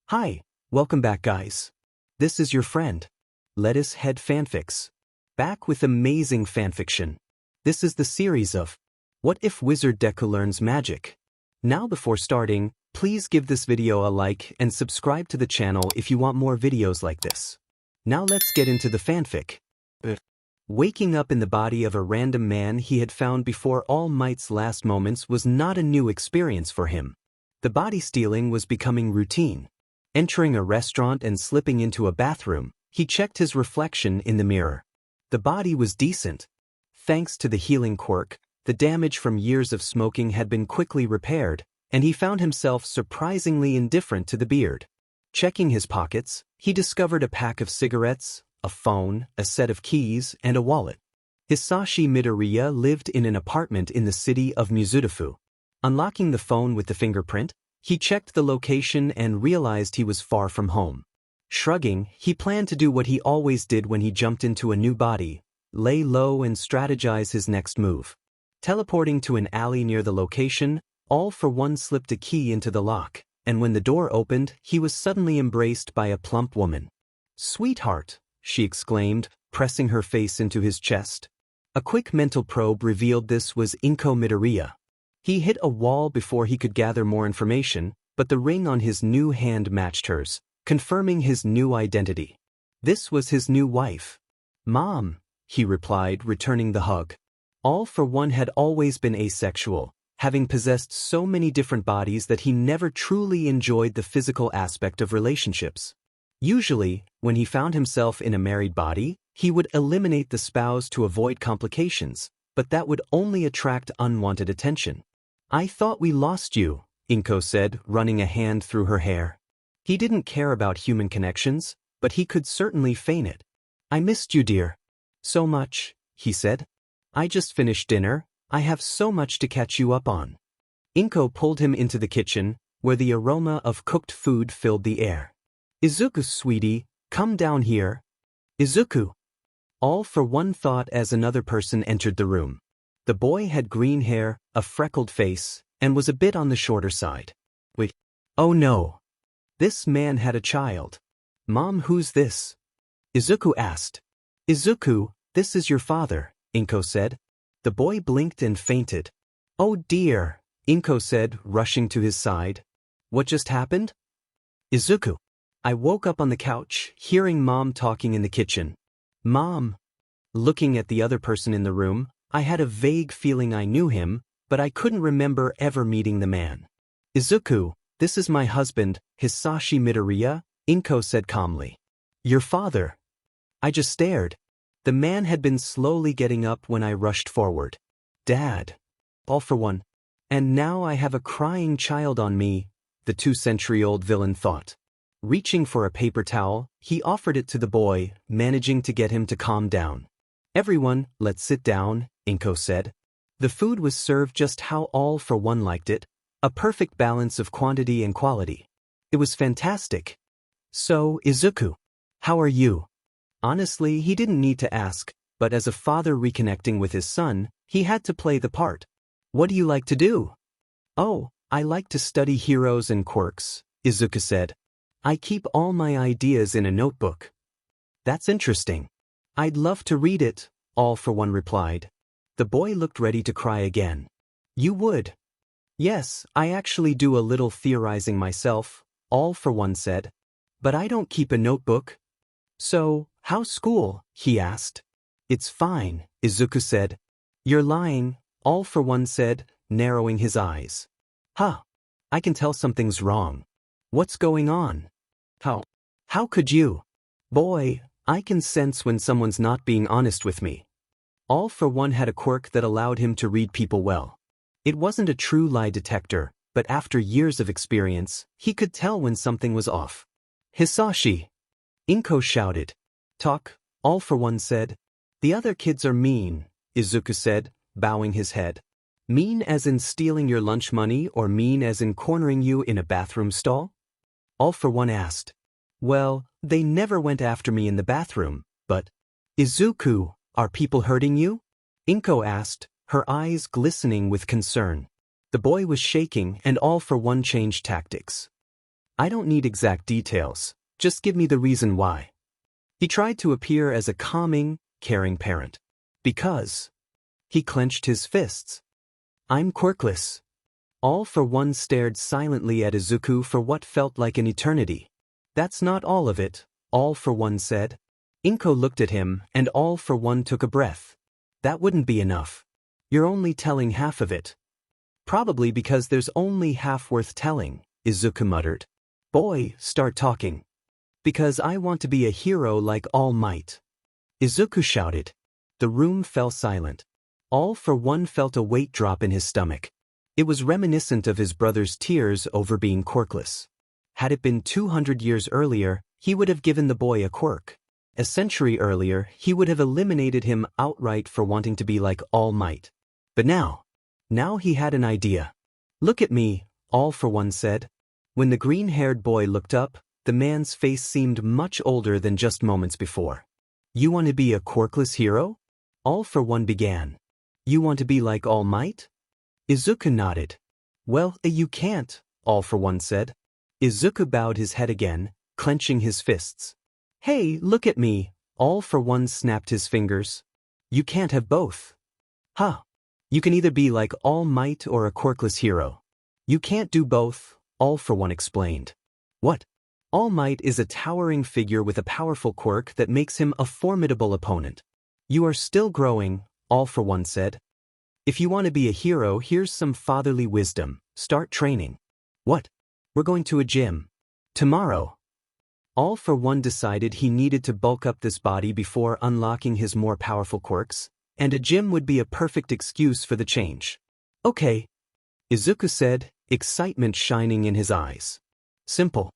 Hi, welcome back guys. This is your friend, Lettuce Head Fanfics. Back with amazing fanfiction. This is the series of What If Wizard Deku Learns Magic? Now before starting, please give this video a like and subscribe to the channel if you want more videos like this. Now let's get into the fanfic. Waking up in the body of a random man he had found before All Might's last moments was not a new experience for him. The body stealing was becoming routine. Entering a restaurant and slipping into a bathroom, he checked his reflection in the mirror. The body was decent. Thanks to the healing quirk, the damage from years of smoking had been quickly repaired, and he found himself surprisingly indifferent to the beard. Checking his pockets, he discovered a pack of cigarettes, a phone, a set of keys, and a wallet. Hisashi Midoriya lived in an apartment in the city of Mizudafu. Unlocking the phone with the fingerprint, he checked the location and realized he was far from home. Shrugging, he planned to do what he always did when he jumped into a new body, lay low and strategize his next move. Teleporting to an alley near the location, All for One slipped a key into the lock, and when the door opened, he was suddenly embraced by a plump woman. "Sweetheart," she exclaimed, pressing her face into his chest. A quick mental probe revealed this was Himiko Midoriya. He hit a wall before he could gather more information, but the ring on his new hand matched hers, confirming his new identity. This was his new wife. "Mom," he replied, returning the hug. All for One had always been asexual, having possessed so many different bodies that he never truly enjoyed the physical aspect of relationships. Usually, when he found himself in a married body, he would eliminate the spouse to avoid complications, but that would only attract unwanted attention. "I thought we lost you," Himiko said, running a hand through her hair. He didn't care about human connections, but he could certainly feign it. "I missed you, dear." "So much," he said. "I just finished dinner. I have so much to catch you up on." Himiko pulled him into the kitchen, where the aroma of cooked food filled the air. "Izuku, sweetie, come down here." "Izuku." All for One thought as another person entered the room. The boy had green hair, a freckled face, and was a bit on the shorter side. "Wait. Oh no. This man had a child." "Mom, who's this?" Izuku asked. "Izuku, this is your father," Himiko said. The boy blinked and fainted. "Oh dear," Himiko said, rushing to his side. "What just happened?" "Izuku. I woke up on the couch, hearing Mom talking in the kitchen." "Mom." Looking at the other person in the room, I had a vague feeling I knew him, but I couldn't remember ever meeting the man. "Izuku, this is my husband, Hisashi Midoriya," Himiko said calmly. "Your father." I just stared. The man had been slowly getting up when I rushed forward. "Dad." All for One. "And now I have a crying child on me," the 2-century-old villain thought. Reaching for a paper towel, he offered it to the boy, managing to get him to calm down. "Everyone, let's sit down," Himiko said. The food was served just how All for One liked it, a perfect balance of quantity and quality. It was fantastic. "So, Izuku, how are you?" Honestly, he didn't need to ask, but as a father reconnecting with his son, he had to play the part. "What do you like to do?" "Oh, I like to study heroes and quirks," Izuku said. "I keep all my ideas in a notebook." "That's interesting. I'd love to read it," All for One replied. The boy looked ready to cry again. "You would?" "Yes, I actually do a little theorizing myself," All for One said. "But I don't keep a notebook." "So, how's school?" he asked. "It's fine," Izuku said. "You're lying," All for One said, narrowing his eyes. "Huh. I can tell something's wrong. What's going on?" How could you?" "Boy, I can sense when someone's not being honest with me." All for One had a quirk that allowed him to read people well. It wasn't a true lie detector, but after years of experience, he could tell when something was off. "Hisashi!" Himiko shouted. "Talk," All for One said. "The other kids are mean," Izuku said, bowing his head. "Mean as in stealing your lunch money or mean as in cornering you in a bathroom stall?" All for One asked. "Well, they never went after me in the bathroom, but—" "Izuku, are people hurting you?" Himiko asked, her eyes glistening with concern. The boy was shaking and All for One changed tactics. I don't need exact details, just give me the reason why. He tried to appear as a calming, caring parent. Because. He clenched his fists. I'm quirkless. All for one stared silently at Izuku for what felt like an eternity. That's not all of it, all for one said. Inko looked at him, and all for one took a breath. That wouldn't be enough. You're only telling half of it. Probably because there's only half worth telling, Izuku muttered. Boy, start talking. Because I want to be a hero like All Might. Izuku shouted. The room fell silent. All for one felt a weight drop in his stomach. It was reminiscent of his brother's tears over being quirkless. Had it been 200 years earlier, he would have given the boy a quirk. A century earlier, he would have eliminated him outright for wanting to be like All Might. But now he had an idea. Look at me, All for one said. When the green-haired boy looked up, the man's face seemed much older than just moments before. You want to be a quirkless hero? All for one began. You want to be like All Might? Izuku nodded. Well, you can't, All for one said. Izuku bowed his head again, clenching his fists. Hey, look at me, All for one snapped his fingers. You can't have both. Huh. You can either be like All Might or a quirkless hero. You can't do both, All for one explained. What? All Might is a towering figure with a powerful quirk that makes him a formidable opponent. You are still growing, All for one said. If you want to be a hero, here's some fatherly wisdom. Start training. What? We're going to a gym. Tomorrow. All for one decided he needed to bulk up this body before unlocking his more powerful quirks, and a gym would be a perfect excuse for the change. Okay. Izuku said, excitement shining in his eyes. Simple.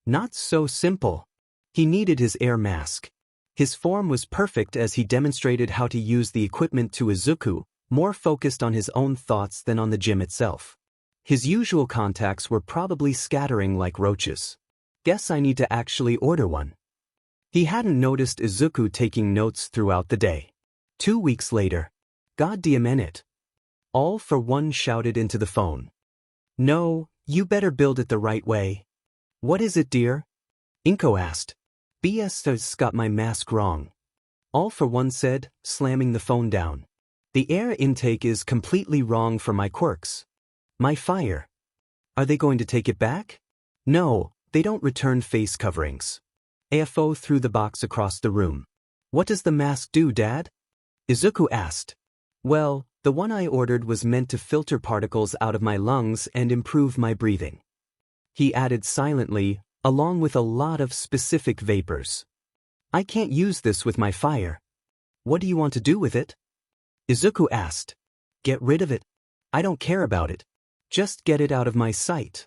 Not so simple. He needed his air mask. His form was perfect as he demonstrated how to use the equipment to Izuku, more focused on his own thoughts than on the gym itself. His usual contacts were probably scattering like roaches. Guess I need to actually order one. He hadn't noticed Izuku taking notes throughout the day. 2 weeks later. Goddamn it. All for one shouted into the phone. No, you better build it the right way. What is it, dear? Inko asked. BS got my mask wrong. All for one said, slamming the phone down. The air intake is completely wrong for my quirks. My fire. Are they going to take it back? No, they don't return face coverings. AFO threw the box across the room. What does the mask do, Dad? Izuku asked. Well, the one I ordered was meant to filter particles out of my lungs and improve my breathing. He added silently, along with a lot of specific vapors. I can't use this with my fire. What do you want to do with it? Izuku asked. Get rid of it. I don't care about it. Just get it out of my sight.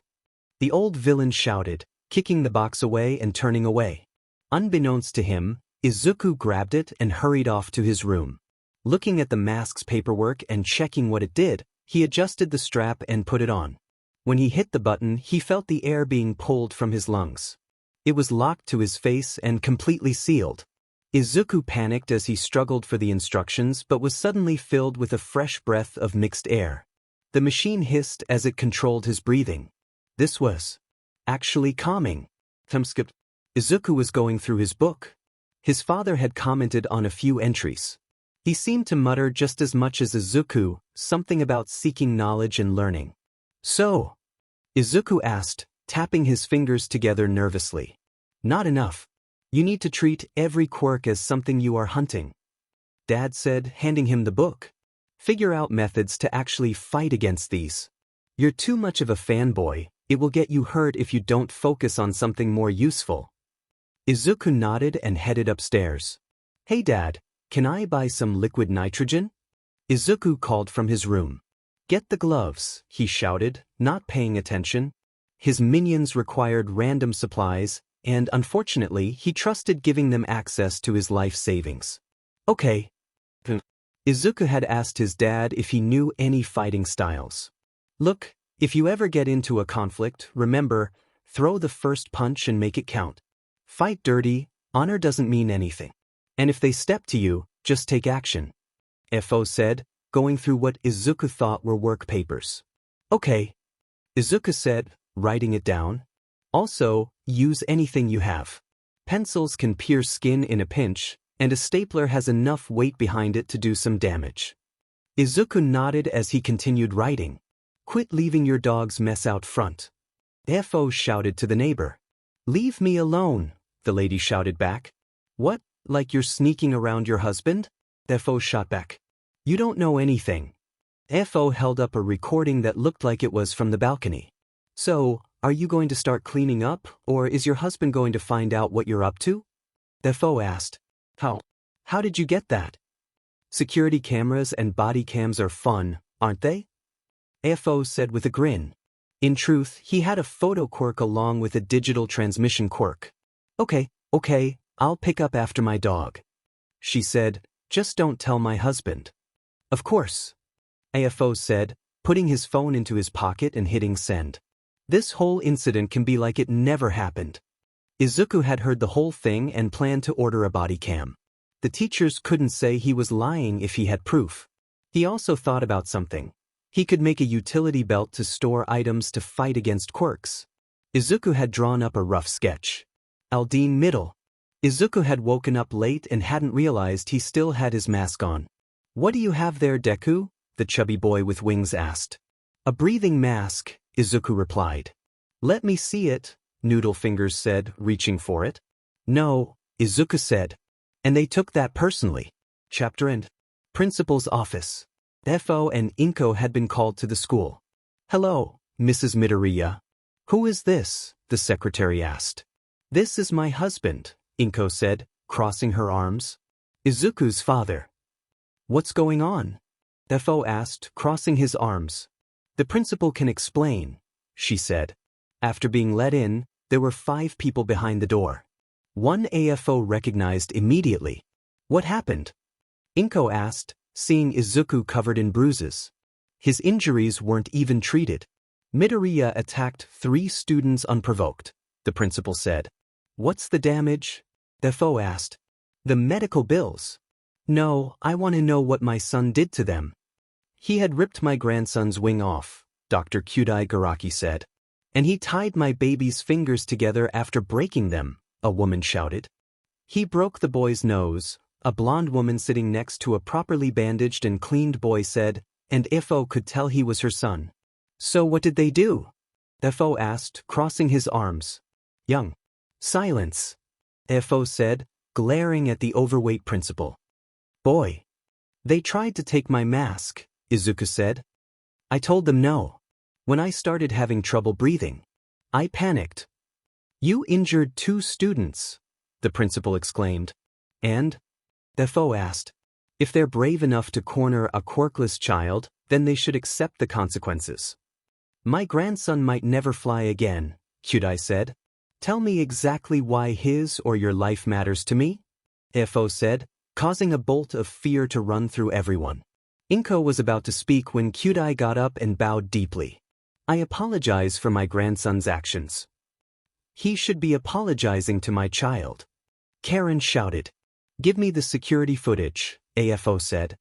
The old villain shouted, kicking the box away and turning away. Unbeknownst to him, Izuku grabbed it and hurried off to his room. Looking at the mask's paperwork and checking what it did, he adjusted the strap and put it on. When he hit the button, he felt the air being pulled from his lungs. It was locked to his face and completely sealed. Izuku panicked as he struggled for the instructions but was suddenly filled with a fresh breath of mixed air. The machine hissed as it controlled his breathing. This was actually calming. Izuku was going through his book. His father had commented on a few entries. He seemed to mutter just as much as Izuku, something about seeking knowledge and learning. So? Izuku asked, tapping his fingers together nervously. Not enough. You need to treat every quirk as something you are hunting. Dad said, handing him the book. Figure out methods to actually fight against these. You're too much of a fanboy, it will get you hurt if you don't focus on something more useful. Izuku nodded and headed upstairs. Hey Dad, can I buy some liquid nitrogen? Izuku called from his room. Get the gloves, he shouted, not paying attention. His minions required random supplies, and unfortunately he trusted giving them access to his life savings. Okay. Izuku had asked his dad if he knew any fighting styles. Look, if you ever get into a conflict, remember, throw the first punch and make it count. Fight dirty, honor doesn't mean anything. And if they step to you, just take action. FO said, going through what Izuku thought were work papers. Okay. Izuku said, writing it down. Also, use anything you have. Pencils can pierce skin in a pinch, and a stapler has enough weight behind it to do some damage. Izuku nodded as he continued writing. Quit leaving your dog's mess out front. FO shouted to the neighbor. Leave me alone, the lady shouted back. What, like you're sneaking around your husband? FO shot back. You don't know anything. FO held up a recording that looked like it was from the balcony. So, are you going to start cleaning up, or is your husband going to find out what you're up to? FO asked. How did you get that? Security cameras and body cams are fun, aren't they? FO said with a grin. In truth, he had a photo quirk along with a digital transmission quirk. Okay, I'll pick up after my dog. She said, just don't tell my husband. Of course. AFO said, putting his phone into his pocket and hitting send. This whole incident can be like it never happened. Izuku had heard the whole thing and planned to order a body cam. The teachers couldn't say he was lying if he had proof. He also thought about something. He could make a utility belt to store items to fight against quirks. Izuku had drawn up a rough sketch. Aldine middle. Izuku had woken up late and hadn't realized he still had his mask on. What do you have there, Deku? The chubby boy with wings asked. A breathing mask, Izuku replied. Let me see it, Noodle Fingers said, reaching for it. No, Izuku said. And they took that personally. Chapter end. Principal's office. FO and Inko had been called to the school. Hello, Mrs. Midoriya. Who is this? The secretary asked. This is my husband, Inko said, crossing her arms. Izuku's father. What's going on? FO asked, crossing his arms. The principal can explain, she said. After being let in, there were 5 people behind the door. One AFO recognized immediately. What happened? Inko asked, seeing Izuku covered in bruises. His injuries weren't even treated. Midoriya attacked 3 students unprovoked, the principal said. What's the damage? FO asked. The medical bills. No, I want to know what my son did to them. He had ripped my grandson's wing off, Dr. Kyudai Garaki said. And he tied my baby's fingers together after breaking them, a woman shouted. He broke the boy's nose, a blonde woman sitting next to a properly bandaged and cleaned boy said, and FO could tell he was her son. So what did they do? FO asked, crossing his arms. Young. Silence. FO said, glaring at the overweight principal. Boy. They tried to take my mask, Izuku said. I told them no. When I started having trouble breathing, I panicked. You injured 2 students, the principal exclaimed. And? FO asked. If they're brave enough to corner a quirkless child, then they should accept the consequences. My grandson might never fly again, Kyudai said. Tell me exactly why his or your life matters to me? FO said, causing a bolt of fear to run through everyone. Inko was about to speak when Kyudai got up and bowed deeply. I apologize for my grandson's actions. He should be apologizing to my child. Karen shouted. Give me the security footage, AFO said.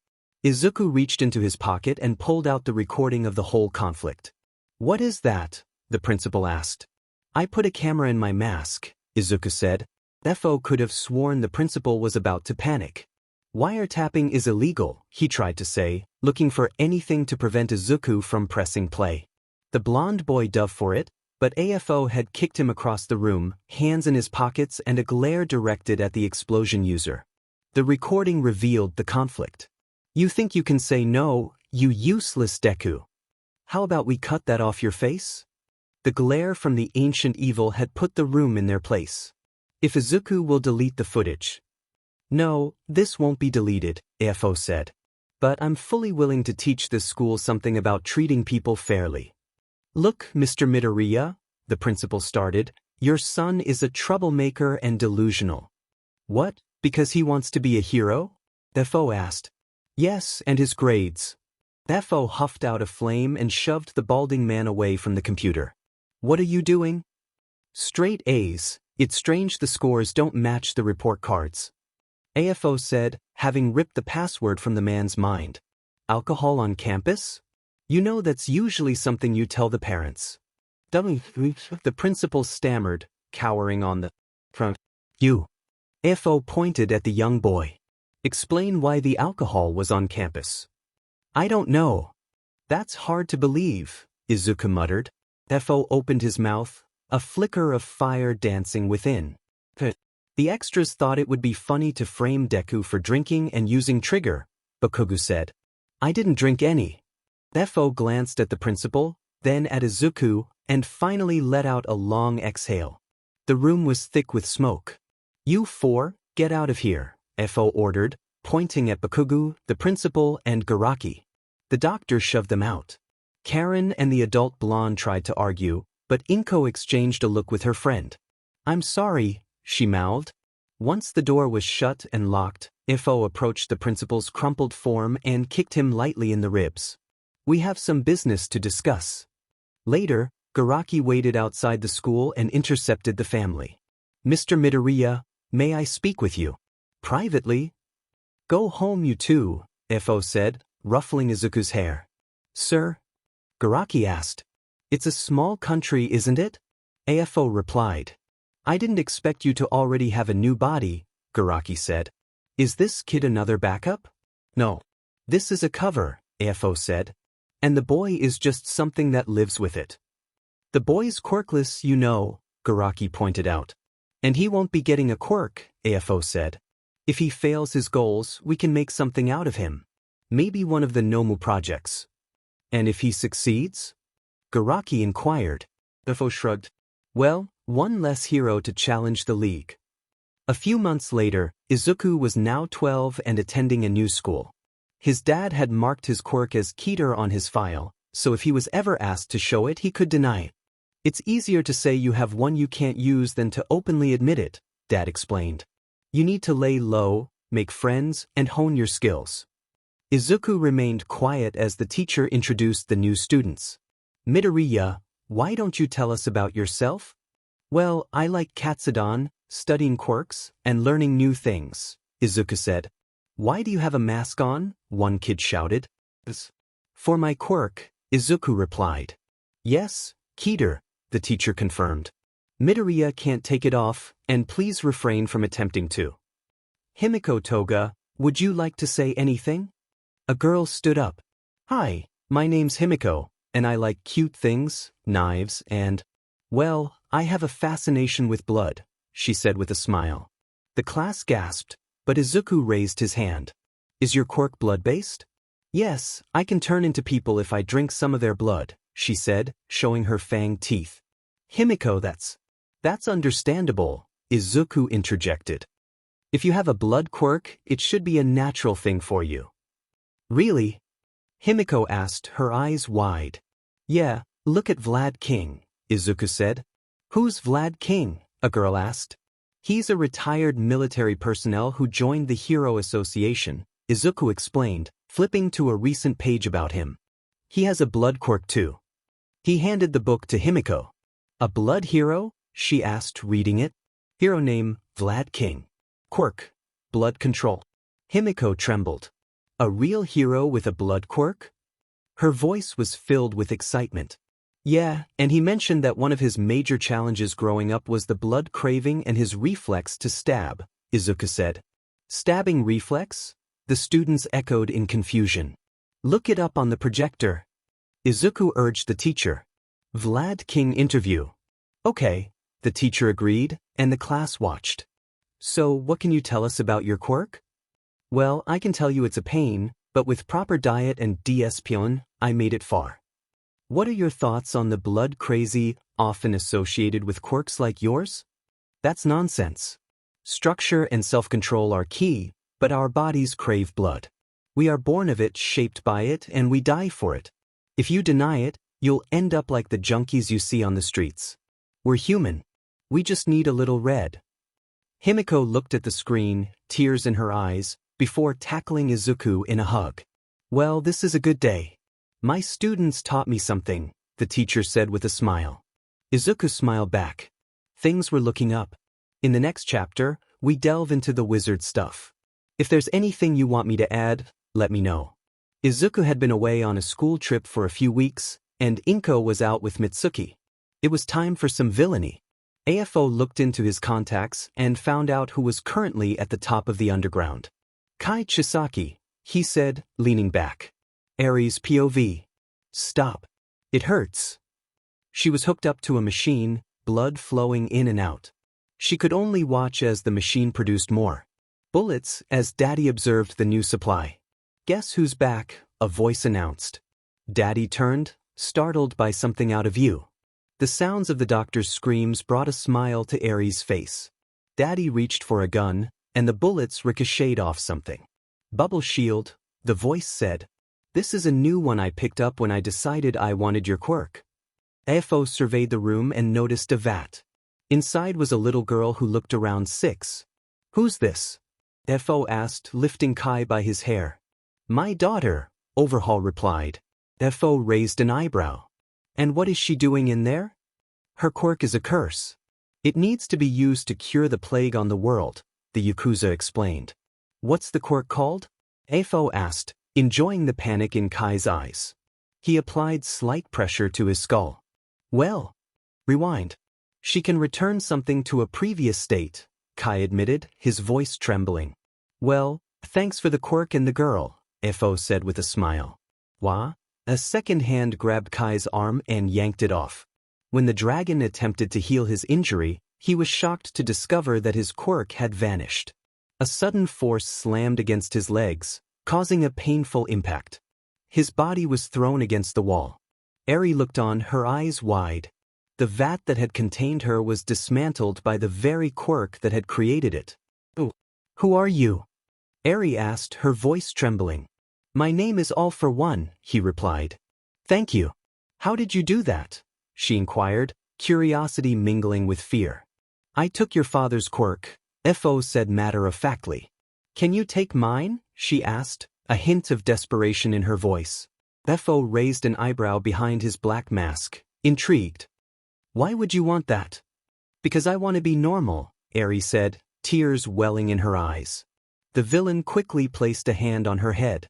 Izuku reached into his pocket and pulled out the recording of the whole conflict. What is that? The principal asked. I put a camera in my mask, Izuku said. FO could have sworn the principal was about to panic. Wiretapping is illegal, he tried to say, looking for anything to prevent Izuku from pressing play. The blonde boy dove for it, but AFO had kicked him across the room, hands in his pockets and a glare directed at the explosion user. The recording revealed the conflict. You think you can say no, you useless Deku? How about we cut that off your face? The glare from the ancient evil had put the room in their place. If Izuku will delete the footage. No, this won't be deleted, AFO said. But I'm fully willing to teach this school something about treating people fairly. Look, Mr. Midoriya, the principal started, your son is a troublemaker and delusional. What, because he wants to be a hero? FO asked. Yes, and his grades. FO huffed out a flame and shoved the balding man away from the computer. What are you doing? Straight A's. It's strange the scores don't match the report cards. AFO said, having ripped the password from the man's mind. Alcohol on campus? You know that's usually something you tell the parents. The principal stammered, cowering on the front. You. FO pointed at the young boy. Explain why the alcohol was on campus. I don't know. That's hard to believe, Izuku muttered. FO opened his mouth, a flicker of fire dancing within. The extras thought it would be funny to frame Deku for drinking and using trigger, Bakugo said. I didn't drink any. FO glanced at the principal, then at Izuku, and finally let out a long exhale. The room was thick with smoke. You four, get out of here, FO ordered, pointing at Bakugo, the principal, and Garaki. The doctor shoved them out. Karen and the adult blonde tried to argue, but Inko exchanged a look with her friend. I'm sorry, she mouthed. Once the door was shut and locked, FO approached the principal's crumpled form and kicked him lightly in the ribs. We have some business to discuss. Later, Garaki waited outside the school and intercepted the family. Mr. Midoriya, may I speak with you? Privately? Go home you two, FO said, ruffling Izuku's hair. Sir? Garaki asked. It's a small country, isn't it? AFO replied. I didn't expect you to already have a new body, Garaki said. Is this kid another backup? No. This is a cover, AFO said. And the boy is just something that lives with it. The boy's quirkless, you know, Garaki pointed out. And he won't be getting a quirk, AFO said. If he fails his goals, we can make something out of him. Maybe one of the Nomu projects. And if he succeeds? Garaki inquired. AFO shrugged. Well, one less hero to challenge the league. A few months later, Izuku was now 12 and attending a new school. His dad had marked his quirk as Keter on his file, so if he was ever asked to show it, he could deny it. It's easier to say you have one you can't use than to openly admit it, Dad explained. You need to lay low, make friends, and hone your skills. Izuku remained quiet as the teacher introduced the new students. Midoriya, why don't you tell us about yourself? Well, I like Katsudon, studying quirks, and learning new things, Izuku said. Why do you have a mask on? One kid shouted. For my quirk, Izuku replied. Yes, Keter, the teacher confirmed. Midoriya can't take it off, and please refrain from attempting to. Himiko Toga, would you like to say anything? A girl stood up. Hi, my name's Himiko, and I like cute things, knives, and... Well, I have a fascination with blood, she said with a smile. The class gasped, but Izuku raised his hand. Is your quirk blood-based? Yes, I can turn into people if I drink some of their blood, she said, showing her fanged teeth. Himiko, that's understandable, Izuku interjected. If you have a blood quirk, it should be a natural thing for you. Really? Himiko asked, her eyes wide. Yeah, look at Vlad King, Izuku said. Who's Vlad King? A girl asked. He's a retired military personnel who joined the Hero Association, Izuku explained, flipping to a recent page about him. He has a blood quirk too. He handed the book to Himiko. A blood hero? She asked, reading it. Hero name, Vlad King. Quirk, blood control. Himiko trembled. A real hero with a blood quirk? Her voice was filled with excitement. Yeah, and he mentioned that one of his major challenges growing up was the blood craving and his reflex to stab, Izuku said. Stabbing reflex? The students echoed in confusion. Look it up on the projector. Izuku urged the teacher. Vlad King interview. Okay, the teacher agreed, and the class watched. So, what can you tell us about your quirk? Well, I can tell you it's a pain, but with proper diet and DSPN, I made it far. What are your thoughts on the blood crazy, often associated with quirks like yours? That's nonsense. Structure and self-control are key, but our bodies crave blood. We are born of it, shaped by it, and we die for it. If you deny it, you'll end up like the junkies you see on the streets. We're human. We just need a little red. Himiko looked at the screen, tears in her eyes, before tackling Izuku in a hug. Well, this is a good day. My students taught me something, the teacher said with a smile. Izuku smiled back. Things were looking up. In the next chapter, we delve into the wizard stuff. If there's anything you want me to add, let me know. Izuku had been away on a school trip for a few weeks, and Inko was out with Mitsuki. It was time for some villainy. AFO looked into his contacts and found out who was currently at the top of the underground. Kai Chisaki, he said, leaning back. Aries POV. Stop. It hurts. She was hooked up to a machine, blood flowing in and out. She could only watch as the machine produced more bullets as Daddy observed the new supply. Guess who's back? A voice announced. Daddy turned, startled by something out of view. The sounds of the doctor's screams brought a smile to Aries' face. Daddy reached for a gun, and the bullets ricocheted off something. Bubble shield, the voice said. This is a new one I picked up when I decided I wanted your quirk. AFO surveyed the room and noticed a vat. Inside was a little girl who looked around 6. Who's this? AFO asked, lifting Kai by his hair. My daughter, Overhaul replied. AFO raised an eyebrow. And what is she doing in there? Her quirk is a curse. It needs to be used to cure the plague on the world, the Yakuza explained. What's the quirk called? AFO asked, enjoying the panic in Kai's eyes. He applied slight pressure to his skull. Well, rewind. She can return something to a previous state, Kai admitted, his voice trembling. Well, thanks for the quirk and the girl, AFO said with a smile. Wah? A second hand grabbed Kai's arm and yanked it off. When the dragon attempted to heal his injury, he was shocked to discover that his quirk had vanished. A sudden force slammed against his legs, causing a painful impact. His body was thrown against the wall. Eri looked on, her eyes wide. The vat that had contained her was dismantled by the very quirk that had created it. Who are you? Eri asked, her voice trembling. My name is All for One, he replied. Thank you. How did you do that? She inquired, curiosity mingling with fear. I took your father's quirk, FO said matter-of-factly. Can you take mine? She asked, a hint of desperation in her voice. FO raised an eyebrow behind his black mask, intrigued. Why would you want that? Because I want to be normal, Eri said, tears welling in her eyes. The villain quickly placed a hand on her head.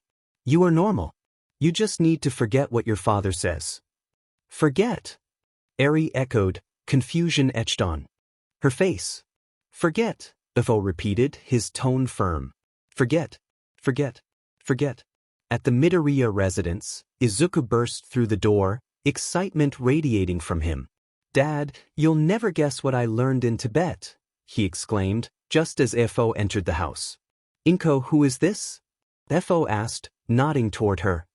You are normal. You just need to forget what your father says. Forget? Eri echoed, confusion etched on her face. Forget, FO repeated, his tone firm. Forget, forget, forget. At the Midoriya residence, Izuku burst through the door, excitement radiating from him. Dad, you'll never guess what I learned in Tibet, he exclaimed, just as FO entered the house. Inko, who is this? FO asked, nodding toward her.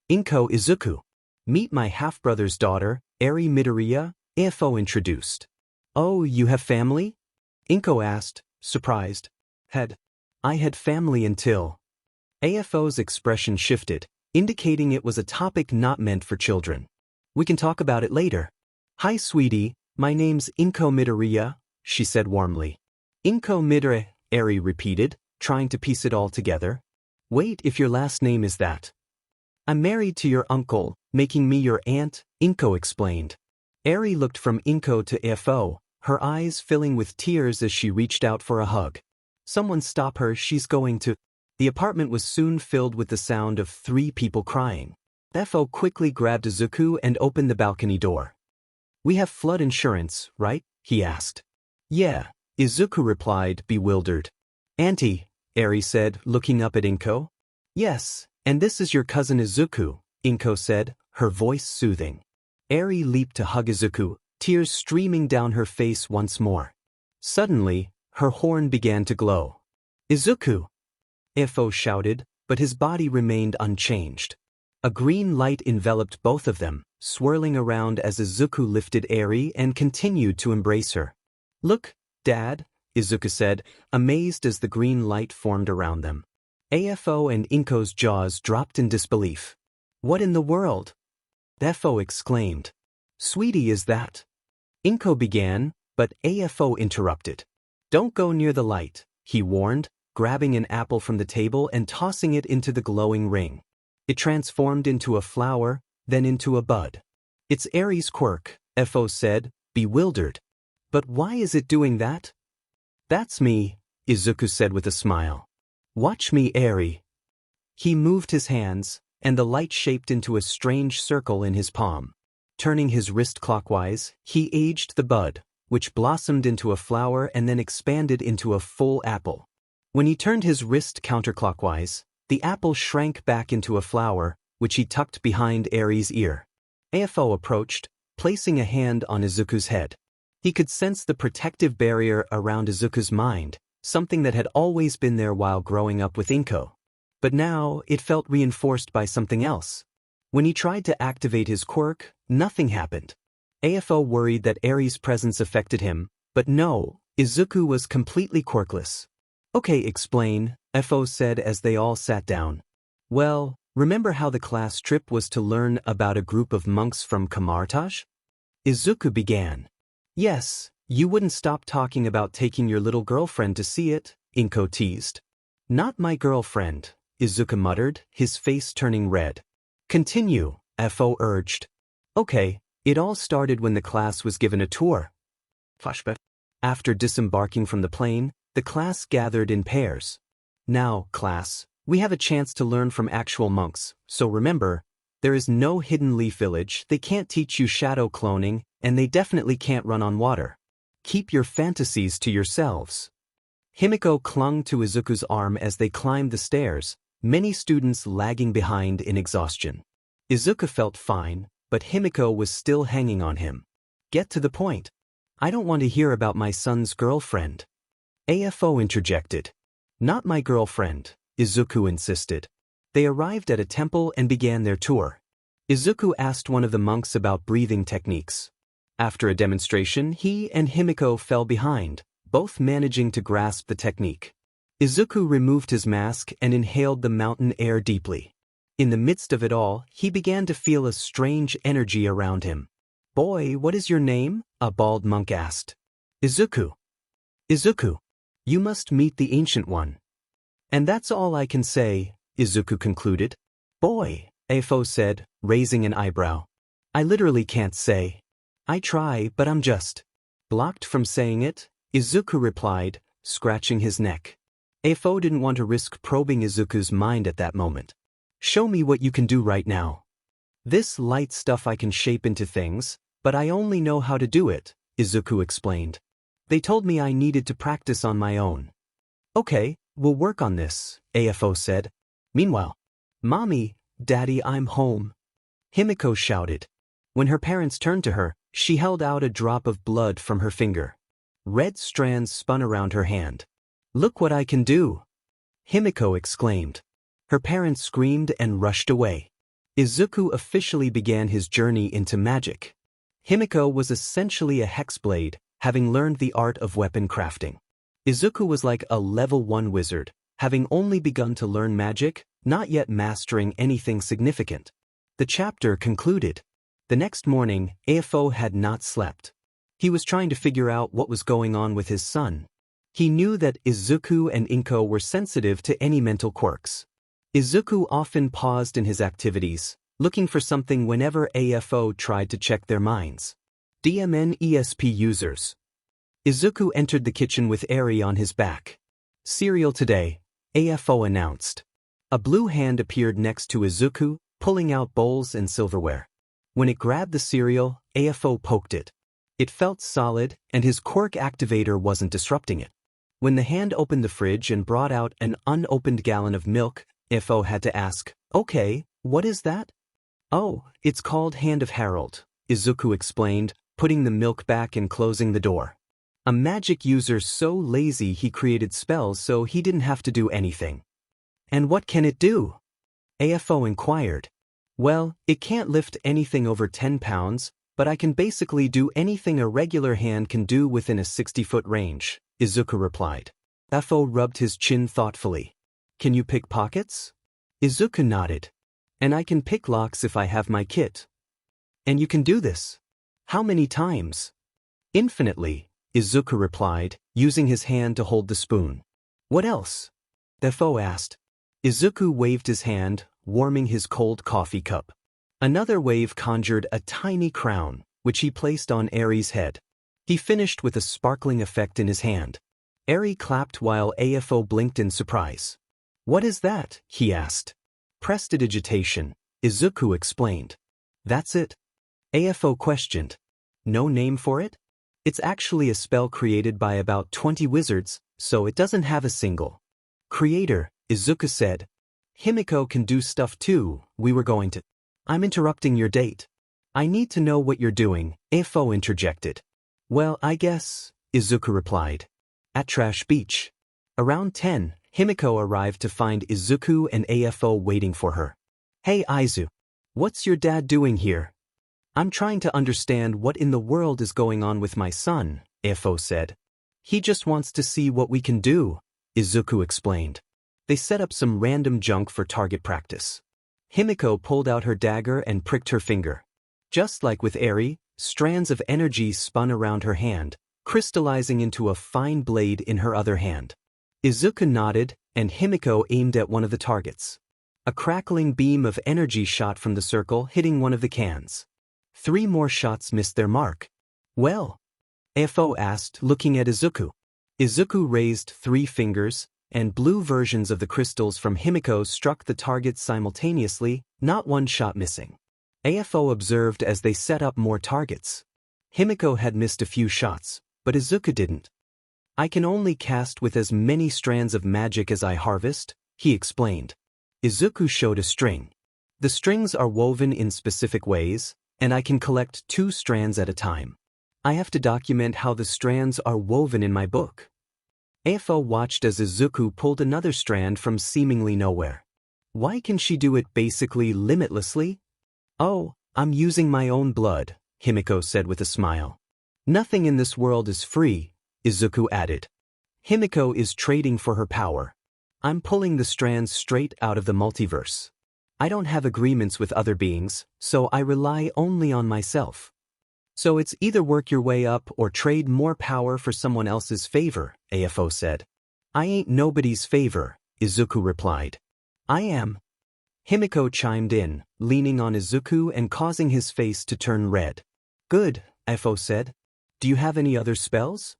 Inko Izuku. Meet my half-brother's daughter, Eri Midoriya, FO introduced. Oh, you have family? Inko asked, surprised. I had family until... AFO's expression shifted, indicating it was a topic not meant for children. We can talk about it later. Hi sweetie, my name's Inko Midoriya, she said warmly. Inko Midoriya, Eri repeated, trying to piece it all together. Wait, if your last name is that. I'm married to your uncle, making me your aunt, Inko explained. Eri looked from Inko to AFO, her eyes filling with tears as she reached out for a hug. Someone stop her, she's going to... The apartment was soon filled with the sound of 3 people crying. AFO quickly grabbed Izuku and opened the balcony door. We have flood insurance, right? He asked. Yeah, Izuku replied, bewildered. Auntie, Eri said, looking up at Inko. Yes, and this is your cousin Izuku, Inko said, her voice soothing. Eri leaped to hug Izuku, tears streaming down her face once more. Suddenly, her horn began to glow. Izuku! Ifo shouted, but his body remained unchanged. A green light enveloped both of them, swirling around as Izuku lifted Eri and continued to embrace her. Look, Dad, Izuku said, amazed as the green light formed around them. AFO and Inko's jaws dropped in disbelief. What in the world? AFO exclaimed. Sweetie, is that? Inko began, but AFO interrupted. Don't go near the light, he warned, grabbing an apple from the table and tossing it into the glowing ring. It transformed into a flower, then into a bud. It's Eri's quirk, FO said, bewildered. But why is it doing that? That's me, Izuku said with a smile. Watch me, Eri. He moved his hands, and the light shaped into a strange circle in his palm. Turning his wrist clockwise, he aged the bud, which blossomed into a flower and then expanded into a full apple. When he turned his wrist counterclockwise, the apple shrank back into a flower, which he tucked behind Eri's ear. AFO approached, placing a hand on Izuku's head. He could sense the protective barrier around Izuku's mind, something that had always been there while growing up with Inko. But now, it felt reinforced by something else. When he tried to activate his quirk, nothing happened. AFO worried that Eri's presence affected him, but no, Izuku was completely quirkless. Okay, explain, FO said as they all sat down. Well, remember how the class trip was to learn about a group of monks from Kamartage? Izuku began. Yes, you wouldn't stop talking about taking your little girlfriend to see it, Inko teased. Not my girlfriend, Izuku muttered, his face turning red. Continue, FO urged. Okay, it all started when the class was given a tour. Flashback. After disembarking from the plane, the class gathered in pairs. Now, class, we have a chance to learn from actual monks, so remember, there is no hidden leaf village, they can't teach you shadow cloning, and they definitely can't run on water. Keep your fantasies to yourselves. Himiko clung to Izuku's arm as they climbed the stairs, many students lagging behind in exhaustion. Izuku felt fine, but Himiko was still hanging on him. Get to the point. I don't want to hear about my son's girlfriend. AFO interjected. Not my girlfriend, Izuku insisted. They arrived at a temple and began their tour. Izuku asked one of the monks about breathing techniques. After a demonstration, he and Himiko fell behind, both managing to grasp the technique. Izuku removed his mask and inhaled the mountain air deeply. In the midst of it all, he began to feel a strange energy around him. Boy, what is your name? A bald monk asked. Izuku. Izuku. You must meet the Ancient One. And that's all I can say, Izuku concluded. Boy, AFO said, raising an eyebrow. I literally can't say. I try, but I'm just blocked from saying it, Izuku replied, scratching his neck. AFO didn't want to risk probing Izuku's mind at that moment. Show me what you can do right now. This light stuff I can shape into things, but I only know how to do it, Izuku explained. They told me I needed to practice on my own. Okay, we'll work on this, AFO said. Meanwhile, Mommy, Daddy, I'm home, Himiko shouted. When her parents turned to her, she held out a drop of blood from her finger. Red strands spun around her hand. Look what I can do, Himiko exclaimed. Her parents screamed and rushed away. Izuku officially began his journey into magic. Himiko was essentially a hexblade, having learned the art of weapon crafting. Izuku was like a level 1 wizard, having only begun to learn magic, not yet mastering anything significant. The chapter concluded. The next morning, AFO had not slept. He was trying to figure out what was going on with his son. He knew that Izuku and Inko were sensitive to any mental quirks. Izuku often paused in his activities, looking for something whenever AFO tried to check their minds. DMN ESP users. Izuku entered the kitchen with Eri on his back. Cereal today, AFO announced. A blue hand appeared next to Izuku, pulling out bowls and silverware. When it grabbed the cereal, AFO poked it. It felt solid, and his quirk activator wasn't disrupting it. When the hand opened the fridge and brought out an unopened gallon of milk, AFO had to ask, okay, what is that? Oh, it's called Hand of Harold, Izuku explained, putting the milk back and closing the door. A magic user so lazy he created spells so he didn't have to do anything. And what can it do? AFO inquired. Well, it can't lift anything over 10 pounds, but I can basically do anything a regular hand can do within a 60-foot range, Izuku replied. AFO rubbed his chin thoughtfully. Can you pick pockets? Izuku nodded. And I can pick locks if I have my kit. And you can do this. How many times? Infinitely, Izuku replied, using his hand to hold the spoon. What else? AFO asked. Izuku waved his hand, warming his cold coffee cup. Another wave conjured a tiny crown, which he placed on Eri's head. He finished with a sparkling effect in his hand. Eri clapped while AFO blinked in surprise. What is that? He asked. Prestidigitation, Izuku explained. That's it. AFO questioned. No name for it? It's actually a spell created by about 20 wizards, so it doesn't have a single creator, Izuku said. Himiko can do stuff too, we were going to. I'm interrupting your date. I need to know what you're doing, AFO interjected. Well, I guess, Izuku replied. At Trash Beach. Around 10, Himiko arrived to find Izuku and AFO waiting for her. Hey Izu. What's your dad doing here? I'm trying to understand what in the world is going on with my son, AFO said. He just wants to see what we can do, Izuku explained. They set up some random junk for target practice. Himiko pulled out her dagger and pricked her finger. Just like with Eri, strands of energy spun around her hand, crystallizing into a fine blade in her other hand. Izuku nodded, and Himiko aimed at one of the targets. A crackling beam of energy shot from the circle, hitting one of the cans. 3 more shots missed their mark. Well? AFO asked, looking at Izuku. Izuku raised 3 fingers, and blue versions of the crystals from Himiko struck the targets simultaneously, not one shot missing. AFO observed as they set up more targets. Himiko had missed a few shots, but Izuku didn't. I can only cast with as many strands of magic as I harvest, he explained. Izuku showed a string. The strings are woven in specific ways, and I can collect 2 strands at a time. I have to document how the strands are woven in my book. AFO watched as Izuku pulled another strand from seemingly nowhere. Why can she do it basically limitlessly? Oh, I'm using my own blood, Himiko said with a smile. Nothing in this world is free, Izuku added. Himiko is trading for her power. I'm pulling the strands straight out of the multiverse. I don't have agreements with other beings, so I rely only on myself. So it's either work your way up or trade more power for someone else's favor, AFO said. I ain't nobody's favor, Izuku replied. I am. Himiko chimed in, leaning on Izuku and causing his face to turn red. Good, AFO said. Do you have any other spells?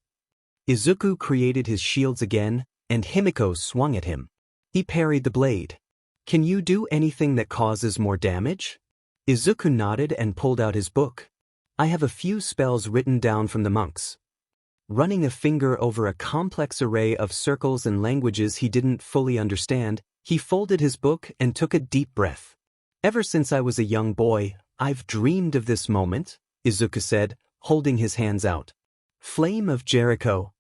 Izuku created his shields again, and Himiko swung at him. He parried the blade. Can you do anything that causes more damage? Izuku nodded and pulled out his book. I have a few spells written down from the monks. Running a finger over a complex array of circles and languages he didn't fully understand, he folded his book and took a deep breath. Ever since I was a young boy, I've dreamed of this moment, Izuku said, holding his hands out. Flame of Jericho.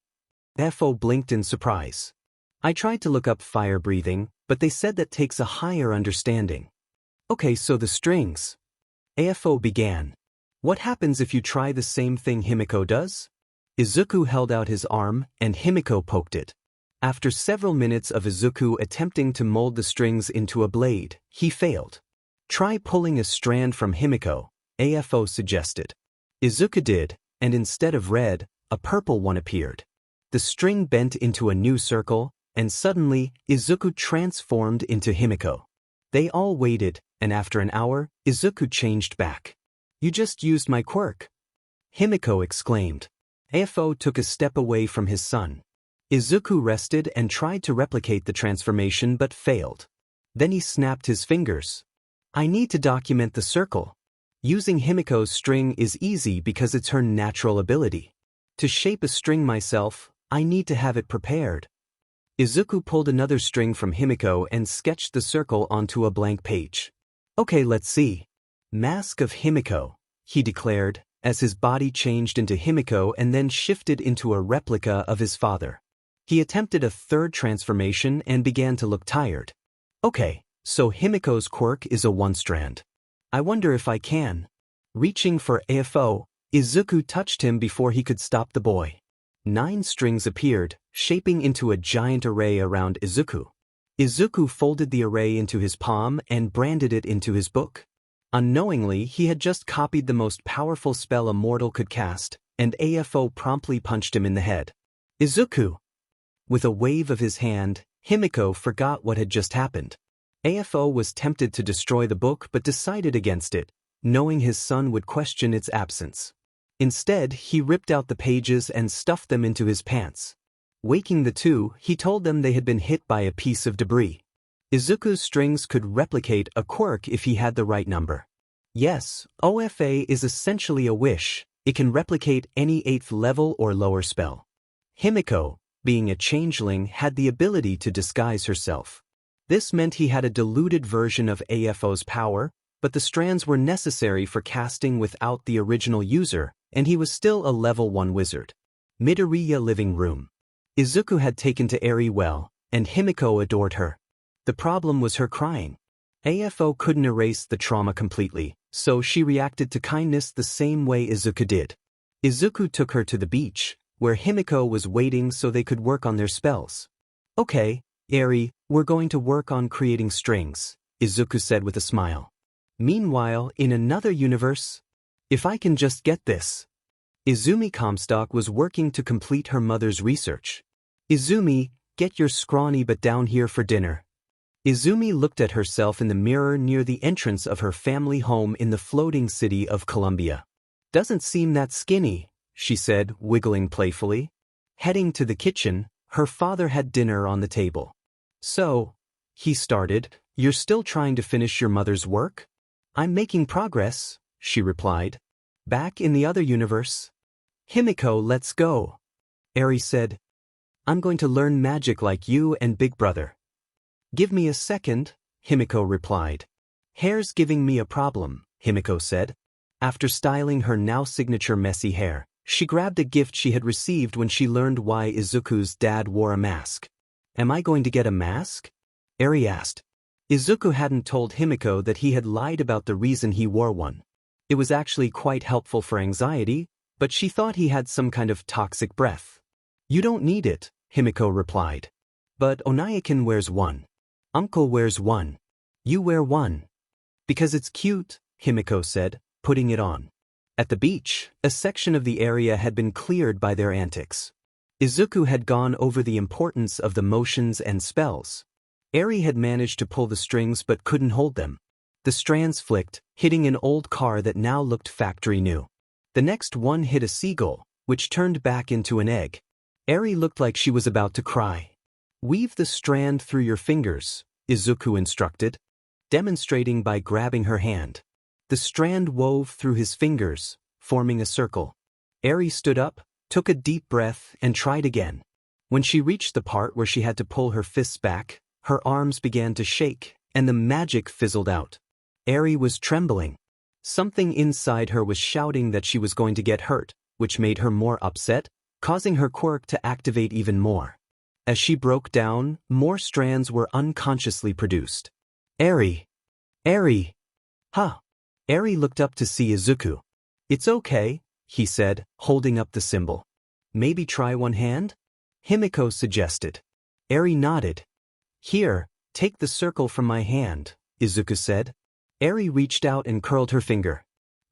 AFO blinked in surprise. I tried to look up fire breathing, but they said that takes a higher understanding. Okay, so the strings. AFO began. What happens if you try the same thing Himiko does? Izuku held out his arm, and Himiko poked it. After several minutes of Izuku attempting to mold the strings into a blade, he failed. Try pulling a strand from Himiko, AFO suggested. Izuku did, and instead of red, a purple one appeared. The string bent into a new circle, and suddenly, Izuku transformed into Himiko. They all waited, and after an hour, Izuku changed back. You just used my quirk. Himiko exclaimed. AFO took a step away from his son. Izuku rested and tried to replicate the transformation but failed. Then he snapped his fingers. I need to document the circle. Using Himiko's string is easy because it's her natural ability. To shape a string myself, I need to have it prepared. Izuku pulled another string from Himiko and sketched the circle onto a blank page. Okay, let's see. Mask of Himiko, he declared, as his body changed into Himiko and then shifted into a replica of his father. He attempted a third transformation and began to look tired. Okay, so Himiko's quirk is a 1-strand. I wonder if I can. Reaching for AFO, Izuku touched him before he could stop the boy. 9 strings appeared, shaping into a giant array around Izuku. Izuku folded the array into his palm and branded it into his book. Unknowingly, he had just copied the most powerful spell a mortal could cast, and AFO promptly punched him in the head. Izuku! With a wave of his hand, Himiko forgot what had just happened. AFO was tempted to destroy the book but decided against it, knowing his son would question its absence. Instead, he ripped out the pages and stuffed them into his pants. Waking the two, he told them they had been hit by a piece of debris. Izuku's strings could replicate a quirk if he had the right number. Yes, OFA is essentially a wish. It can replicate any 8th level or lower spell. Himiko, being a changeling, had the ability to disguise herself. This meant he had a diluted version of AFO's power, but the strands were necessary for casting without the original user, and he was still a level 1 wizard. Midoriya living room. Izuku had taken to Eri well, and Himiko adored her. The problem was her crying. AFO couldn't erase the trauma completely, so she reacted to kindness the same way Izuku did. Izuku took her to the beach, where Himiko was waiting so they could work on their spells. Okay, Eri, we're going to work on creating strings, Izuku said with a smile. Meanwhile, in another universe, if I can just get this. Izumi Comstock was working to complete her mother's research. Izumi, get your scrawny butt down here for dinner. Izumi looked at herself in the mirror near the entrance of her family home in the floating city of Colombia. Doesn't seem that skinny, she said, wiggling playfully. Heading to the kitchen, her father had dinner on the table. So, he started, you're still trying to finish your mother's work? I'm making progress, she replied. Back in the other universe. Himiko, let's go. Eri said. I'm going to learn magic like you and Big Brother. Give me a second, Himiko replied. Hair's giving me a problem, Himiko said. After styling her now signature messy hair, she grabbed a gift she had received when she learned why Izuku's dad wore a mask. Am I going to get a mask? Eri asked. Izuku hadn't told Himiko that he had lied about the reason he wore one. It was actually quite helpful for anxiety, but she thought he had some kind of toxic breath. You don't need it, Himiko replied. But Onaikin wears one. Uncle wears one. You wear one. Because it's cute, Himiko said, putting it on. At the beach, a section of the area had been cleared by their antics. Izuku had gone over the importance of the motions and spells. Eri had managed to pull the strings but couldn't hold them. The strands flicked, hitting an old car that now looked factory new. The next one hit a seagull, which turned back into an egg. Eri looked like she was about to cry. Weave the strand through your fingers, Izuku instructed, demonstrating by grabbing her hand. The strand wove through his fingers, forming a circle. Eri stood up, took a deep breath, and tried again. When she reached the part where she had to pull her fists back, her arms began to shake, and the magic fizzled out. Eri was trembling. Something inside her was shouting that she was going to get hurt, which made her more upset, causing her quirk to activate even more. As she broke down, more strands were unconsciously produced. Eri! Eri! Huh! Eri looked up to see Izuku. It's okay, he said, holding up the symbol. Maybe try one hand? Himiko suggested. Eri nodded. Here, take the circle from my hand, Izuku said. Eri reached out and curled her finger.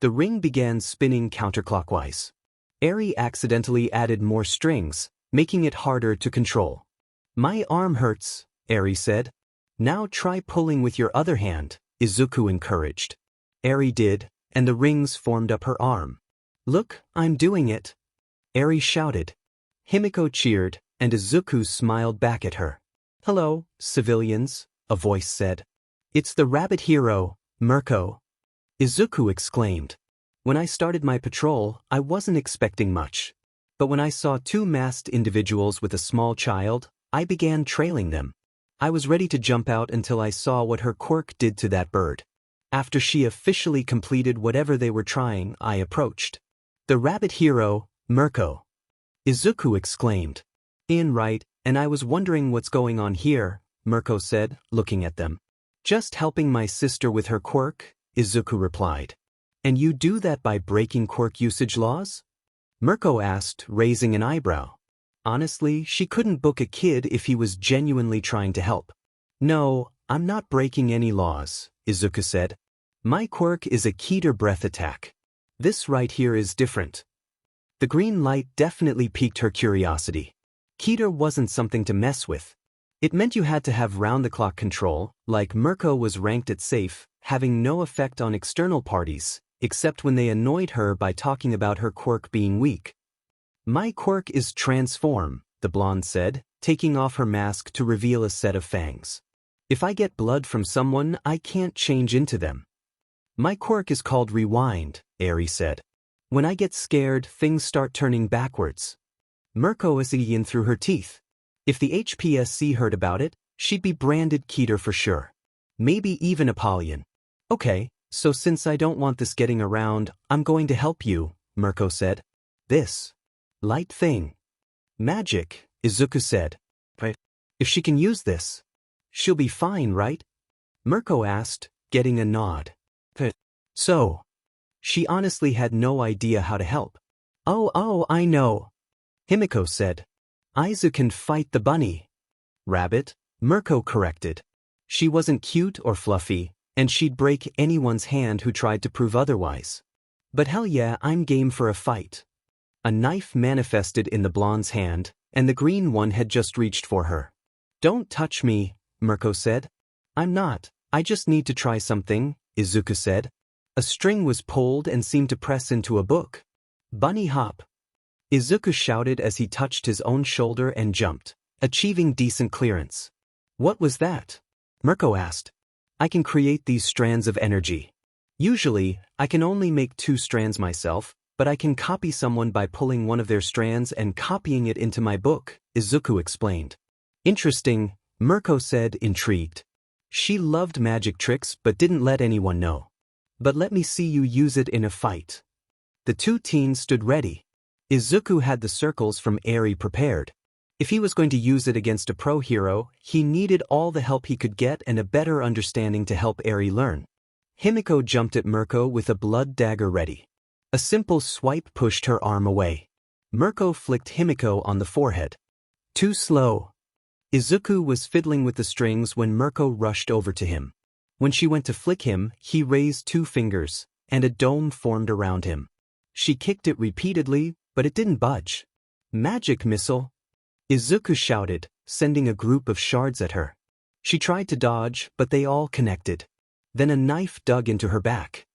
The ring began spinning counterclockwise. Eri accidentally added more strings, making it harder to control. My arm hurts, Eri said. Now try pulling with your other hand, Izuku encouraged. Eri did, and the rings formed up her arm. Look, I'm doing it. Eri shouted. Himiko cheered, and Izuku smiled back at her. Hello, civilians, a voice said. It's the rabbit hero, Mirko. Izuku exclaimed. When I started my patrol, I wasn't expecting much. But when I saw two masked individuals with a small child, I began trailing them. I was ready to jump out until I saw what her quirk did to that bird. After she officially completed whatever they were trying, I approached. The rabbit hero, Mirko. Izuku exclaimed. Right, and I was wondering what's going on here, Mirko said, looking at them. Just helping my sister with her quirk, Izuku replied. And you do that by breaking quirk usage laws? Mirko asked, raising an eyebrow. Honestly, she couldn't book a kid if he was genuinely trying to help. No, I'm not breaking any laws, Izuku said. My quirk is a Keter breath attack. This right here is different. The green light definitely piqued her curiosity. Keter wasn't something to mess with. It meant you had to have round-the-clock control, like Mirko was ranked at safe, having no effect on external parties, except when they annoyed her by talking about her quirk being weak. My quirk is transform, the blonde said, taking off her mask to reveal a set of fangs. If I get blood from someone, I can't change into them. My quirk is called Rewind, Eri said. When I get scared, things start turning backwards. Mirko is eating through her teeth. If the HPSC heard about it, she'd be branded Keter for sure. Maybe even Apollyon. Okay, so since I don't want this getting around, I'm going to help you, Mirko said. This light thing. Magic, Izuku said. But if she can use this, she'll be fine, right? Mirko asked, getting a nod. So, she honestly had no idea how to help. Oh, I know. Himiko said. Izuku can fight the bunny. Rabbit, Mirko corrected. She wasn't cute or fluffy, and she'd break anyone's hand who tried to prove otherwise. But hell yeah, I'm game for a fight. A knife manifested in the blonde's hand, and the green one had just reached for her. Don't touch me, Mirko said. I'm not, I just need to try something, Izuku said. A string was pulled and seemed to press into a book. Bunny hop. Izuku shouted as he touched his own shoulder and jumped, achieving decent clearance. What was that? Mirko asked. I can create these strands of energy. Usually, I can only make 2 strands myself, but I can copy someone by pulling one of their strands and copying it into my book, Izuku explained. Interesting, Mirko said, intrigued. She loved magic tricks but didn't let anyone know. But let me see you use it in a fight. The 2 teens stood ready. Izuku had the circles from Eri prepared. If he was going to use it against a pro hero, he needed all the help he could get and a better understanding to help Eri learn. Himiko jumped at Mirko with a blood dagger ready. A simple swipe pushed her arm away. Mirko flicked Himiko on the forehead. Too slow. Izuku was fiddling with the strings when Mirko rushed over to him. When she went to flick him, he raised 2 fingers, and a dome formed around him. She kicked it repeatedly, but it didn't budge. Magic missile! Izuku shouted, sending a group of shards at her. She tried to dodge, but they all connected. Then a knife dug into her back.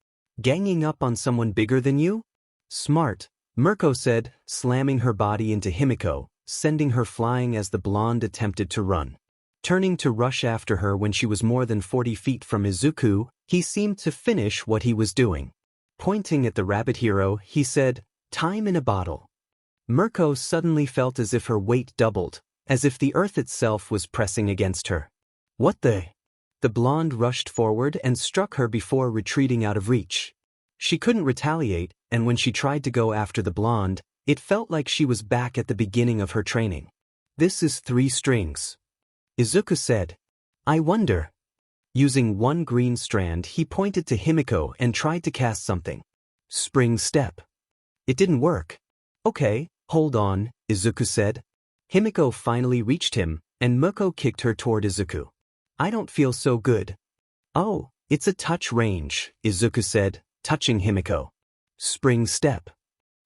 Ganging up on someone bigger than you? Smart, Mirko said, slamming her body into Himiko, sending her flying as the blonde attempted to run. Turning to rush after her when she was more than 40 feet from Izuku, he seemed to finish what he was doing. Pointing at the rabbit hero, he said, "Time in a bottle." Mirko suddenly felt as if her weight doubled, as if the earth itself was pressing against her. What the? The blonde rushed forward and struck her before retreating out of reach. She couldn't retaliate, and when she tried to go after the blonde, it felt like she was back at the beginning of her training. This is 3 strings. Izuku said. I wonder. Using 1 green strand, he pointed to Himiko and tried to cast something. Spring step. It didn't work. Okay, hold on, Izuku said. Himiko finally reached him, and Mirko kicked her toward Izuku. I don't feel so good. Oh, it's a touch range, Izuku said, touching Himiko. Spring step.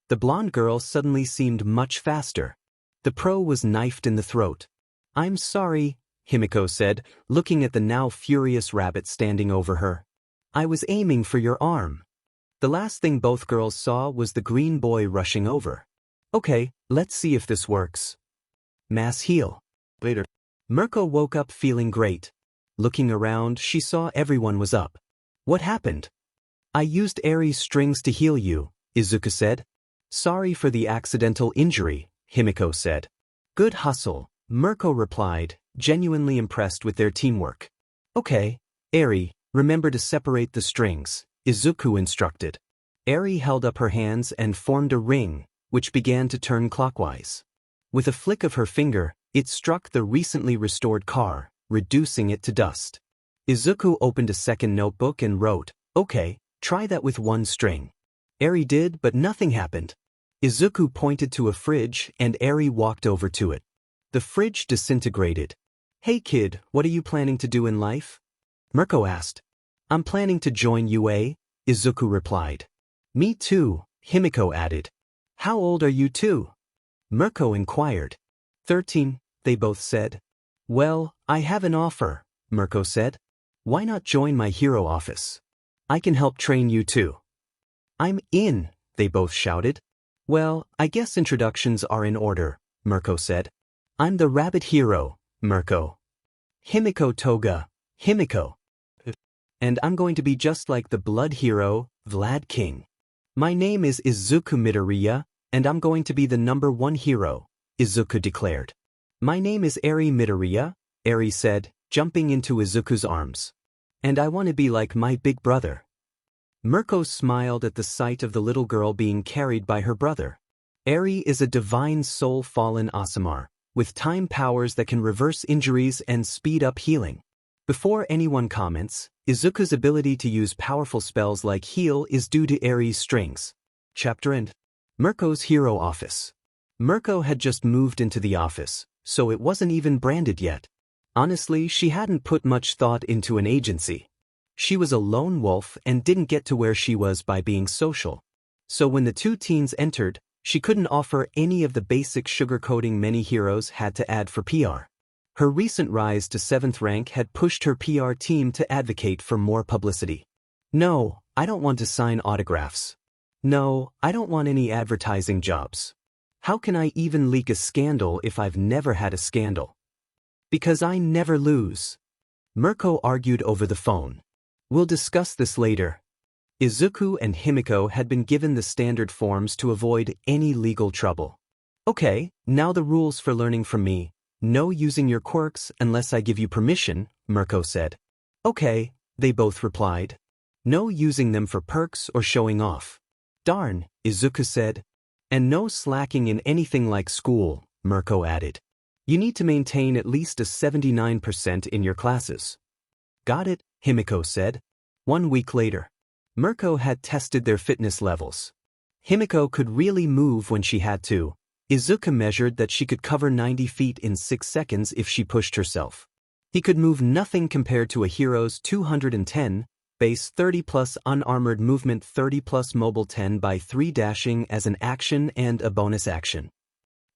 The blonde girl suddenly seemed much faster. The pro was knifed in the throat. I'm sorry, Himiko said, looking at the now furious rabbit standing over her. I was aiming for your arm. The last thing both girls saw was the green boy rushing over. Okay, let's see if this works. Mass heal. Later. Mirko woke up feeling great. Looking around, she saw everyone was up. What happened? I used Eri's strings to heal you, Izuku said. Sorry for the accidental injury, Himiko said. Good hustle, Mirko replied, genuinely impressed with their teamwork. Okay, Eri, remember to separate the strings, Izuku instructed. Eri held up her hands and formed a ring, which began to turn clockwise. With a flick of her finger, it struck the recently restored car, reducing it to dust. Izuku opened a second notebook and wrote, Okay, try that with 1 string. Eri did, but nothing happened. Izuku pointed to a fridge and Eri walked over to it. The fridge disintegrated. Hey kid, what are you planning to do in life? Mirko asked. I'm planning to join UA, Izuku replied. Me too, Himiko added. How old are you two? Mirko inquired. 13, they both said. Well, I have an offer, Mirko said. Why not join my hero office? I can help train you too. I'm in, they both shouted. Well, I guess introductions are in order, Mirko said. I'm the rabbit hero, Mirko. Himiko Toga, Himiko. And I'm going to be just like the blood hero, Vlad King. My name is Izuku Midoriya, and I'm going to be the #1 hero, Izuku declared. My name is Eri Midoriya, Eri said, jumping into Izuku's arms. And I want to be like my big brother. Mirko smiled at the sight of the little girl being carried by her brother. Eri is a divine soul fallen Aasimar, with time powers that can reverse injuries and speed up healing. Before anyone comments, Izuku's ability to use powerful spells like heal is due to Eri's strings. Chapter End. Mirko's Hero Office. Mirko had just moved into the office, so it wasn't even branded yet. Honestly, she hadn't put much thought into an agency. She was a lone wolf and didn't get to where she was by being social. So when the two teens entered, she couldn't offer any of the basic sugarcoating many heroes had to add for PR. Her recent rise to 7th rank had pushed her PR team to advocate for more publicity. No, I don't want to sign autographs. No, I don't want any advertising jobs. How can I even leak a scandal if I've never had a scandal? Because I never lose. Mirko argued over the phone. We'll discuss this later. Izuku and Himiko had been given the standard forms to avoid any legal trouble. Okay, now the rules for learning from me. No using your quirks unless I give you permission, Mirko said. Okay, they both replied. No using them for perks or showing off. Darn, Izuku said. And no slacking in anything like school, Mirko added. You need to maintain at least a 79% in your classes. Got it, Himiko said. 1 week later. Mirko had tested their fitness levels. Himiko could really move when she had to. Izuku measured that she could cover 90 feet in 6 seconds if she pushed herself. He could move nothing compared to a hero's 210, base 30 plus unarmored movement 30 plus mobile 10 by 3 dashing as an action and a bonus action.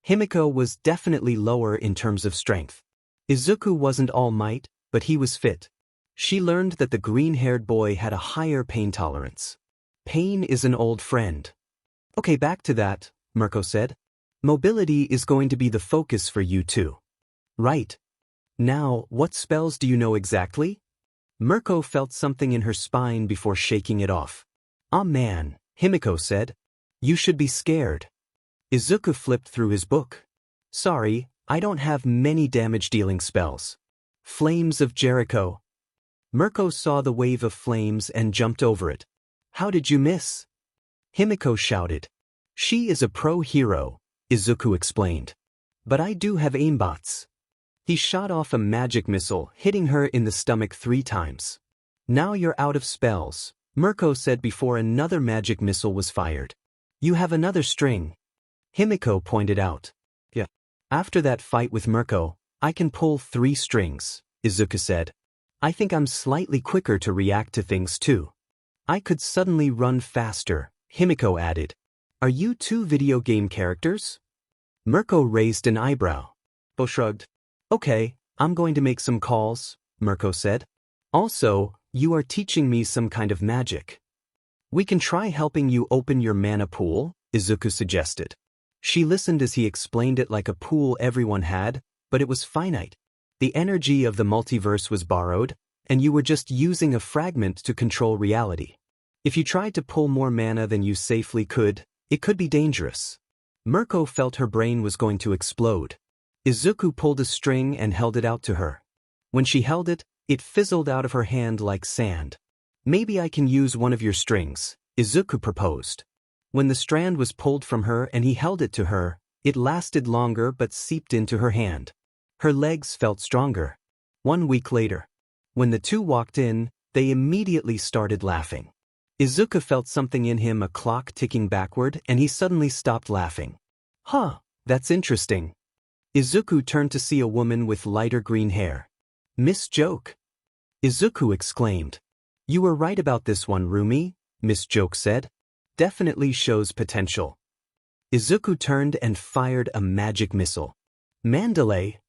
Himiko was definitely lower in terms of strength. Izuku wasn't all might, but he was fit. She learned that the green-haired boy had a higher pain tolerance. Pain is an old friend. Okay, back to that, Mirko said. Mobility is going to be the focus for you too. Right. Now, what spells do you know exactly? Mirko felt something in her spine before shaking it off. Ah man, Himiko said. You should be scared. Izuku flipped through his book. Sorry, I don't have many damage-dealing spells. Flames of Jericho. Mirko saw the wave of flames and jumped over it. How did you miss? Himiko shouted. She is a pro hero, Izuku explained. But I do have aimbots. He shot off a magic missile, hitting her in the stomach 3 times. Now you're out of spells, Mirko said before another magic missile was fired. You have another string. Himiko pointed out. Yeah. After that fight with Mirko, I can pull 3 strings, Izuku said. I think I'm slightly quicker to react to things too. I could suddenly run faster, Himiko added. Are you 2 video game characters? Mirko raised an eyebrow. Bo shrugged. Okay, I'm going to make some calls, Mirko said. Also, you are teaching me some kind of magic. We can try helping you open your mana pool, Izuku suggested. She listened as he explained it like a pool everyone had, but it was finite. The energy of the multiverse was borrowed, and you were just using a fragment to control reality. If you tried to pull more mana than you safely could, it could be dangerous. Mirko felt her brain was going to explode. Izuku pulled a string and held it out to her. When she held it, it fizzled out of her hand like sand. Maybe I can use one of your strings, Izuku proposed. When the strand was pulled from her and he held it to her, it lasted longer but seeped into her hand. Her legs felt stronger. 1 week later. When the two walked in, they immediately started laughing. Izuku felt something in him, a clock ticking backward, and he suddenly stopped laughing. Huh, that's interesting. Izuku turned to see a woman with lighter green hair. Miss Joke. Izuku exclaimed. You were right about this one, Rumi, Miss Joke said. Definitely shows potential. Izuku turned and fired a magic missile. Mandalay.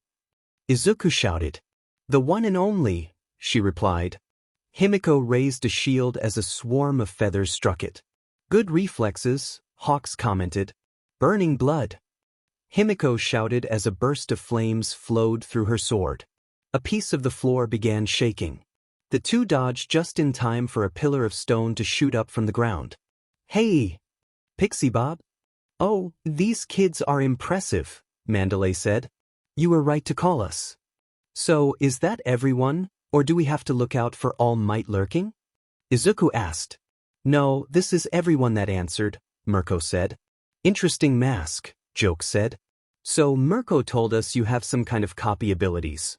Izuku shouted. The one and only, she replied. Himiko raised a shield as a swarm of feathers struck it. Good reflexes, Hawks commented. Burning blood. Himiko shouted as a burst of flames flowed through her sword. A piece of the floor began shaking. The two dodged just in time for a pillar of stone to shoot up from the ground. Hey! Pixie Bob? Oh, these kids are impressive, Mandalay said. You were right to call us. So, is that everyone, or do we have to look out for All Might lurking? Izuku asked. No, this is everyone that answered, Mirko said. Interesting mask, Joke said. So Mirko told us you have some kind of copy abilities.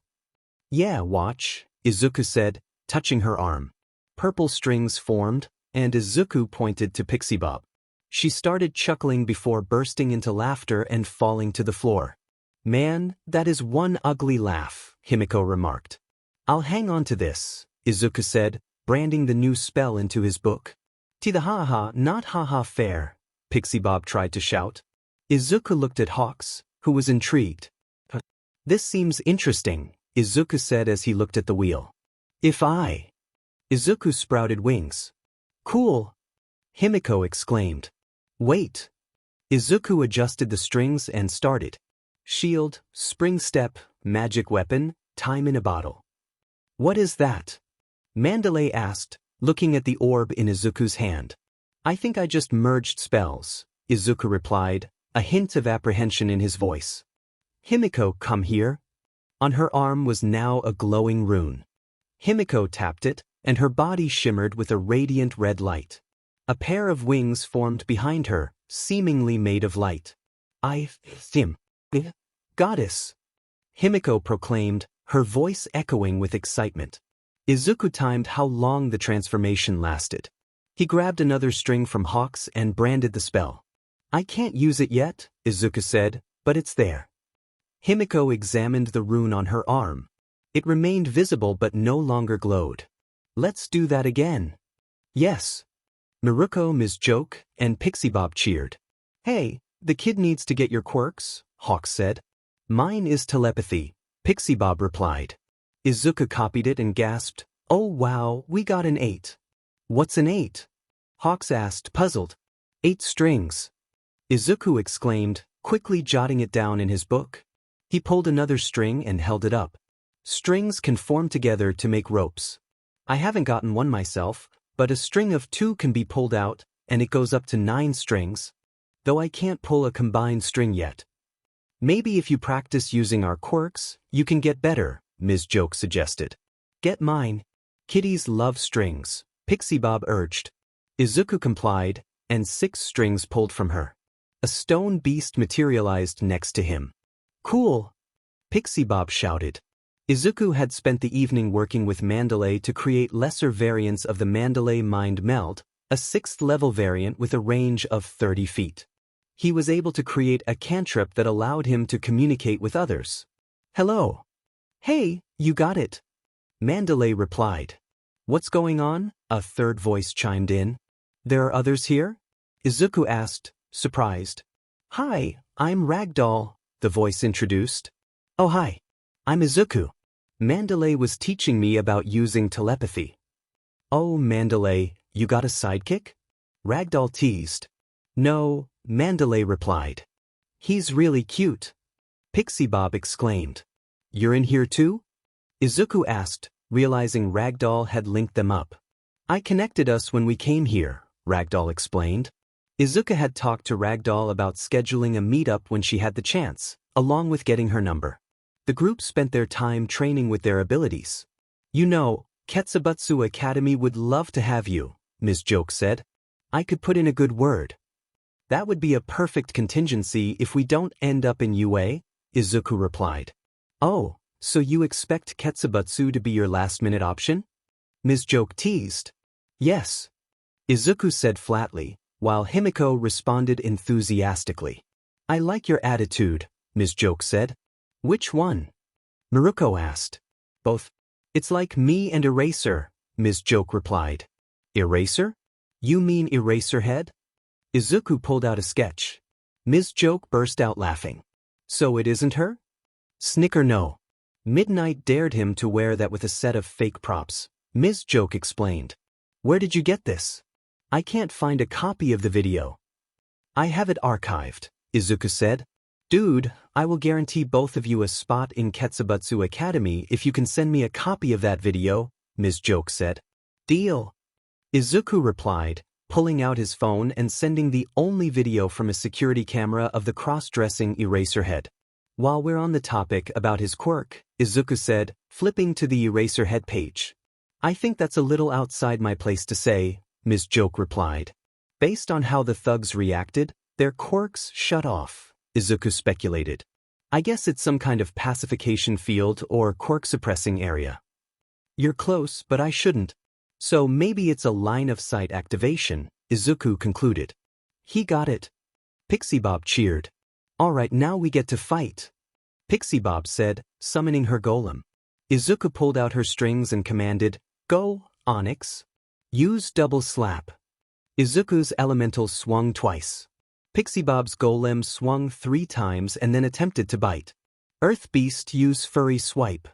Yeah, watch, Izuku said, touching her arm. Purple strings formed, and Izuku pointed to Pixie Bob. She started chuckling before bursting into laughter and falling to the floor. Man, that is one ugly laugh, Himiko remarked. I'll hang on to this, Izuku said, branding the new spell into his book. To the ha-ha, not ha-ha fair, Pixie Bob tried to shout. Izuku looked at Hawks, who was intrigued. This seems interesting, Izuku said as he looked at the wheel. Izuku sprouted wings. Cool! Himiko exclaimed. Wait! Izuku adjusted the strings and started. Shield, spring step, magic weapon, time in a bottle. What is that? Mandalay asked, looking at the orb in Izuku's hand. I think I just merged spells, Izuku replied, a hint of apprehension in his voice. Himiko, come here. On her arm was now a glowing rune. Himiko tapped it, and her body shimmered with a radiant red light. A pair of wings formed behind her, seemingly made of light. Goddess! Himiko proclaimed, her voice echoing with excitement. Izuku timed how long the transformation lasted. He grabbed another string from Hawks and branded the spell. I can't use it yet, Izuku said, but it's there. Himiko examined the rune on her arm. It remained visible but no longer glowed. Let's do that again. Yes. Mirko, Ms. Joke, and Pixie Bob cheered. Hey, the kid needs to get your quirks, Hawks said. Mine is telepathy, Pixie Bob replied. Izuku copied it and gasped, oh wow, we got an 8. What's an 8? Hawks asked, puzzled. 8 strings. Izuku exclaimed, quickly jotting it down in his book. He pulled another string and held it up. Strings can form together to make ropes. I haven't gotten one myself, but a string of 2 can be pulled out, and it goes up to 9 strings. Though I can't pull a combined string yet. Maybe if you practice using our quirks, you can get better, Ms. Joke suggested. Get mine. Kitties love strings, Pixie Bob urged. Izuku complied, and 6 strings pulled from her. A stone beast materialized next to him. Cool! Pixie Bob shouted. Izuku had spent the evening working with Mandalay to create lesser variants of the Mandalay Mind Meld, a 6th-level variant with a range of 30 feet. He was able to create a cantrip that allowed him to communicate with others. Hello. Hey, you got it. Mandalay replied. What's going on? A third voice chimed in. There are others here? Izuku asked, surprised. Hi, I'm Ragdoll, the voice introduced. Oh hi, I'm Izuku. Mandalay was teaching me about using telepathy. Oh Mandalay, you got a sidekick? Ragdoll teased. No, Mandalay replied. He's really cute. Pixie Bob exclaimed. You're in here too? Izuku asked, realizing Ragdoll had linked them up. I connected us when we came here, Ragdoll explained. Izuku had talked to Ragdoll about scheduling a meetup when she had the chance, along with getting her number. The group spent their time training with their abilities. You know, Ketsubutsu Academy would love to have you, Ms. Joke said. I could put in a good word. That would be a perfect contingency if we don't end up in UA, Izuku replied. Oh, so you expect Ketsubutsu to be your last-minute option? Ms. Joke teased. Yes. Izuku said flatly, while Himiko responded enthusiastically. I like your attitude, Ms. Joke said. Which one? Mirko asked. Both. It's like me and Eraser, Ms. Joke replied. Eraser? You mean Eraserhead? Izuku pulled out a sketch. Ms. Joke burst out laughing. So it isn't her? Snicker no. Midnight dared him to wear that with a set of fake props. Ms. Joke explained. Where did you get this? I can't find a copy of the video. I have it archived, Izuku said. Dude, I will guarantee both of you a spot in Ketsubutsu Academy if you can send me a copy of that video, Ms. Joke said. Deal. Izuku replied, pulling out his phone and sending the only video from a security camera of the cross-dressing Eraserhead. While we're on the topic about his quirk, Izuku said, flipping to the Eraserhead page. I think that's a little outside my place to say, Ms. Joke replied. Based on how the thugs reacted, their quirks shut off, Izuku speculated. I guess it's some kind of pacification field or quirk-suppressing area. You're close, but I shouldn't. So maybe it's a line-of-sight activation, Izuku concluded. He got it. Pixie Bob cheered. Alright, now we get to fight. Pixie Bob said, summoning her golem. Izuku pulled out her strings and commanded, Go, Onyx. Use double slap. Izuku's elemental swung twice. Pixie Bob's golem swung 3 times and then attempted to bite. Earth Beast, use furry swipe.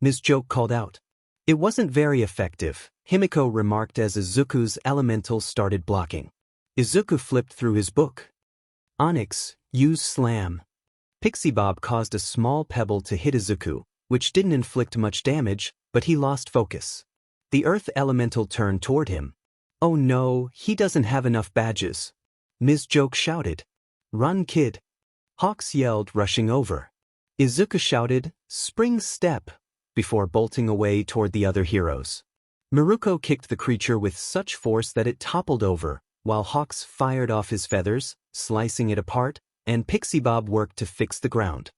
Ms. Joke called out. It wasn't very effective, Himiko remarked as Izuku's elemental started blocking. Izuku flipped through his book. Onyx, use slam. Pixie Bob caused a small pebble to hit Izuku, which didn't inflict much damage, but he lost focus. The earth elemental turned toward him. Oh no, he doesn't have enough badges. Ms. Joke shouted. Run, kid. Hawks yelled, rushing over. Izuku shouted, Spring step, before bolting away toward the other heroes. Mirko kicked the creature with such force that it toppled over, while Hawks fired off his feathers, slicing it apart, and Pixie Bob worked to fix the ground.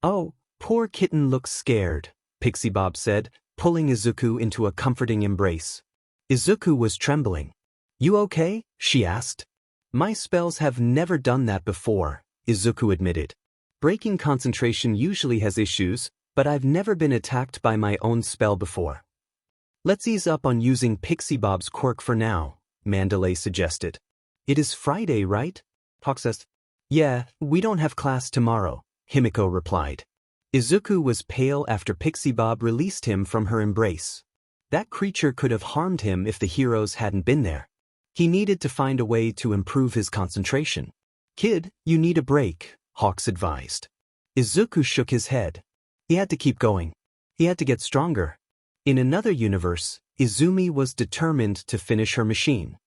Oh, poor kitten looks scared, Pixie Bob said, pulling Izuku into a comforting embrace. Izuku was trembling. You okay? She asked. My spells have never done that before, Izuku admitted. Breaking concentration usually has issues, but I've never been attacked by my own spell before. Let's ease up on using Pixie Bob's quirk for now, Mandalay suggested. It is Friday, right? Hawk says. Yeah, we don't have class tomorrow, Himiko replied. Izuku was pale after Pixie Bob released him from her embrace. That creature could have harmed him if the heroes hadn't been there. He needed to find a way to improve his concentration. Kid, you need a break, Hawks advised. Izuku shook his head. He had to keep going. He had to get stronger. In another universe, Izumi was determined to finish her machine.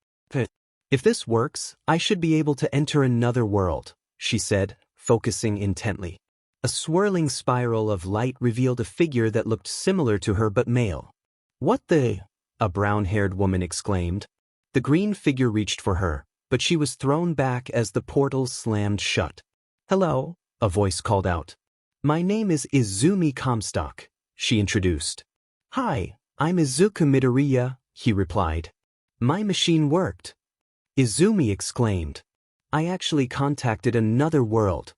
If this works, I should be able to enter another world, she said, focusing intently. A swirling spiral of light revealed a figure that looked similar to her but male. What the? A brown-haired woman exclaimed. The green figure reached for her, but she was thrown back as the portal slammed shut. Hello, a voice called out. My name is Izumi Comstock, she introduced. Hi, I'm Izuku Midoriya, he replied. My machine worked. Izumi exclaimed. I actually contacted another world.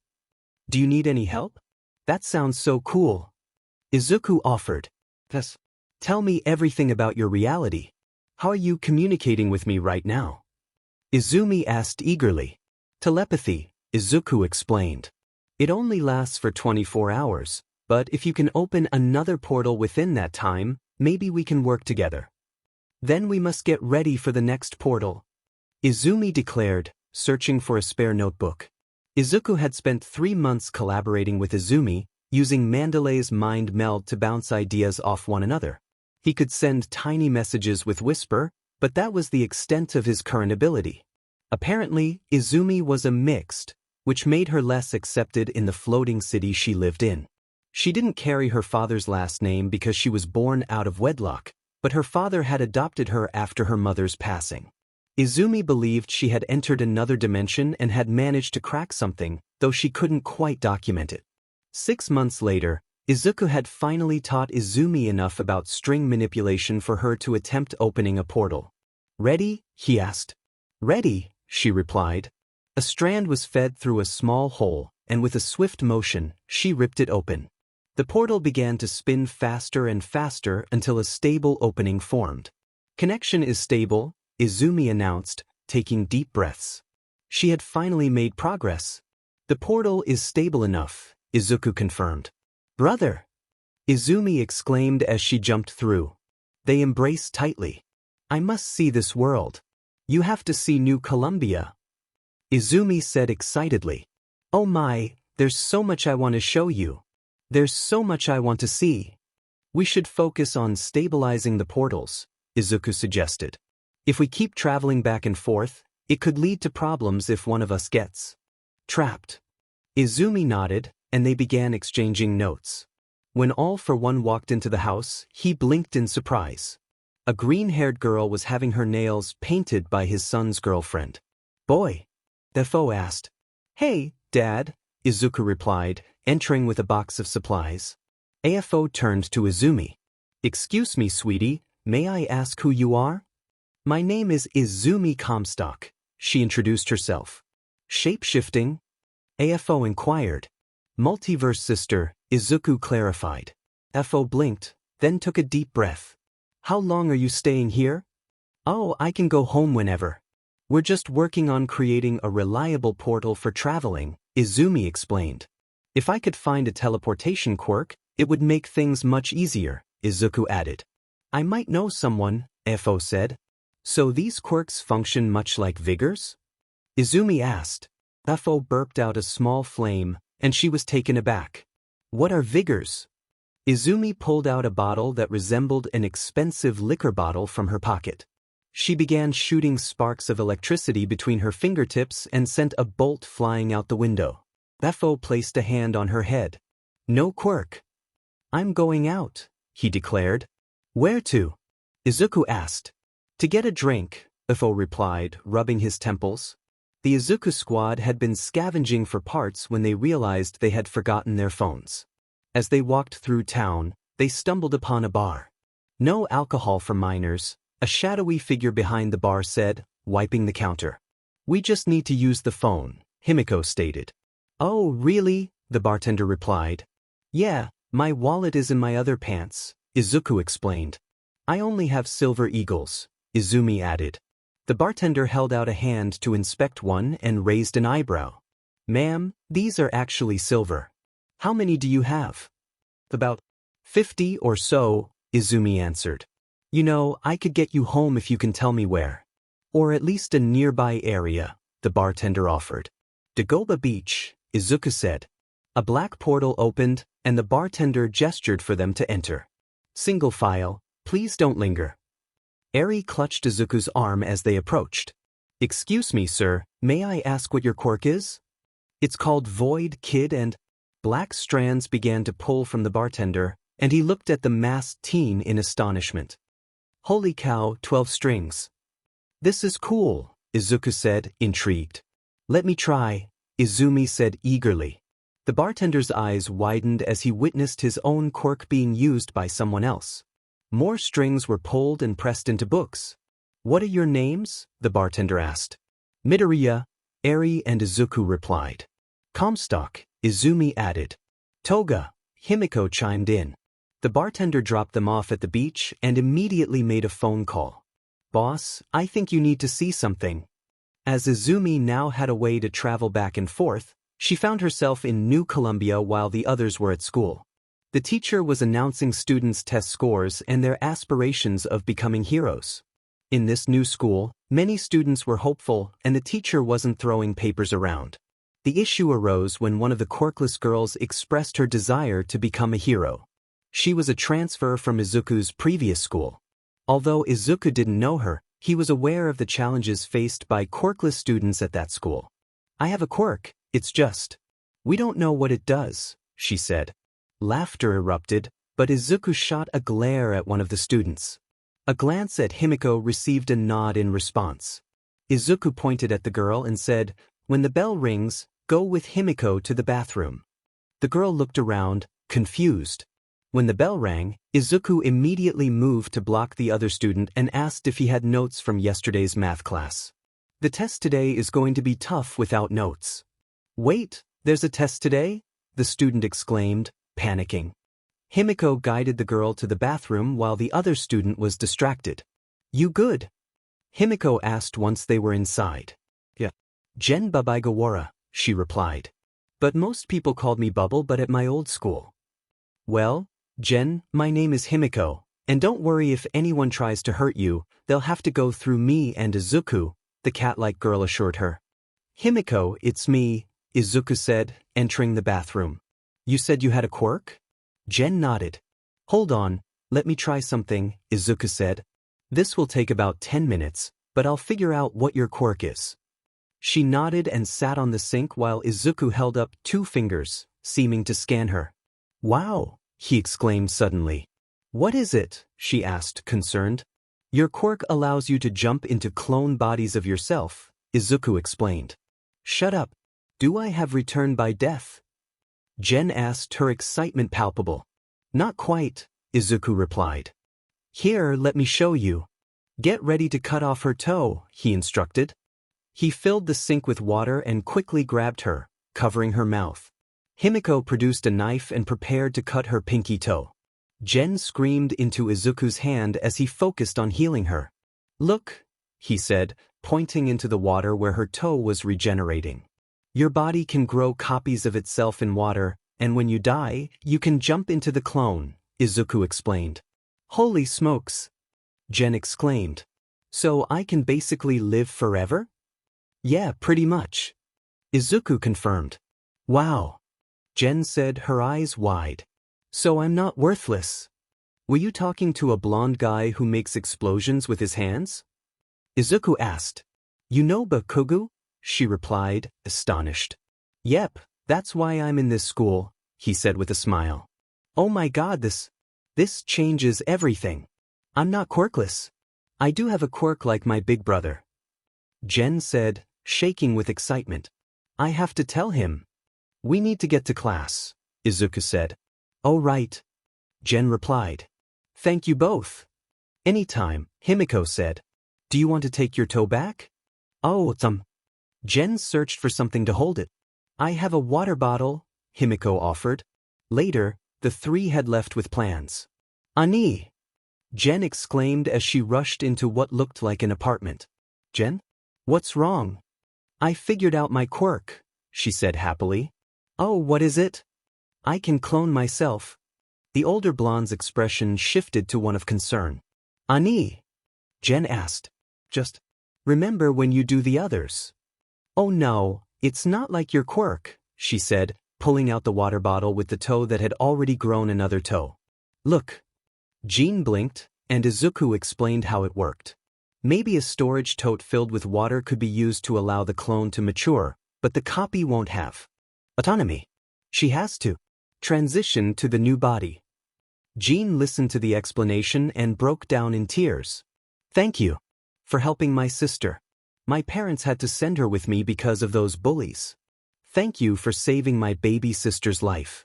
Do you need any help? That sounds so cool. Izuku offered. Yes. Tell me everything about your reality. How are you communicating with me right now? Izumi asked eagerly. Telepathy, Izuku explained. It only lasts for 24 hours, but if you can open another portal within that time, maybe we can work together. Then we must get ready for the next portal, Izumi declared, searching for a spare notebook. Izuku had spent 3 months collaborating with Izumi, using Mandalay's mind meld to bounce ideas off one another. He could send tiny messages with Whisper, but that was the extent of his current ability. Apparently, Izumi was a mixed, which made her less accepted in the floating city she lived in. She didn't carry her father's last name because she was born out of wedlock, but her father had adopted her after her mother's passing. Izumi believed she had entered another dimension and had managed to crack something, though she couldn't quite document it. 6 months later, Izuku had finally taught Izumi enough about string manipulation for her to attempt opening a portal. Ready? He asked. Ready, she replied. A strand was fed through a small hole, and with a swift motion, she ripped it open. The portal began to spin faster and faster until a stable opening formed. Connection is stable, Izumi announced, taking deep breaths. She had finally made progress. The portal is stable enough, Izuku confirmed. Brother! Izumi exclaimed as she jumped through. They embraced tightly. I must see this world. You have to see New Colombia. Izumi said excitedly. Oh my, there's so much I want to show you. There's so much I want to see. We should focus on stabilizing the portals, Izuku suggested. If we keep traveling back and forth, it could lead to problems if one of us gets trapped. Izumi nodded, and they began exchanging notes. When All for One walked into the house, he blinked in surprise. A green-haired girl was having her nails painted by his son's girlfriend. Boy? Defo asked. Hey, Dad, Izuku replied, entering with a box of supplies. AFO turned to Izumi. Excuse me, sweetie, may I ask who you are? My name is Izumi Comstock, she introduced herself. Shape-shifting? AFO inquired. Multiverse sister, Izuku clarified. FO blinked, then took a deep breath. How long are you staying here? Oh, I can go home whenever. We're just working on creating a reliable portal for traveling, Izumi explained. If I could find a teleportation quirk, it would make things much easier, Izuku added. I might know someone, FO said. So these quirks function much like vigors? Izumi asked. FO burped out a small flame, and she was taken aback. What are vigors? Izumi pulled out a bottle that resembled an expensive liquor bottle from her pocket. She began shooting sparks of electricity between her fingertips and sent a bolt flying out the window. FO placed a hand on her head. No quirk. I'm going out, he declared. Where to? Izuku asked. To get a drink, FO replied, rubbing his temples. The Izuku squad had been scavenging for parts when they realized they had forgotten their phones. As they walked through town, they stumbled upon a bar. No alcohol for minors, a shadowy figure behind the bar said, wiping the counter. We just need to use the phone, Himiko stated. Oh, really? The bartender replied. Yeah, my wallet is in my other pants, Izuku explained. I only have silver eagles, Izumi added. The bartender held out a hand to inspect one and raised an eyebrow. Ma'am, these are actually silver. How many do you have? About 50 or so, Izumi answered. You know, I could get you home if you can tell me where. Or at least a nearby area, the bartender offered. Dagoba Beach, Izuku said. A black portal opened, and the bartender gestured for them to enter. Single file, please don't linger. Eri clutched Izuku's arm as they approached. Excuse me, sir, may I ask what your quirk is? It's called Void Kid and... Black strands began to pull from the bartender, and he looked at the masked teen in astonishment. Holy cow, 12 strings. This is cool, Izuku said, intrigued. Let me try, Izumi said eagerly. The bartender's eyes widened as he witnessed his own quirk being used by someone else. More strings were pulled and pressed into books. What are your names? The bartender asked. Midoriya, Eri and Izuku replied. Comstock, Izumi added. Toga, Himiko chimed in. The bartender dropped them off at the beach and immediately made a phone call. Boss, I think you need to see something. As Izumi now had a way to travel back and forth, she found herself in New Colombia while the others were at school. The teacher was announcing students' test scores and their aspirations of becoming heroes. In this new school, many students were hopeful and the teacher wasn't throwing papers around. The issue arose when one of the quirkless girls expressed her desire to become a hero. She was a transfer from Izuku's previous school. Although Izuku didn't know her, he was aware of the challenges faced by quirkless students at that school. I have a quirk, it's just. We don't know what it does, she said. Laughter erupted, but Izuku shot a glare at one of the students. A glance at Himiko received a nod in response. Izuku pointed at the girl and said, When the bell rings, go with Himiko to the bathroom. The girl looked around, confused. When the bell rang, Izuku immediately moved to block the other student and asked if he had notes from yesterday's math class. The test today is going to be tough without notes. Wait, there's a test today? The student exclaimed, panicking. Himiko guided the girl to the bathroom while the other student was distracted. You good? Himiko asked once they were inside. Yeah. Gen Babaigawara, she replied. But most people called me Bubble but at my old school. Well, Jen, my name is Himiko, and don't worry if anyone tries to hurt you, they'll have to go through me and Izuku, the cat-like girl assured her. Himiko, it's me, Izuku said, entering the bathroom. You said you had a quirk? Jen nodded. Hold on, let me try something, Izuku said. This will take about 10 minutes, but I'll figure out what your quirk is. She nodded and sat on the sink while Izuku held up 2 fingers, seeming to scan her. Wow, he exclaimed suddenly. What is it? She asked, concerned. Your quirk allows you to jump into clone bodies of yourself, Izuku explained. Shut up. Do I have return by death? Jen asked, her excitement palpable. Not quite, Izuku replied. Here, let me show you. Get ready to cut off her toe, he instructed. He filled the sink with water and quickly grabbed her, covering her mouth. Himiko produced a knife and prepared to cut her pinky toe. Jen screamed into Izuku's hand as he focused on healing her. Look, he said, pointing into the water where her toe was regenerating. Your body can grow copies of itself in water, and when you die, you can jump into the clone, Izuku explained. Holy smokes! Jen exclaimed. So I can basically live forever? Yeah, pretty much. Izuku confirmed. Wow. Jen said, her eyes wide. So I'm not worthless. Were you talking to a blonde guy who makes explosions with his hands? Izuku asked. You know Bakugo? She replied, astonished. Yep, that's why I'm in this school, he said with a smile. Oh my god, this changes everything. I'm not quirkless. I do have a quirk like my big brother. Jen said, shaking with excitement. I have to tell him. We need to get to class, Izuku said. Oh right. Jen replied. Thank you both. Anytime, Himiko said. Do you want to take your toe back? Oh, Jen searched for something to hold it. I have a water bottle, Himiko offered. Later, the 3 had left with plans. Ani! Jen exclaimed as she rushed into what looked like an apartment. Jen? What's wrong? I figured out my quirk, she said happily. Oh, what is it? I can clone myself. The older blonde's expression shifted to one of concern. Ani? Jen asked. Just remember when you do the others. Oh no, it's not like your quirk, she said, pulling out the water bottle with the toe that had already grown another toe. Look. Jean blinked, and Izuku explained how it worked. Maybe a storage tote filled with water could be used to allow the clone to mature, but the copy won't have autonomy. She has to transition to the new body. Jean listened to the explanation and broke down in tears. Thank you for helping my sister. My parents had to send her with me because of those bullies. Thank you for saving my baby sister's life.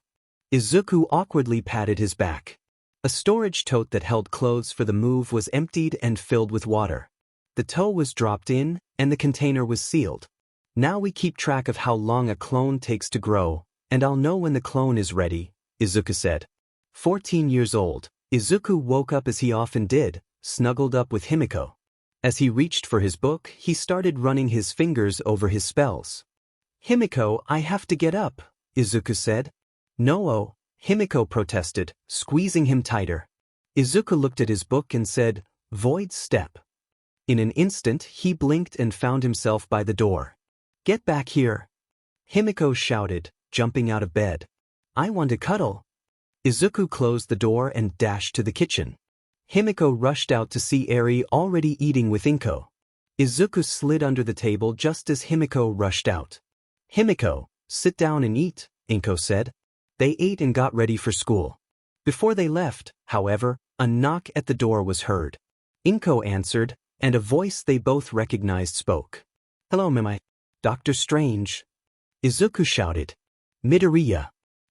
Izuku awkwardly patted his back. A storage tote that held clothes for the move was emptied and filled with water. The toe was dropped in, and the container was sealed. Now we keep track of how long a clone takes to grow, and I'll know when the clone is ready, Izuku said. 14 years old, Izuku woke up as he often did, snuggled up with Himiko. As he reached for his book, he started running his fingers over his spells. Himiko, I have to get up, Izuku said. No, Himiko protested, squeezing him tighter. Izuku looked at his book and said, Void step. In an instant, he blinked and found himself by the door. Get back here. Himiko shouted, jumping out of bed. I want to cuddle. Izuku closed the door and dashed to the kitchen. Himiko rushed out to see Eri already eating with Inko. Izuku slid under the table just as Himiko rushed out. Himiko, sit down and eat, Inko said. They ate and got ready for school. Before they left, however, a knock at the door was heard. Inko answered, and a voice they both recognized spoke. Hello, Mimai. Dr. Strange. Izuku shouted. Midoriya.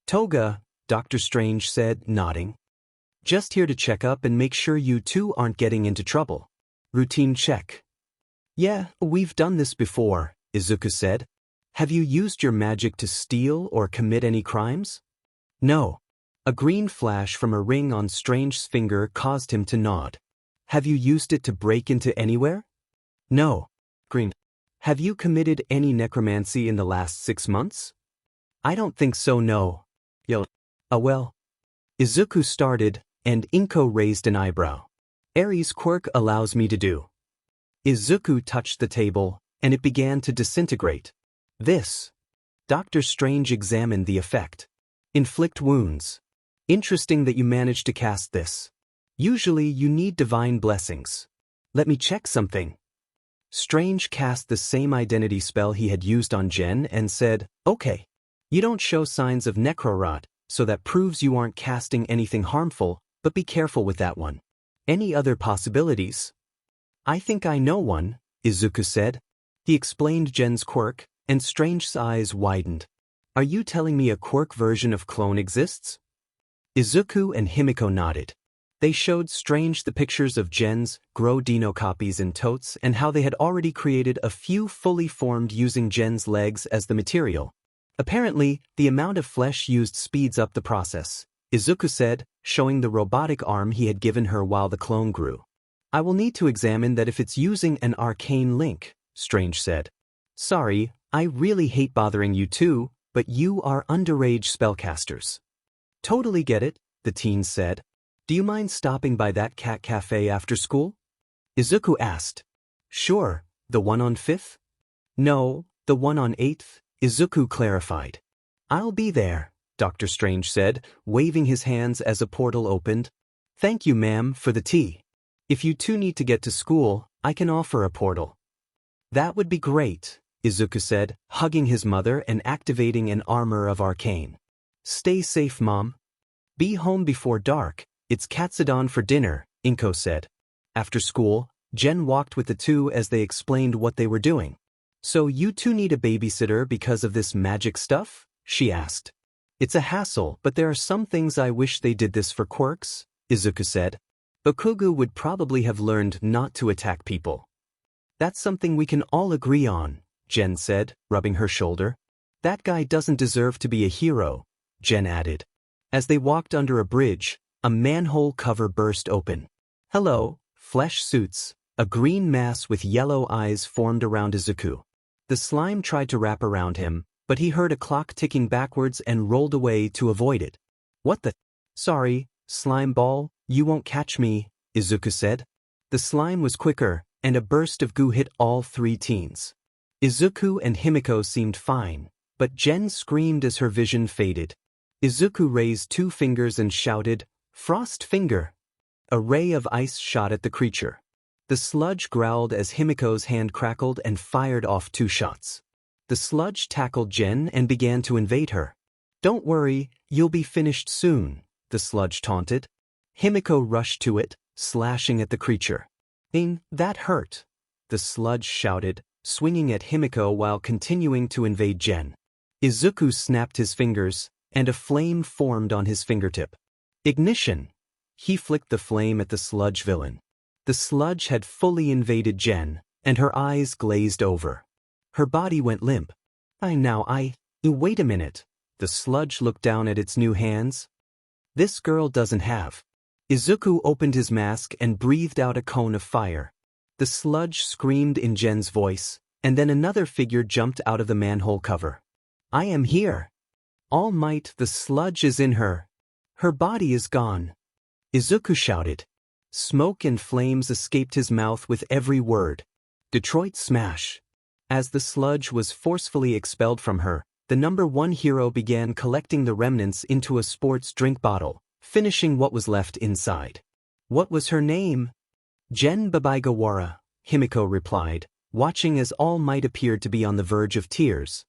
Toga, Dr. Strange said, nodding. Just here to check up and make sure you two aren't getting into trouble. Routine check. Yeah, we've done this before, Izuku said. Have you used your magic to steal or commit any crimes? No. A green flash from a ring on Strange's finger caused him to nod. Have you used it to break into anywhere? No. Green. Have you committed any necromancy in the last 6 months? I don't think so, no. Yo. Well. Izuku started, and Inko raised an eyebrow. Eri's quirk allows me to do. Izuku touched the table, and it began to disintegrate. This. Dr. Strange examined the effect. Inflict wounds. Interesting that you managed to cast this. Usually you need divine blessings. Let me check something. Strange cast the same identity spell he had used on Jen and said, okay. You don't show signs of necrorot, so that proves you aren't casting anything harmful, but be careful with that one. Any other possibilities? I think I know one, Izuku said. He explained Jen's quirk, and Strange's eyes widened. Are you telling me a quirk version of clone exists? Izuku and Himiko nodded. They showed Strange the pictures of Jen's Grow Dino copies in totes and how they had already created a few fully formed using Jen's legs as the material. Apparently, the amount of flesh used speeds up the process, Izuku said, showing the robotic arm he had given her while the clone grew. I will need to examine that if it's using an arcane link, Strange said. Sorry, I really hate bothering you too, but you are underage spellcasters. Totally get it, the teens said. Do you mind stopping by that cat cafe after school? Izuku asked. Sure, the one on 5th? No, the one on 8th, Izuku clarified. I'll be there, Dr. Strange said, waving his hands as a portal opened. Thank you, ma'am, for the tea. If you two need to get to school, I can offer a portal. That would be great, Izuku said, hugging his mother and activating an armor of arcane. Stay safe, Mom. Be home before dark. It's Katsudon for dinner, Inko said. After school, Jen walked with the two as they explained what they were doing. So you two need a babysitter because of this magic stuff? She asked. It's a hassle, but there are some things I wish they did this for quirks, Izuku said. Bakugo would probably have learned not to attack people. That's something we can all agree on, Jen said, rubbing her shoulder. That guy doesn't deserve to be a hero, Jen added. As they walked under a bridge, a manhole cover burst open. Hello, flesh suits. A green mass with yellow eyes formed around Izuku. The slime tried to wrap around him, but he heard a clock ticking backwards and rolled away to avoid it. What the? Sorry, slime ball, you won't catch me, Izuku said. The slime was quicker, and a burst of goo hit all three teens. Izuku and Himiko seemed fine, but Jen screamed as her vision faded. Izuku raised 2 fingers and shouted, Frost Finger! A ray of ice shot at the creature. The sludge growled as Himiko's hand crackled and fired off 2 shots. The sludge tackled Jen and began to invade her. Don't worry, you'll be finished soon, the sludge taunted. Himiko rushed to it, slashing at the creature. That hurt, the sludge shouted, swinging at Himiko while continuing to invade Jen. Izuku snapped his fingers, and a flame formed on his fingertip. Ignition! He flicked the flame at the sludge villain. The sludge had fully invaded Jen, and her eyes glazed over. Her body went limp. Wait a minute. The sludge looked down at its new hands. This girl doesn't have. Izuku opened his mask and breathed out a cone of fire. The sludge screamed in Jen's voice, and then another figure jumped out of the manhole cover. I am here. All Might, the sludge is in her. Her body is gone. Izuku shouted. Smoke and flames escaped his mouth with every word. Detroit Smash. As the sludge was forcefully expelled from her, the number 1 hero began collecting the remnants into a sports drink bottle, finishing what was left inside. What was her name? Jen Babaigawara, Himiko replied, watching as All Might appeared to be on the verge of tears.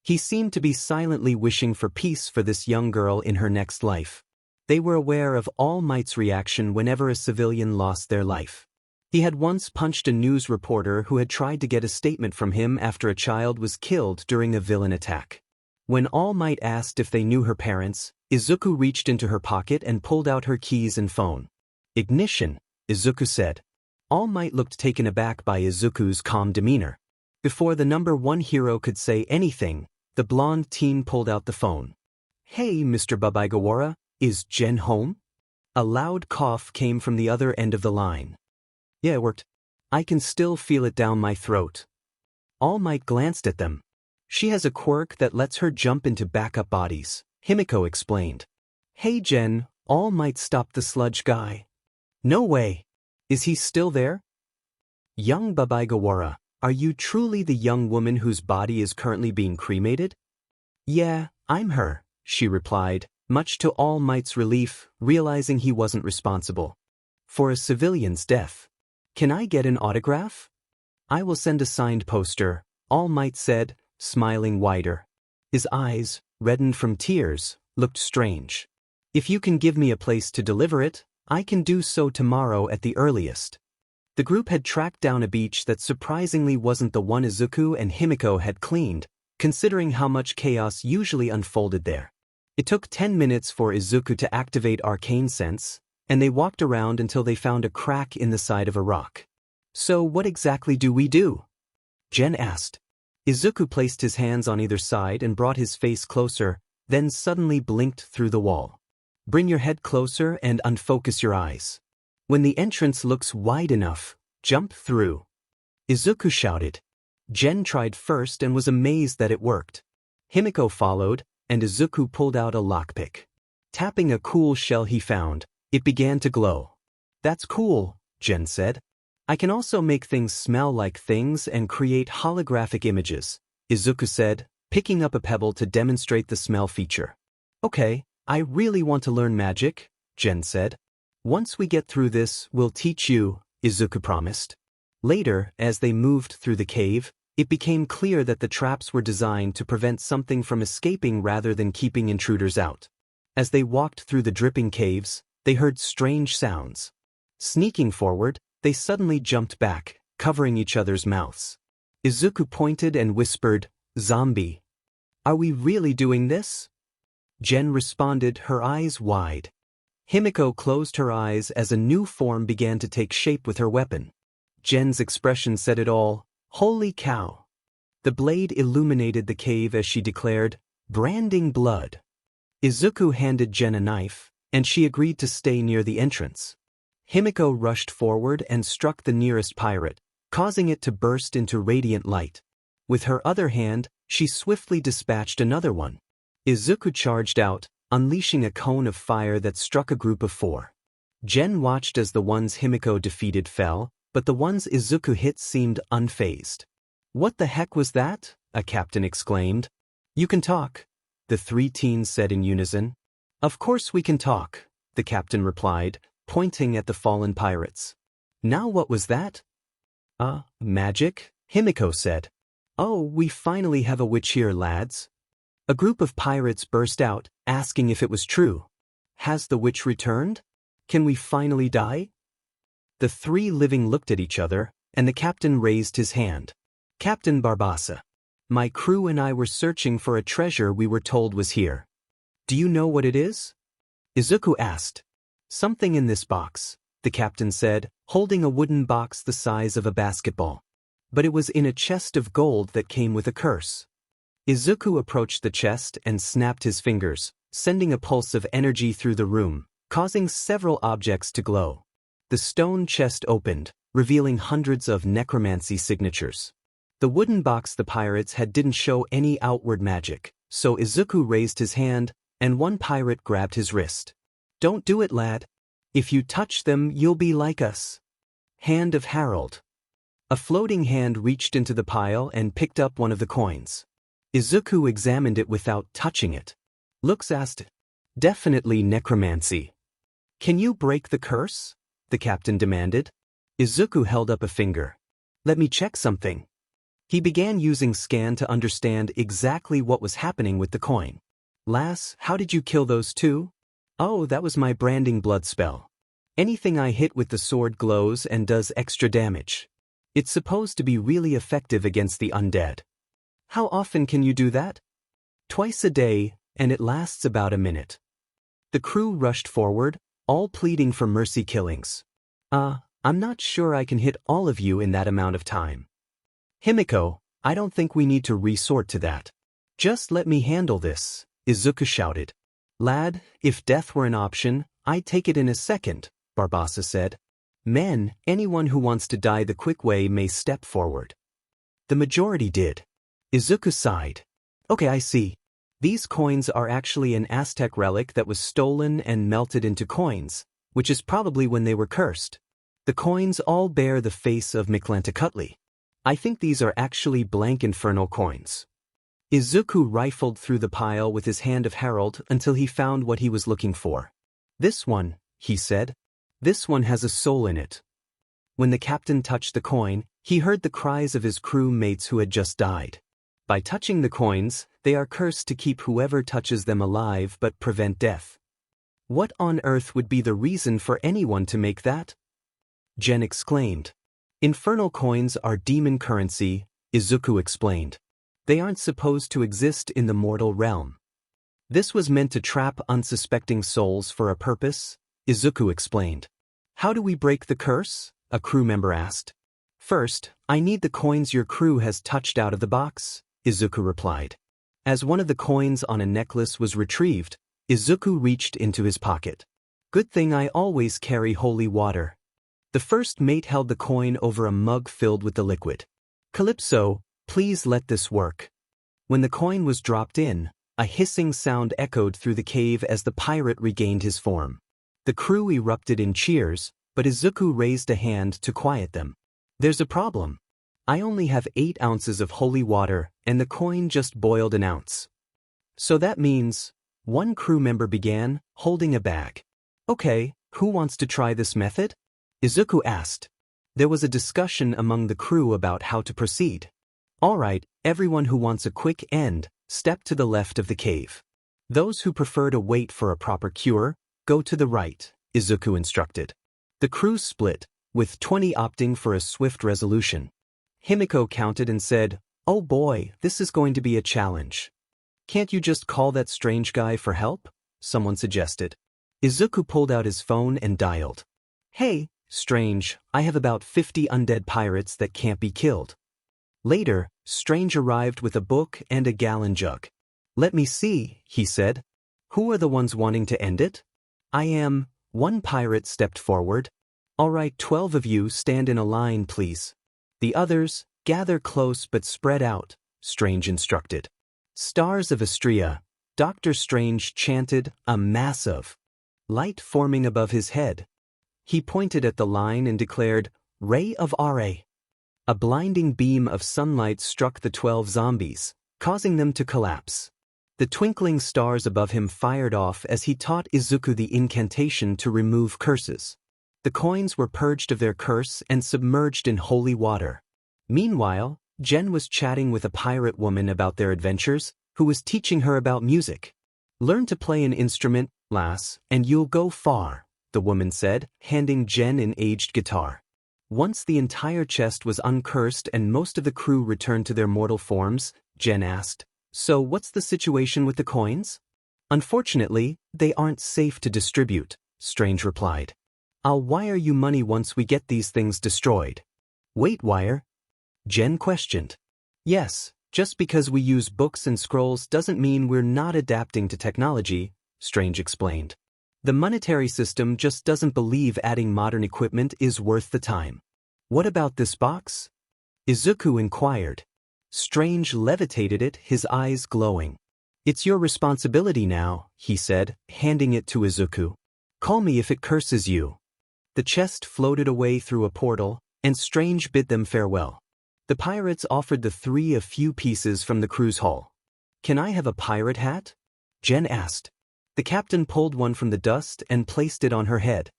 He seemed to be silently wishing for peace for this young girl in her next life. They were aware of All Might's reaction whenever a civilian lost their life. He had once punched a news reporter who had tried to get a statement from him after a child was killed during a villain attack. When All Might asked if they knew her parents, Izuku reached into her pocket and pulled out her keys and phone. Ignition, Izuku said. All Might looked taken aback by Izuku's calm demeanor. Before the number 1 hero could say anything, the blonde teen pulled out the phone. Hey, Mr. Babaigawara, is Jen home? A loud cough came from the other end of the line. Yeah, it worked. I can still feel it down my throat. All Might glanced at them. She has a quirk that lets her jump into backup bodies, Himiko explained. Hey Jen, All Might stopped the sludge guy. No way. Is he still there? Young Babaigawara, are you truly the young woman whose body is currently being cremated? Yeah, I'm her, she replied, much to All Might's relief, realizing he wasn't responsible for a civilian's death. "Can I get an autograph?" "I will send a signed poster," All Might said, smiling wider. His eyes, reddened from tears, looked strange. "If you can give me a place to deliver it, I can do so tomorrow at the earliest." The group had tracked down a beach that surprisingly wasn't the one Izuku and Himiko had cleaned, considering how much chaos usually unfolded there. It took 10 minutes for Izuku to activate Arcane Sense, and they walked around until they found a crack in the side of a rock. "So what exactly do we do?" Jen asked. Izuku placed his hands on either side and brought his face closer, then suddenly blinked through the wall. "Bring your head closer and unfocus your eyes. When the entrance looks wide enough, jump through," Izuku shouted. Jen tried first and was amazed that it worked. Himiko followed, and Izuku pulled out a lockpick. Tapping a cool shell he found, it began to glow. "That's cool," Jen said. "I can also make things smell like things and create holographic images," Izuku said, picking up a pebble to demonstrate the smell feature. "Okay, I really want to learn magic," Jen said. "Once we get through this, we'll teach you," Izuku promised. Later, as they moved through the cave, it became clear that the traps were designed to prevent something from escaping rather than keeping intruders out. As they walked through the dripping caves, they heard strange sounds. Sneaking forward, they suddenly jumped back, covering each other's mouths. Izuku pointed and whispered, "Zombie. Are we really doing this?" Jen responded, her eyes wide. Himiko closed her eyes as a new form began to take shape with her weapon. Jen's expression said it all. "Holy cow." The blade illuminated the cave as she declared, "Branding blood." Izuku handed Jen a knife, and she agreed to stay near the entrance. Himiko rushed forward and struck the nearest pirate, causing it to burst into radiant light. With her other hand, she swiftly dispatched another one. Izuku charged out, unleashing a cone of fire that struck a group of 4. Jen watched as the ones Himiko defeated fell, but the ones Izuku hit seemed unfazed. "What the heck was that?" a captain exclaimed. "You can talk," the 3 teens said in unison. "Of course we can talk," the captain replied, pointing at the fallen pirates. "Now what was that?" Magic," Himiko said. "Oh, we finally have a witch here, lads." A group of pirates burst out, asking if it was true. "Has the witch returned? Can we finally die?" The 3 living looked at each other, and the captain raised his hand. "Captain Barbassa. My crew and I were searching for a treasure we were told was here. Do you know what it is?" Izuku asked. "Something in this box," the captain said, holding a wooden box the size of a basketball. "But it was in a chest of gold that came with a curse." Izuku approached the chest and snapped his fingers, sending a pulse of energy through the room, causing several objects to glow. The stone chest opened, revealing hundreds of necromancy signatures. The wooden box the pirates had didn't show any outward magic, so Izuku raised his hand, and one pirate grabbed his wrist. "Don't do it, lad. If you touch them, you'll be like us." Hand of Harold. A floating hand reached into the pile and picked up one of the coins. Izuku examined it without touching it. Looks asked, "Definitely necromancy." "Can you break the curse?" the captain demanded. Izuku held up a finger. "Let me check something." He began using scan to understand exactly what was happening with the coin. "Lass, how did you kill those 2? "Oh, that was my branding blood spell. Anything I hit with the sword glows and does extra damage. It's supposed to be really effective against the undead." "How often can you do that?" "Twice a day, and it lasts about a minute." The crew rushed forward, all pleading for mercy killings. I'm not sure I can hit all of you in that amount of time." "Himiko, I don't think we need to resort to that. Just let me handle this," Izuku shouted. "Lad, if death were an option, I'd take it in a second," Barbassa said. "Men, anyone who wants to die the quick way may step forward." The majority did. Izuku sighed. "Okay, I see. These coins are actually an Aztec relic that was stolen and melted into coins, which is probably when they were cursed. The coins all bear the face of Mictlantecutli. I think these are actually blank infernal coins." Izuku rifled through the pile with his hand of herald until he found what he was looking for. "This one," he said. "This one has a soul in it." When the captain touched the coin, he heard the cries of his crew mates who had just died. By touching the coins, they are cursed to keep whoever touches them alive but prevent death. What on earth would be the reason for anyone to make that? Jen exclaimed. Infernal coins are demon currency, Izuku explained. They aren't supposed to exist in the mortal realm. This was meant to trap unsuspecting souls for a purpose, Izuku explained. How do we break the curse? A crew member asked. First, I need the coins your crew has touched out of the box, Izuku replied. As one of the coins on a necklace was retrieved, Izuku reached into his pocket. Good thing I always carry holy water. The first mate held the coin over a mug filled with the liquid. Calypso, please let this work. When the coin was dropped in, a hissing sound echoed through the cave as the pirate regained his form. The crew erupted in cheers, but Izuku raised a hand to quiet them. There's a problem. I only have 8 ounces of holy water, and the coin just boiled an ounce. So that means, one crew member began, holding a bag. Okay, who wants to try this method? Izuku asked. There was a discussion among the crew about how to proceed. All right, everyone who wants a quick end, step to the left of the cave. Those who prefer to wait for a proper cure, go to the right, Izuku instructed. The crew split, with 20 opting for a swift resolution. Himiko counted and said, Oh boy, this is going to be a challenge. Can't you just call that strange guy for help? Someone suggested. Izuku pulled out his phone and dialed. Hey, Strange, I have about 50 undead pirates that can't be killed. Later, Strange arrived with a book and a gallon jug. Let me see, he said. Who are the ones wanting to end it? I am. One pirate stepped forward. All right, 12 of you stand in a line, please. The others, gather close but spread out, Strange instructed. Stars of Astria, Dr. Strange chanted, a massive light forming above his head. He pointed at the line and declared, Ray of Ra. A blinding beam of sunlight struck the 12 zombies, causing them to collapse. The twinkling stars above him fired off as he taught Izuku the incantation to remove curses. The coins were purged of their curse and submerged in holy water. Meanwhile, Jen was chatting with a pirate woman about their adventures, who was teaching her about music. Learn to play an instrument, lass, and you'll go far, the woman said, handing Jen an aged guitar. Once the entire chest was uncursed and most of the crew returned to their mortal forms, Jen asked, So what's the situation with the coins? Unfortunately, they aren't safe to distribute, Strange replied. I'll wire you money once we get these things destroyed. Wait, wire? Jen questioned. Yes, just because we use books and scrolls doesn't mean we're not adapting to technology, Strange explained. The monetary system just doesn't believe adding modern equipment is worth the time. What about this box? Izuku inquired. Strange levitated it, his eyes glowing. It's your responsibility now, he said, handing it to Izuku. Call me if it curses you. The chest floated away through a portal, and Strange bid them farewell. The pirates offered the 3 a few pieces from the crew's haul. Can I have a pirate hat? Jen asked. The captain pulled one from the dust and placed it on her head.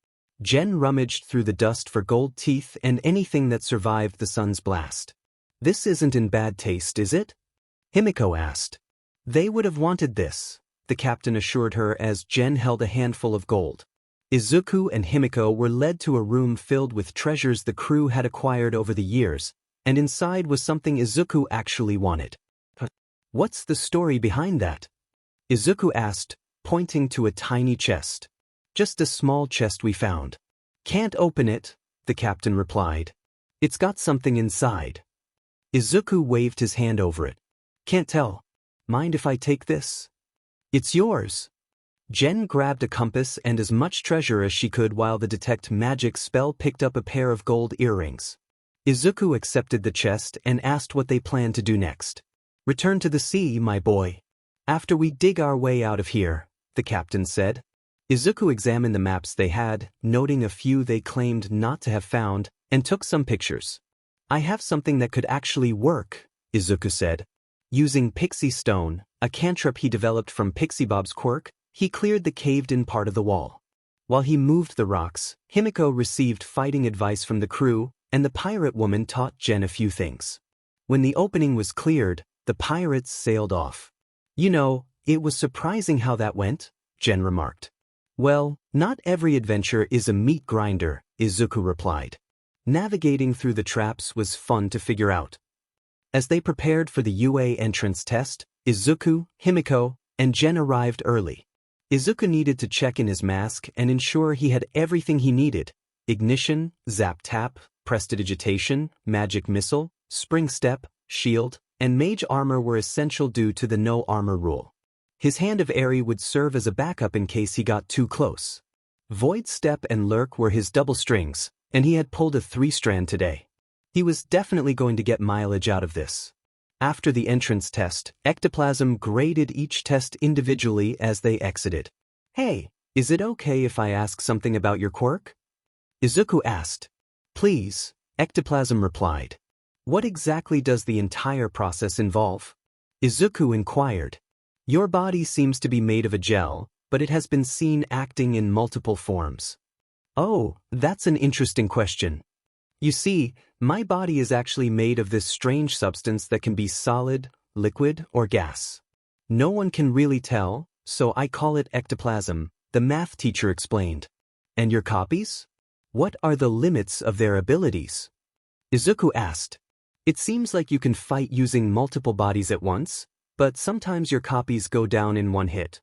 Jen rummaged through the dust for gold teeth and anything that survived the sun's blast. This isn't in bad taste, is it? Himiko asked. They would have wanted this, the captain assured her as Jen held a handful of gold. Izuku and Himiko were led to a room filled with treasures the crew had acquired over the years, and inside was something Izuku actually wanted. What's the story behind that? Izuku asked, pointing to a tiny chest. Just a small chest we found. Can't open it, the captain replied. It's got something inside. Izuku waved his hand over it. Can't tell. Mind if I take this? It's yours. Jen grabbed a compass and as much treasure as she could while the detect magic spell picked up a pair of gold earrings. Izuku accepted the chest and asked what they planned to do next. Return to the sea, my boy. After we dig our way out of here, the captain said. Izuku examined the maps they had, noting a few they claimed not to have found, and took some pictures. I have something that could actually work, Izuku said. Using Pixie Stone, a cantrip he developed from Pixie Bob's quirk, he cleared the caved-in part of the wall. While he moved the rocks, Himiko received fighting advice from the crew, and the pirate woman taught Jen a few things. When the opening was cleared, the pirates sailed off. "You know, it was surprising how that went," Jen remarked. "Well, not every adventure is a meat grinder," Izuku replied. Navigating through the traps was fun to figure out. As they prepared for the UA entrance test, Izuku, Himiko, and Jen arrived early. Izuku needed to check in his mask and ensure he had everything he needed: ignition, zap tap, prestidigitation, magic missile, spring step, shield, and mage armor were essential due to the no armor rule. His hand of Eri would serve as a backup in case he got too close. Void step and lurk were his double strings, and he had pulled a 3-strand today. He was definitely going to get mileage out of this. After the entrance test, Ectoplasm graded each test individually as they exited. "Hey, is it okay if I ask something about your quirk?" Izuku asked. "Please," Ectoplasm replied. "What exactly does the entire process involve?" Izuku inquired. "Your body seems to be made of a gel, but it has been seen acting in multiple forms." "Oh, that's an interesting question. You see, my body is actually made of this strange substance that can be solid, liquid, or gas. No one can really tell, so I call it ectoplasm," the math teacher explained. "And your copies? What are the limits of their abilities?" Izuku asked. "It seems like you can fight using multiple bodies at once, but sometimes your copies go down in one hit."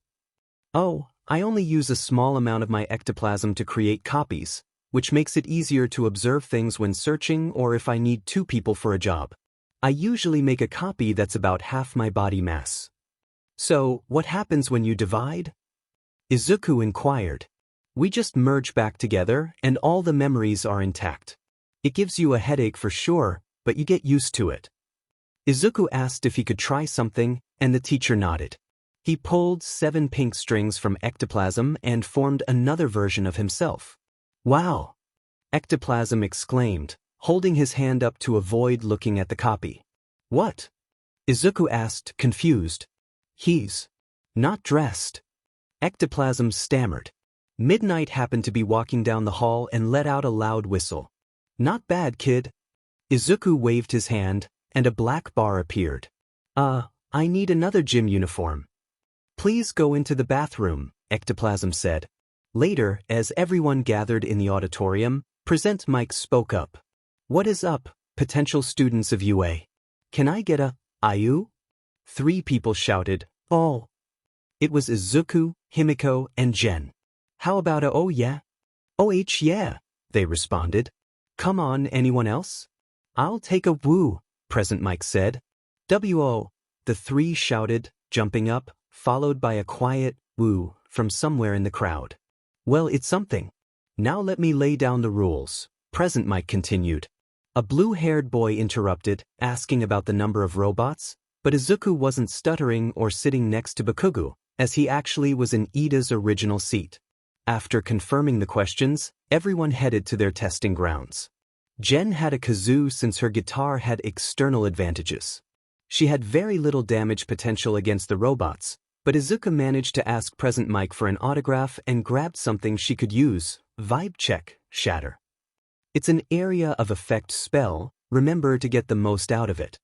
"Oh, I only use a small amount of my ectoplasm to create copies, which makes it easier to observe things when searching or if I need 2 people for a job. I usually make a copy that's about half my body mass." "So, what happens when you divide?" Izuku inquired. "We just merge back together and all the memories are intact. It gives you a headache for sure, but you get used to it." Izuku asked if he could try something, and the teacher nodded. He pulled 7 pink strings from ectoplasm and formed another version of himself. "Wow!" Ectoplasm exclaimed, holding his hand up to avoid looking at the copy. "What?" Izuku asked, confused. "He's not dressed." Ectoplasm stammered. Midnight happened to be walking down the hall and let out a loud whistle. "Not bad, kid." Izuku waved his hand, and a black bar appeared. I need another gym uniform." "Please go into the bathroom," Ectoplasm said. Later, as everyone gathered in the auditorium, Present Mike spoke up. "What is up, potential students of UA? Can I get a IU?" 3 people shouted, "Oh." It was Izuku, Himiko, and Jen. "How about a oh yeah?" "OH yeah," they responded. "Come on, anyone else?" "I'll take a woo," Present Mike said. "WO," the 3 shouted, jumping up, followed by a quiet woo from somewhere in the crowd. "Well, it's something. Now let me lay down the rules," Present Mike continued. A blue-haired boy interrupted, asking about the number of robots, but Izuku wasn't stuttering or sitting next to Bakugo, as he actually was in Ida's original seat. After confirming the questions, everyone headed to their testing grounds. Jen had a kazoo since her guitar had external advantages. She had very little damage potential against the robots, but Izuku managed to ask Present Mike for an autograph and grabbed something she could use, Vibe Check, Shatter. It's an area of effect spell, remember to get the most out of it.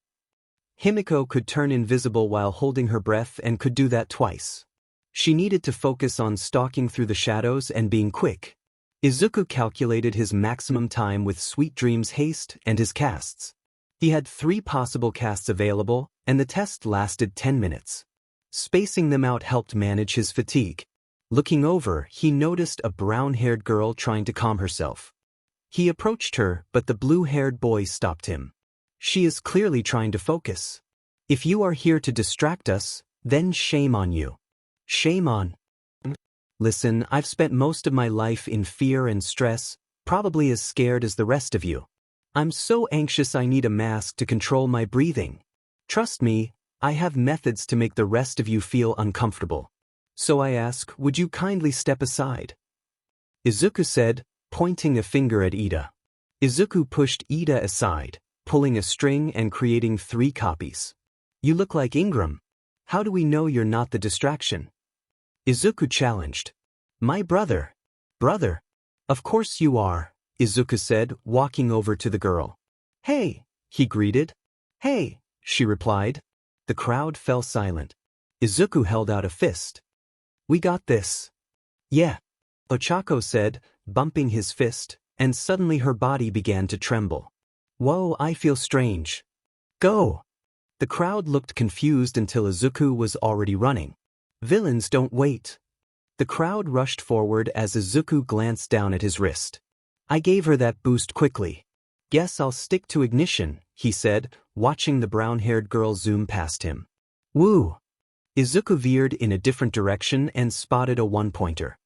Himiko could turn invisible while holding her breath and could do that twice. She needed to focus on stalking through the shadows and being quick. Izuku calculated his maximum time with Sweet Dream's haste and his casts. He had 3 possible casts available, and the test lasted 10 minutes. Spacing them out helped manage his fatigue. Looking over, he noticed a brown-haired girl trying to calm herself. He approached her, but the blue-haired boy stopped him. "She is clearly trying to focus. If you are here to distract us, then shame on you." "Shame on?" "Listen, I've spent most of my life in fear and stress, probably as scared as the rest of you. I'm so anxious I need a mask to control my breathing. Trust me, I have methods to make the rest of you feel uncomfortable. So I ask, would you kindly step aside?" Izuku said, pointing a finger at Ida. Izuku pushed Ida aside, pulling a string and creating 3 copies. You look like Ingram. How do we know you're not the distraction? Izuku challenged. My brother. Brother? Of course you are, Izuku said, walking over to the girl. Hey, he greeted. Hey, she replied. The crowd fell silent. Izuku held out a fist. We got this. Yeah, Ochako said, bumping his fist, and suddenly her body began to tremble. Whoa, I feel strange. Go! The crowd looked confused until Izuku was already running. Villains don't wait. The crowd rushed forward as Izuku glanced down at his wrist. I gave her that boost quickly. Guess I'll stick to ignition, he said, watching the brown-haired girl zoom past him. Woo! Izuku veered in a different direction and spotted a one-pointer.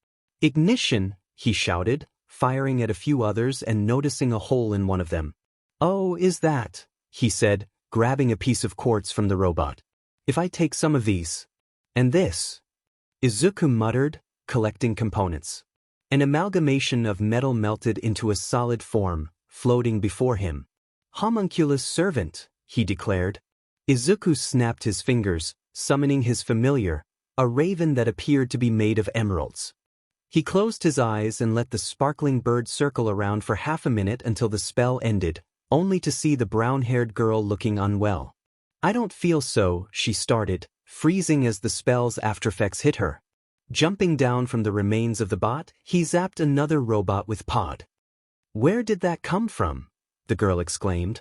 Ignition, he shouted, firing at a few others and noticing a hole in one of them. Oh, is that? He said, grabbing a piece of quartz from the robot. If I take some of these. And this? Izuku muttered, collecting components. An amalgamation of metal melted into a solid form, floating before him. Homunculus servant, he declared. Izuku snapped his fingers, summoning his familiar, a raven that appeared to be made of emeralds. He closed his eyes and let the sparkling bird circle around for half a minute until the spell ended, only to see the brown-haired girl looking unwell. I don't feel so, she started, freezing as the spell's aftereffects hit her. Jumping down from the remains of the bot, he zapped another robot with pod. Where did that come from? The girl exclaimed.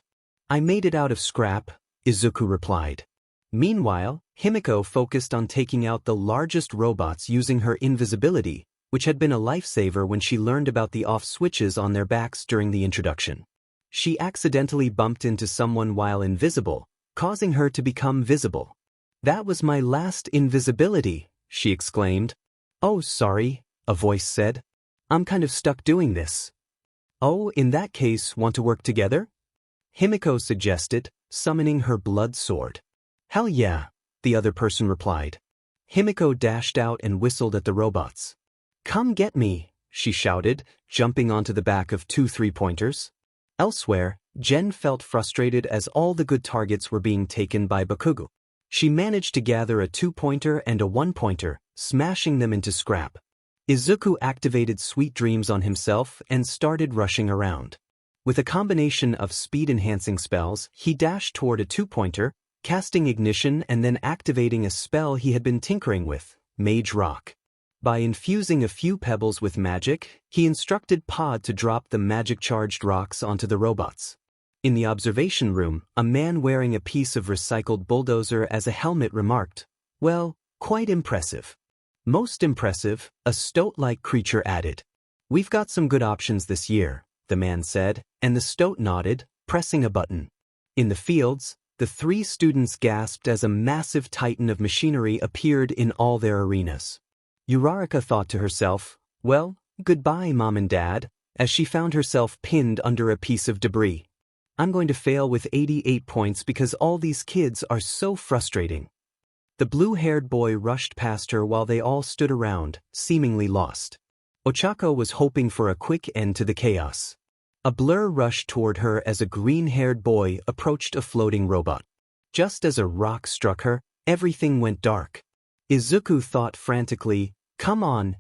I made it out of scrap, Izuku replied. Meanwhile, Himiko focused on taking out the largest robots using her invisibility, which had been a lifesaver when she learned about the off switches on their backs during the introduction. She accidentally bumped into someone while invisible, causing her to become visible. That was my last invisibility, she exclaimed. Oh, sorry, a voice said. I'm kind of stuck doing this. Oh, in that case, want to work together? Himiko suggested, summoning her blood sword. Hell yeah, the other person replied. Himiko dashed out and whistled at the robots. Come get me, she shouted, jumping onto the back of 2 3-pointers. Elsewhere, Jen felt frustrated as all the good targets were being taken by Bakugo. She managed to gather a 2-pointer and a 1-pointer, smashing them into scrap. Izuku activated Sweet Dreams on himself and started rushing around. With a combination of speed-enhancing spells, he dashed toward a 2-pointer, casting Ignition and then activating a spell he had been tinkering with, Mage Rock. By infusing a few pebbles with magic, he instructed Pod to drop the magic-charged rocks onto the robots. In the observation room, a man wearing a piece of recycled bulldozer as a helmet remarked, well, quite impressive. Most impressive, a stoat-like creature added. We've got some good options this year, the man said, and the stoat nodded, pressing a button. In the fields, the 3 students gasped as a massive titan of machinery appeared in all their arenas. Uraraka thought to herself, well, goodbye, Mom and Dad, as she found herself pinned under a piece of debris. I'm going to fail with 88 points because all these kids are so frustrating. The blue-haired boy rushed past her while they all stood around, seemingly lost. Ochako was hoping for a quick end to the chaos. A blur rushed toward her as a green-haired boy approached a floating robot. Just as a rock struck her, everything went dark. Izuku thought frantically, come on,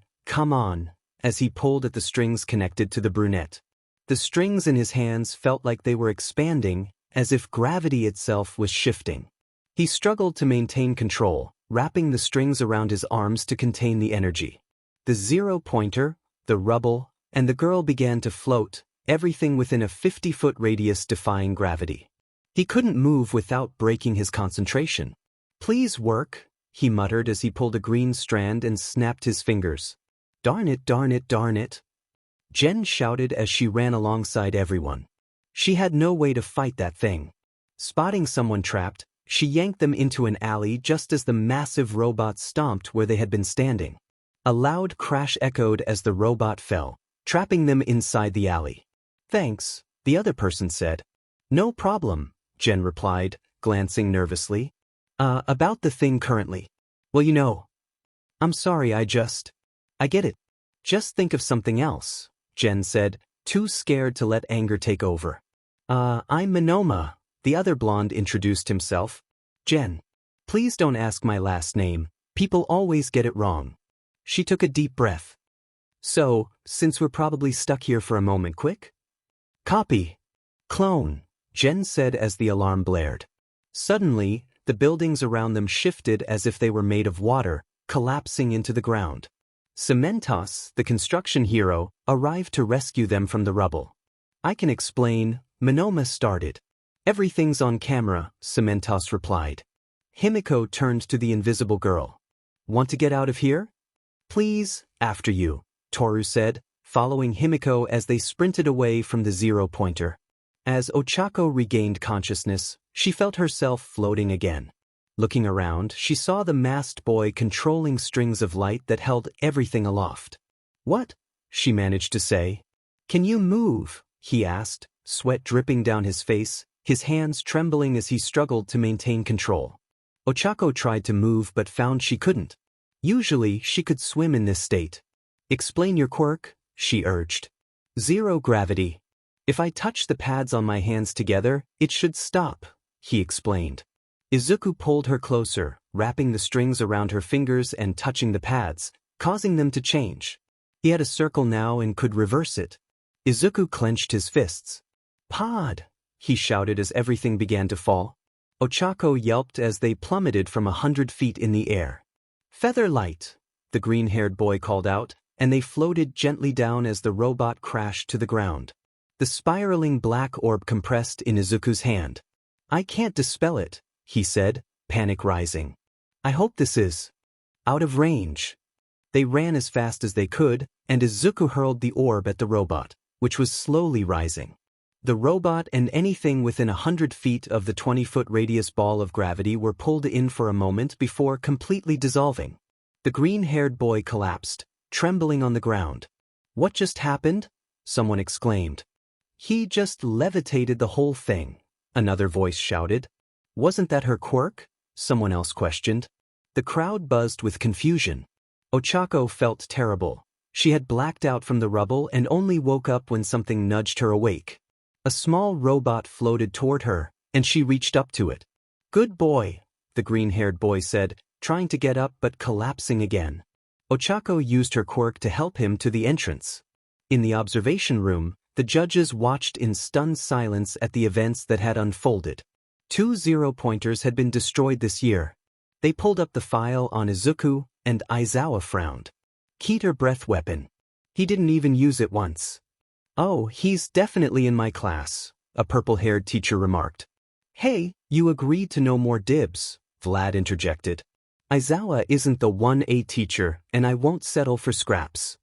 as he pulled at the strings connected to the brunette. The strings in his hands felt like they were expanding, as if gravity itself was shifting. He struggled to maintain control, wrapping the strings around his arms to contain the energy. The 0-pointer, the rubble, and the girl began to float, everything within a 50-foot radius defying gravity. He couldn't move without breaking his concentration. Please work, he muttered as he pulled a green strand and snapped his fingers. Darn it, darn it, darn it. Jen shouted as she ran alongside everyone. She had no way to fight that thing. Spotting someone trapped, she yanked them into an alley just as the massive robot stomped where they had been standing. A loud crash echoed as the robot fell, trapping them inside the alley. Thanks, the other person said. No problem, Jen replied, glancing nervously. About the thing currently. Well, I'm sorry, I get it. Just think of something else, Jen said, too scared to let anger take over. I'm Minoma, the other blonde introduced himself. Jen. Please don't ask my last name, people always get it wrong. She took a deep breath. So, since we're probably stuck here for a moment, quick? Copy. Clone, Jen said as the alarm blared. Suddenly, the buildings around them shifted as if they were made of water, collapsing into the ground. Cementos, the construction hero, arrived to rescue them from the rubble. I can explain, Monoma started. Everything's on camera, Cementos replied. Himiko turned to the invisible girl. Want to get out of here? Please, after you, Toru said, following Himiko as they sprinted away from the zero-pointer. As Ochako regained consciousness, she felt herself floating again. Looking around, she saw the masked boy controlling strings of light that held everything aloft. What? She managed to say. Can you move? He asked, sweat dripping down his face, his hands trembling as he struggled to maintain control. Ochako tried to move but found she couldn't. Usually, she could swim in this state. Explain your quirk, she urged. Zero gravity. If I touch the pads on my hands together, it should stop, he explained. Izuku pulled her closer, wrapping the strings around her fingers and touching the pads, causing them to change. He had a circle now and could reverse it. Izuku clenched his fists. Pod! He shouted as everything began to fall. Ochako yelped as they plummeted from 100 feet in the air. Featherlight! The green-haired boy called out, and they floated gently down as the robot crashed to the ground. The spiraling black orb compressed in Izuku's hand. I can't dispel it, he said, panic rising. I hope this is out of range. They ran as fast as they could, and Izuku hurled the orb at the robot, which was slowly rising. The robot and anything within 100 feet of the 20-foot radius ball of gravity were pulled in for a moment before completely dissolving. The green-haired boy collapsed, trembling on the ground. What just happened? Someone exclaimed. He just levitated the whole thing, another voice shouted. Wasn't that her quirk? Someone else questioned. The crowd buzzed with confusion. Ochako felt terrible. She had blacked out from the rubble and only woke up when something nudged her awake. A small robot floated toward her, and she reached up to it. Good boy, the green-haired boy said, trying to get up but collapsing again. Ochako used her quirk to help him to the entrance. In the observation room, the judges watched in stunned silence at the events that had unfolded. 2 zero-pointers had been destroyed this year. They pulled up the file on Izuku, and Aizawa frowned. Keter breath weapon. He didn't even use it once. Oh, he's definitely in my class, a purple-haired teacher remarked. Hey, you agreed to no more dibs, Vlad interjected. Aizawa isn't the 1A teacher, and I won't settle for scraps.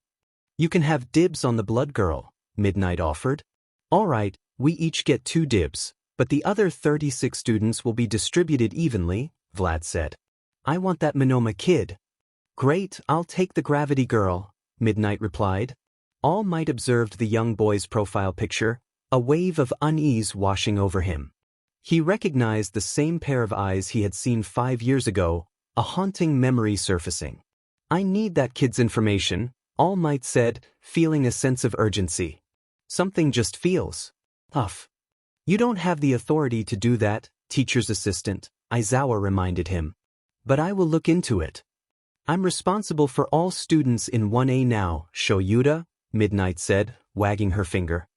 You can have dibs on the blood girl, Midnight offered. All right, we each get 2 dibs, but the other 36 students will be distributed evenly, Vlad said. I want that Monoma kid. Great, I'll take the gravity girl, Midnight replied. All Might observed the young boy's profile picture, a wave of unease washing over him. He recognized the same pair of eyes he had seen 5 years ago, a haunting memory surfacing. I need that kid's information, All Might said, feeling a sense of urgency. Something just feels off. You don't have the authority to do that, teacher's assistant, Aizawa reminded him. But I will look into it. I'm responsible for all students in 1A now, Shoyuta, Midnight said, wagging her finger.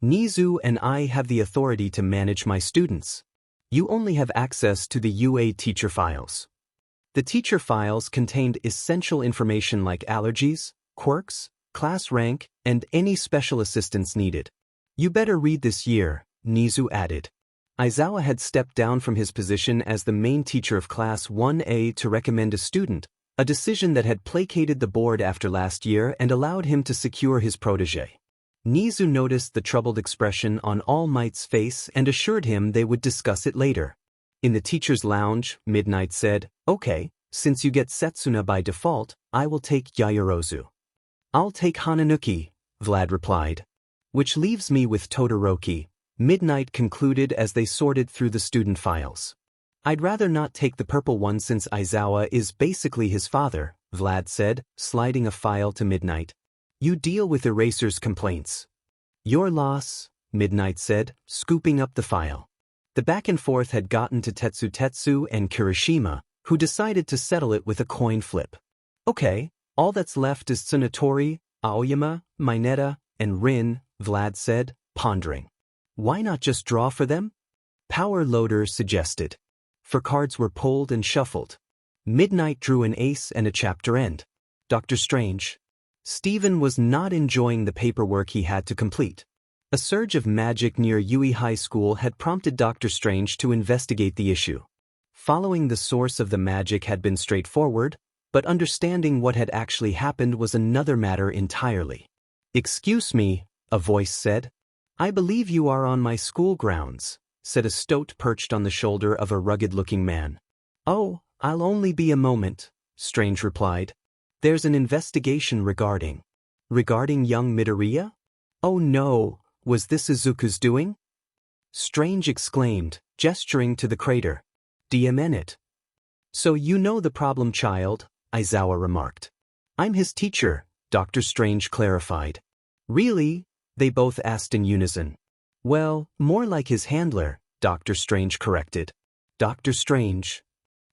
Nizu and I have the authority to manage my students. You only have access to the UA teacher files. The teacher files contained essential information like allergies, quirks, class rank, and any special assistance needed. You better read this year, Nizu added. Aizawa had stepped down from his position as the main teacher of Class 1A to recommend a student, a decision that had placated the board after last year and allowed him to secure his protégé. Nizu noticed the troubled expression on All Might's face and assured him they would discuss it later. In the teacher's lounge, Midnight said, Okay, since you get Setsuna by default, I will take Yayorozu. I'll take Hananuki, Vlad replied. Which leaves me with Todoroki, Midnight concluded as they sorted through the student files. I'd rather not take the purple one since Aizawa is basically his father, Vlad said, sliding a file to Midnight. You deal with Eraser's complaints. Your loss, Midnight said, scooping up the file. The back and forth had gotten to Tetsu and Kirishima, who decided to settle it with a coin flip. Okay, all that's left is Tsunatori, Aoyama, Mineta, and Rin, Vlad said, pondering. Why not just draw for them? Power Loader suggested. For cards were pulled and shuffled. Midnight drew an ace and a chapter end. Dr. Strange. Steven was not enjoying the paperwork he had to complete. A surge of magic near Yui High School had prompted Dr. Strange to investigate the issue. Following the source of the magic had been straightforward, but understanding what had actually happened was another matter entirely. Excuse me, a voice said. I believe you are on my school grounds, said a stoat perched on the shoulder of a rugged-looking man. Oh, I'll only be a moment, Strange replied. There's an investigation regarding young Midoriya? Oh no, was this Izuku's doing? Strange exclaimed, gesturing to the crater. DM it. So you know the problem child, Aizawa remarked. I'm his teacher, Dr. Strange clarified. Really? They both asked in unison. Well, more like his handler, Dr. Strange corrected. Dr. Strange.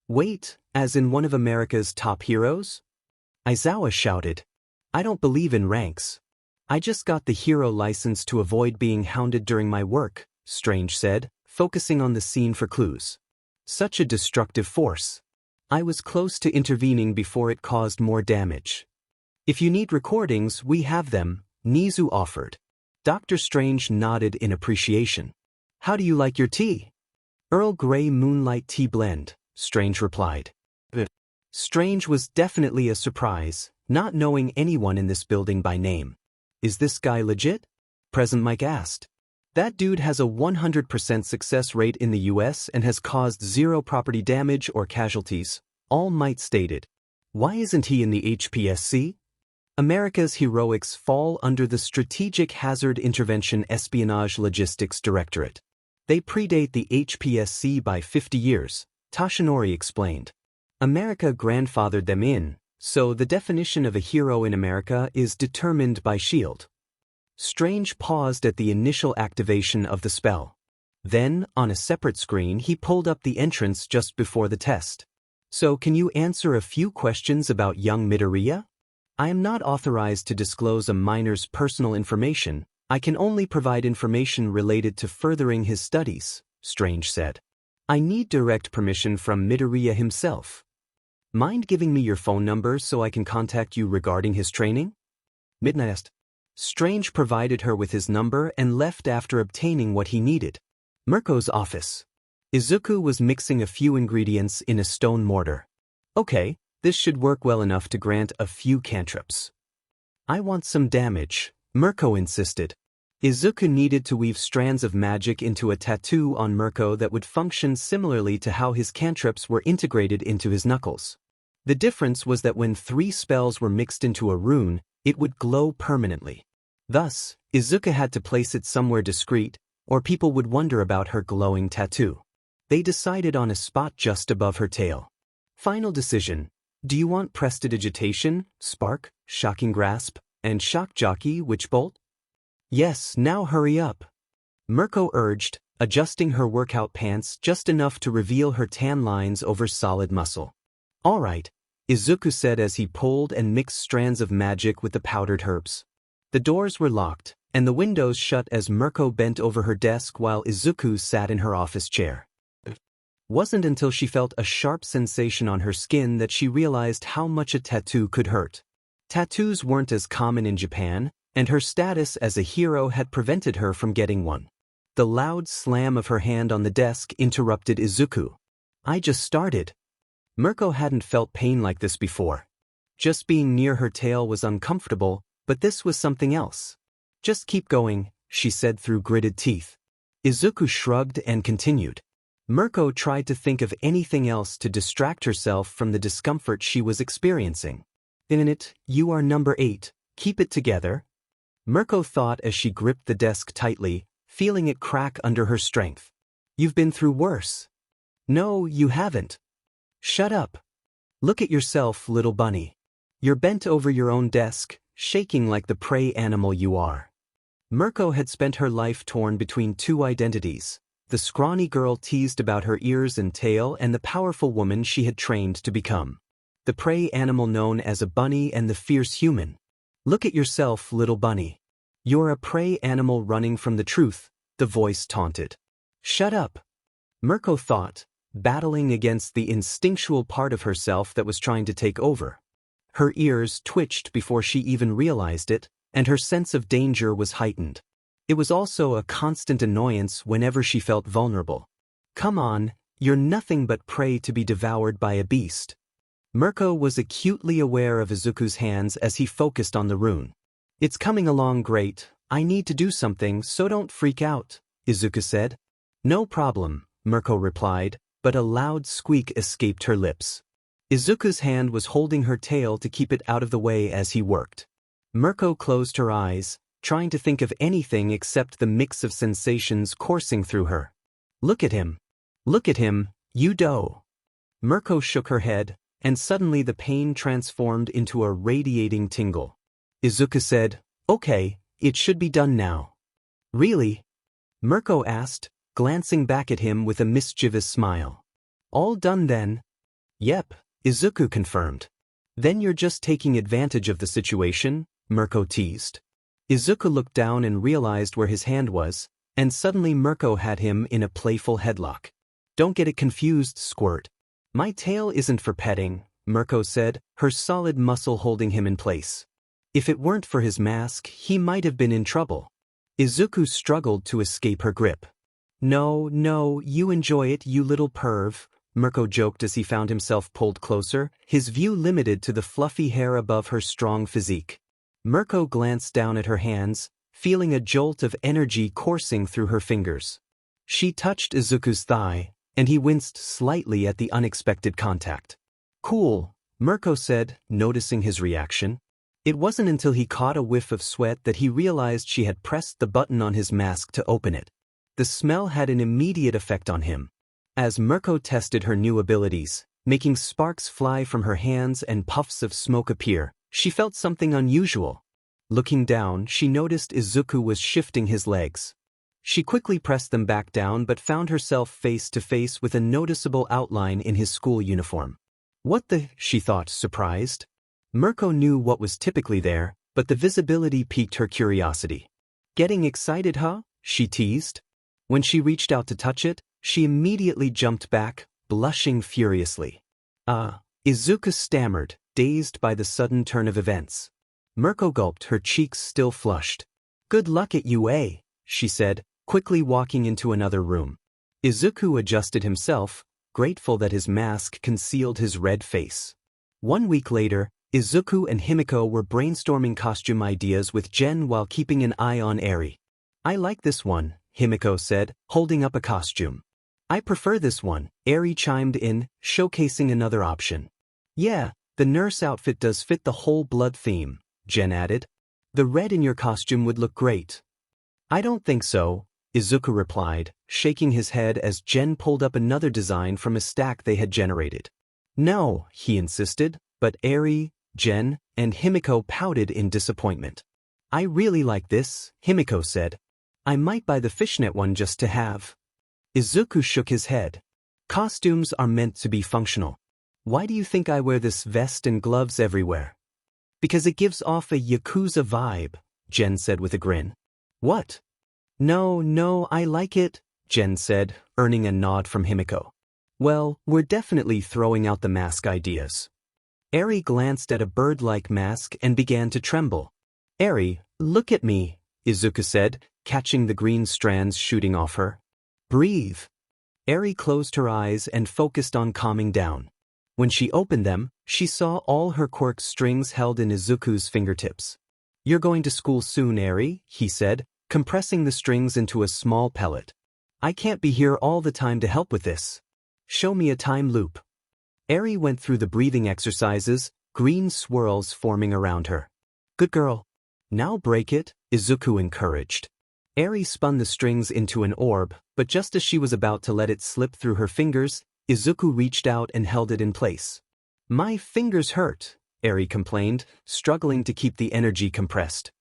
Wait, as in one of America's top heroes? Aizawa shouted. I don't believe in ranks. I just got the hero license to avoid being hounded during my work, Strange said, focusing on the scene for clues. Such a destructive force. I was close to intervening before it caused more damage. If you need recordings, we have them, Nizu offered. Dr. Strange nodded in appreciation. How do you like your tea? Earl Grey Moonlight Tea Blend, Strange replied. Strange was definitely a surprise, not knowing anyone in this building by name. Is this guy legit? Present Mike asked. That dude has a 100% success rate in the US and has caused 0 property damage or casualties, All Might stated. Why isn't he in the HPSC? America's heroics fall under the Strategic Hazard Intervention Espionage Logistics Directorate. They predate the HPSC by 50 years, Tashinori explained. America grandfathered them in, so the definition of a hero in America is determined by S.H.I.E.L.D. Strange paused at the initial activation of the spell. Then, on a separate screen, he pulled up the entrance just before the test. So can you answer a few questions about young Midoriya? I am not authorized to disclose a minor's personal information. I can only provide information related to furthering his studies, Strange said. I need direct permission from Midoriya himself. Mind giving me your phone number so I can contact you regarding his training? Midnight asked. Strange provided her with his number and left after obtaining what he needed. Mirko's office. Izuku was mixing a few ingredients in a stone mortar. Okay, this should work well enough to grant a few cantrips. I want some damage, Mirko insisted. Izuku needed to weave strands of magic into a tattoo on Mirko that would function similarly to how his cantrips were integrated into his knuckles. The difference was that when 3 spells were mixed into a rune, it would glow permanently. Thus, Izuku had to place it somewhere discreet, or people would wonder about her glowing tattoo. They decided on a spot just above her tail. Final decision. Do you want Prestidigitation, Spark, Shocking Grasp, and Shock Jockey Witch Bolt? Yes, now hurry up. Mirko urged, adjusting her workout pants just enough to reveal her tan lines over solid muscle. All right, Izuku said as he pulled and mixed strands of magic with the powdered herbs. The doors were locked, and the windows shut as Mirko bent over her desk while Izuku sat in her office chair. Wasn't until she felt a sharp sensation on her skin that she realized how much a tattoo could hurt. Tattoos weren't as common in Japan, and her status as a hero had prevented her from getting one. The loud slam of her hand on the desk interrupted Izuku. I just started. Mirko hadn't felt pain like this before. Just being near her tail was uncomfortable, but this was something else. Just keep going, she said through gritted teeth. Izuku shrugged and continued. Mirko tried to think of anything else to distract herself from the discomfort she was experiencing. In it, you are number 8, keep it together. Mirko thought as she gripped the desk tightly, feeling it crack under her strength. You've been through worse. No, you haven't. Shut up. Look at yourself, little bunny. You're bent over your own desk, shaking like the prey animal you are. Mirko had spent her life torn between 2 identities, the scrawny girl teased about her ears and tail and the powerful woman she had trained to become. The prey animal known as a bunny and the fierce human. Look at yourself, little bunny. You're a prey animal running from the truth, the voice taunted. Shut up. Mirko thought, battling against the instinctual part of herself that was trying to take over. Her ears twitched before she even realized it, and her sense of danger was heightened. It was also a constant annoyance whenever she felt vulnerable. Come on, you're nothing but prey to be devoured by a beast. Mirko was acutely aware of Izuku's hands as he focused on the rune. It's coming along great, I need to do something, so don't freak out, Izuku said. No problem, Mirko replied, but a loud squeak escaped her lips. Izuku's hand was holding her tail to keep it out of the way as he worked. Mirko closed her eyes, trying to think of anything except the mix of sensations coursing through her. Look at him. Look at him, you doe. Mirko shook her head, and suddenly the pain transformed into a radiating tingle. Izuku said, Okay, it should be done now. Really? Mirko asked, glancing back at him with a mischievous smile. All done then? Yep, Izuku confirmed. Then you're just taking advantage of the situation, Mirko teased. Izuku looked down and realized where his hand was, and suddenly Mirko had him in a playful headlock. Don't get it confused, Squirt. My tail isn't for petting, Mirko said, her solid muscle holding him in place. If it weren't for his mask, he might have been in trouble. Izuku struggled to escape her grip. No, you enjoy it, you little perv, Mirko joked as he found himself pulled closer, his view limited to the fluffy hair above her strong physique. Mirko glanced down at her hands, feeling a jolt of energy coursing through her fingers. She touched Izuku's thigh, and he winced slightly at the unexpected contact. Cool, Mirko said, noticing his reaction. It wasn't until he caught a whiff of sweat that he realized she had pressed the button on his mask to open it. The smell had an immediate effect on him. As Mirko tested her new abilities, making sparks fly from her hands and puffs of smoke appear, she felt something unusual. Looking down, she noticed Izuku was shifting his legs. She quickly pressed them back down but found herself face to face with a noticeable outline in his school uniform. What the, she thought, surprised. Mirko knew what was typically there, but the visibility piqued her curiosity. Getting excited, huh? She teased. When she reached out to touch it, she immediately jumped back, blushing furiously. Izuku stammered, dazed by the sudden turn of events. Mirko gulped, her cheeks still flushed. Good luck at UA, she said, quickly walking into another room. Izuku adjusted himself, grateful that his mask concealed his red face. 1 week later, Izuku and Himiko were brainstorming costume ideas with Jen while keeping an eye on Eri. I like this one, Himiko said, holding up a costume. I prefer this one, Eri chimed in, showcasing another option. Yeah, the nurse outfit does fit the whole blood theme, Jen added. The red in your costume would look great. I don't think so, Izuku replied, shaking his head as Jen pulled up another design from a stack they had generated. No, he insisted, but Eri, Jen, and Himiko pouted in disappointment. I really like this, Himiko said. I might buy the fishnet one just to have. Izuku shook his head. Costumes are meant to be functional. Why do you think I wear this vest and gloves everywhere? Because it gives off a Yakuza vibe, Jen said with a grin. What? No, I like it, Jen said, earning a nod from Himiko. Well, we're definitely throwing out the mask ideas. Eri glanced at a bird-like mask and began to tremble. Eri, look at me, Izuku said, catching the green strands shooting off her. Breathe. Eri closed her eyes and focused on calming down. When she opened them, she saw all her quirk strings held in Izuku's fingertips. You're going to school soon, Eri, he said, compressing the strings into a small pellet. I can't be here all the time to help with this. Show me a time loop. Eri went through the breathing exercises, green swirls forming around her. Good girl. Now break it, Izuku encouraged. Eri spun the strings into an orb, but just as she was about to let it slip through her fingers, Izuku reached out and held it in place. My fingers hurt, Eri complained, struggling to keep the energy compressed.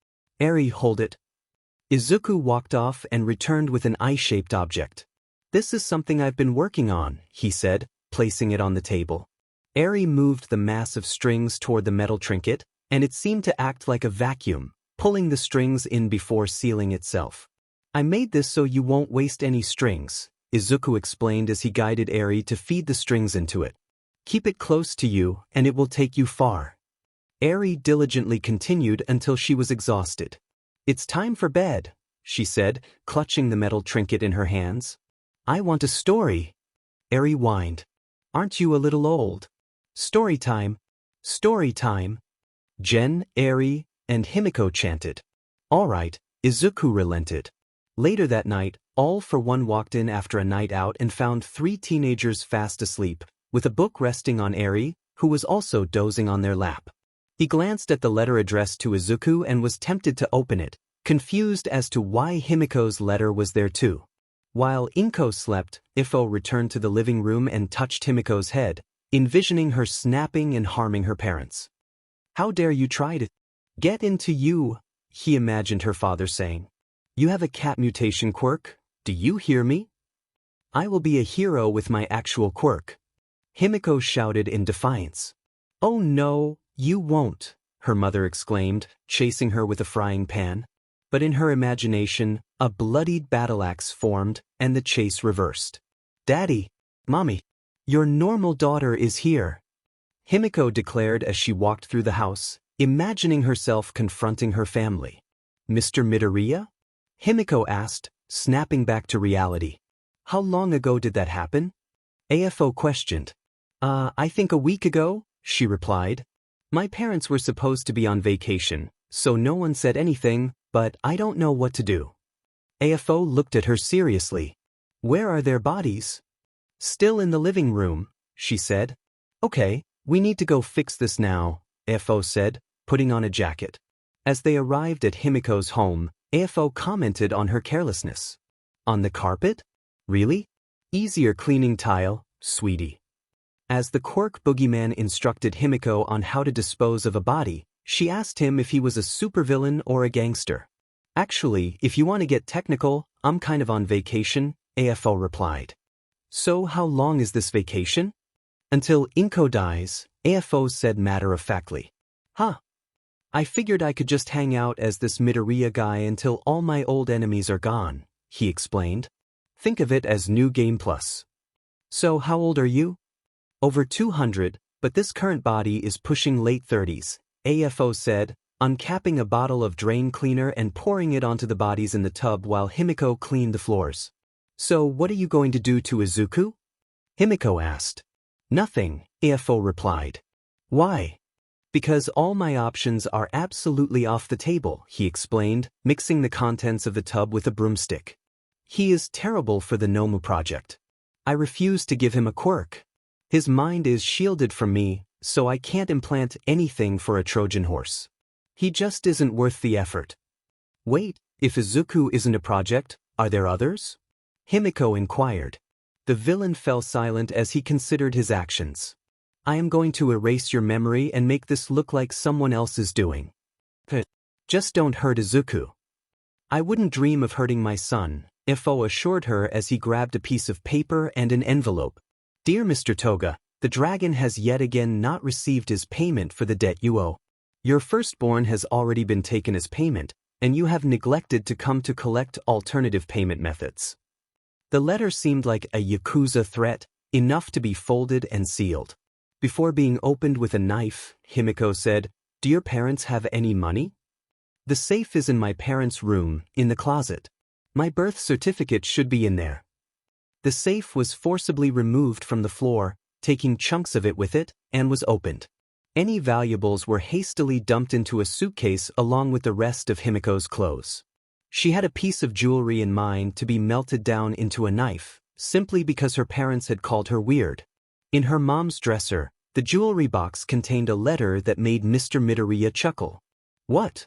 Eri, hold it. Izuku walked off and returned with an eye-shaped object. This is something I've been working on, he said, placing it on the table. Eri moved the mass of strings toward the metal trinket, and it seemed to act like a vacuum, pulling the strings in before sealing itself. I made this so you won't waste any strings, Izuku explained as he guided Eri to feed the strings into it. Keep it close to you, and it will take you far. Eri diligently continued until she was exhausted. It's time for bed, she said, clutching the metal trinket in her hands. I want a story. Eri whined. Aren't you a little old? Story time. Story time. Jen, Eri, and Himiko chanted. All right, Izuku relented. Later that night, All for One walked in after a night out and found 3 teenagers fast asleep, with a book resting on Eri, who was also dozing on their lap. He glanced at the letter addressed to Izuku and was tempted to open it, confused as to why Himiko's letter was there too. While Inko slept, Ifo returned to the living room and touched Himiko's head, envisioning her snapping and harming her parents. How dare you try to get into you, he imagined her father saying. You have a cat mutation quirk, do you hear me? I will be a hero with my actual quirk. Himiko shouted in defiance. Oh no, you won't, her mother exclaimed, chasing her with a frying pan. But in her imagination, a bloodied battle axe formed, and the chase reversed. Daddy, Mommy, your normal daughter is here, Himiko declared as she walked through the house, imagining herself confronting her family. Mr. Midoriya? Himiko asked, snapping back to reality. How long ago did that happen? AFO questioned. I think a week ago, she replied. My parents were supposed to be on vacation, so no one said anything, but I don't know what to do. AFO looked at her seriously. Where are their bodies? Still in the living room, she said. Okay, we need to go fix this now, AFO said, putting on a jacket. As they arrived at Himiko's home, AFO commented on her carelessness. On the carpet? Really? Easier cleaning tile, sweetie. As the Quirk boogeyman instructed Himiko on how to dispose of a body, she asked him if he was a supervillain or a gangster. Actually, if you want to get technical, I'm kind of on vacation, AFO replied. So how long is this vacation? Until Inko dies, AFO said matter-of-factly. Huh. I figured I could just hang out as this Midoriya guy until all my old enemies are gone, he explained. Think of it as New Game Plus. So how old are you? Over 200, but this current body is pushing late 30s, AFO said, uncapping a bottle of drain cleaner and pouring it onto the bodies in the tub while Himiko cleaned the floors. So what are you going to do to Izuku? Himiko asked. Nothing, AFO replied. Why? Because all my options are absolutely off the table, he explained, mixing the contents of the tub with a broomstick. He is terrible for the Nomu project. I refuse to give him a quirk. His mind is shielded from me, so I can't implant anything for a Trojan horse. He just isn't worth the effort. Wait, if Izuku isn't a project, are there others? Himiko inquired. The villain fell silent as he considered his actions. I am going to erase your memory and make this look like someone else is doing. Just don't hurt Izuku. I wouldn't dream of hurting my son, Ifo assured her as he grabbed a piece of paper and an envelope. Dear Mr. Toga, the dragon has yet again not received his payment for the debt you owe. Your firstborn has already been taken as payment, and you have neglected to come to collect alternative payment methods. The letter seemed like a Yakuza threat, enough to be folded and sealed. Before being opened with a knife, Himiko said, Do your parents have any money? The safe is in my parents' room, in the closet. My birth certificate should be in there. The safe was forcibly removed from the floor, taking chunks of it with it, and was opened. Any valuables were hastily dumped into a suitcase along with the rest of Himiko's clothes. She had a piece of jewelry in mind to be melted down into a knife, simply because her parents had called her weird. In her mom's dresser, the jewelry box contained a letter that made Mr. Midoriya chuckle. What?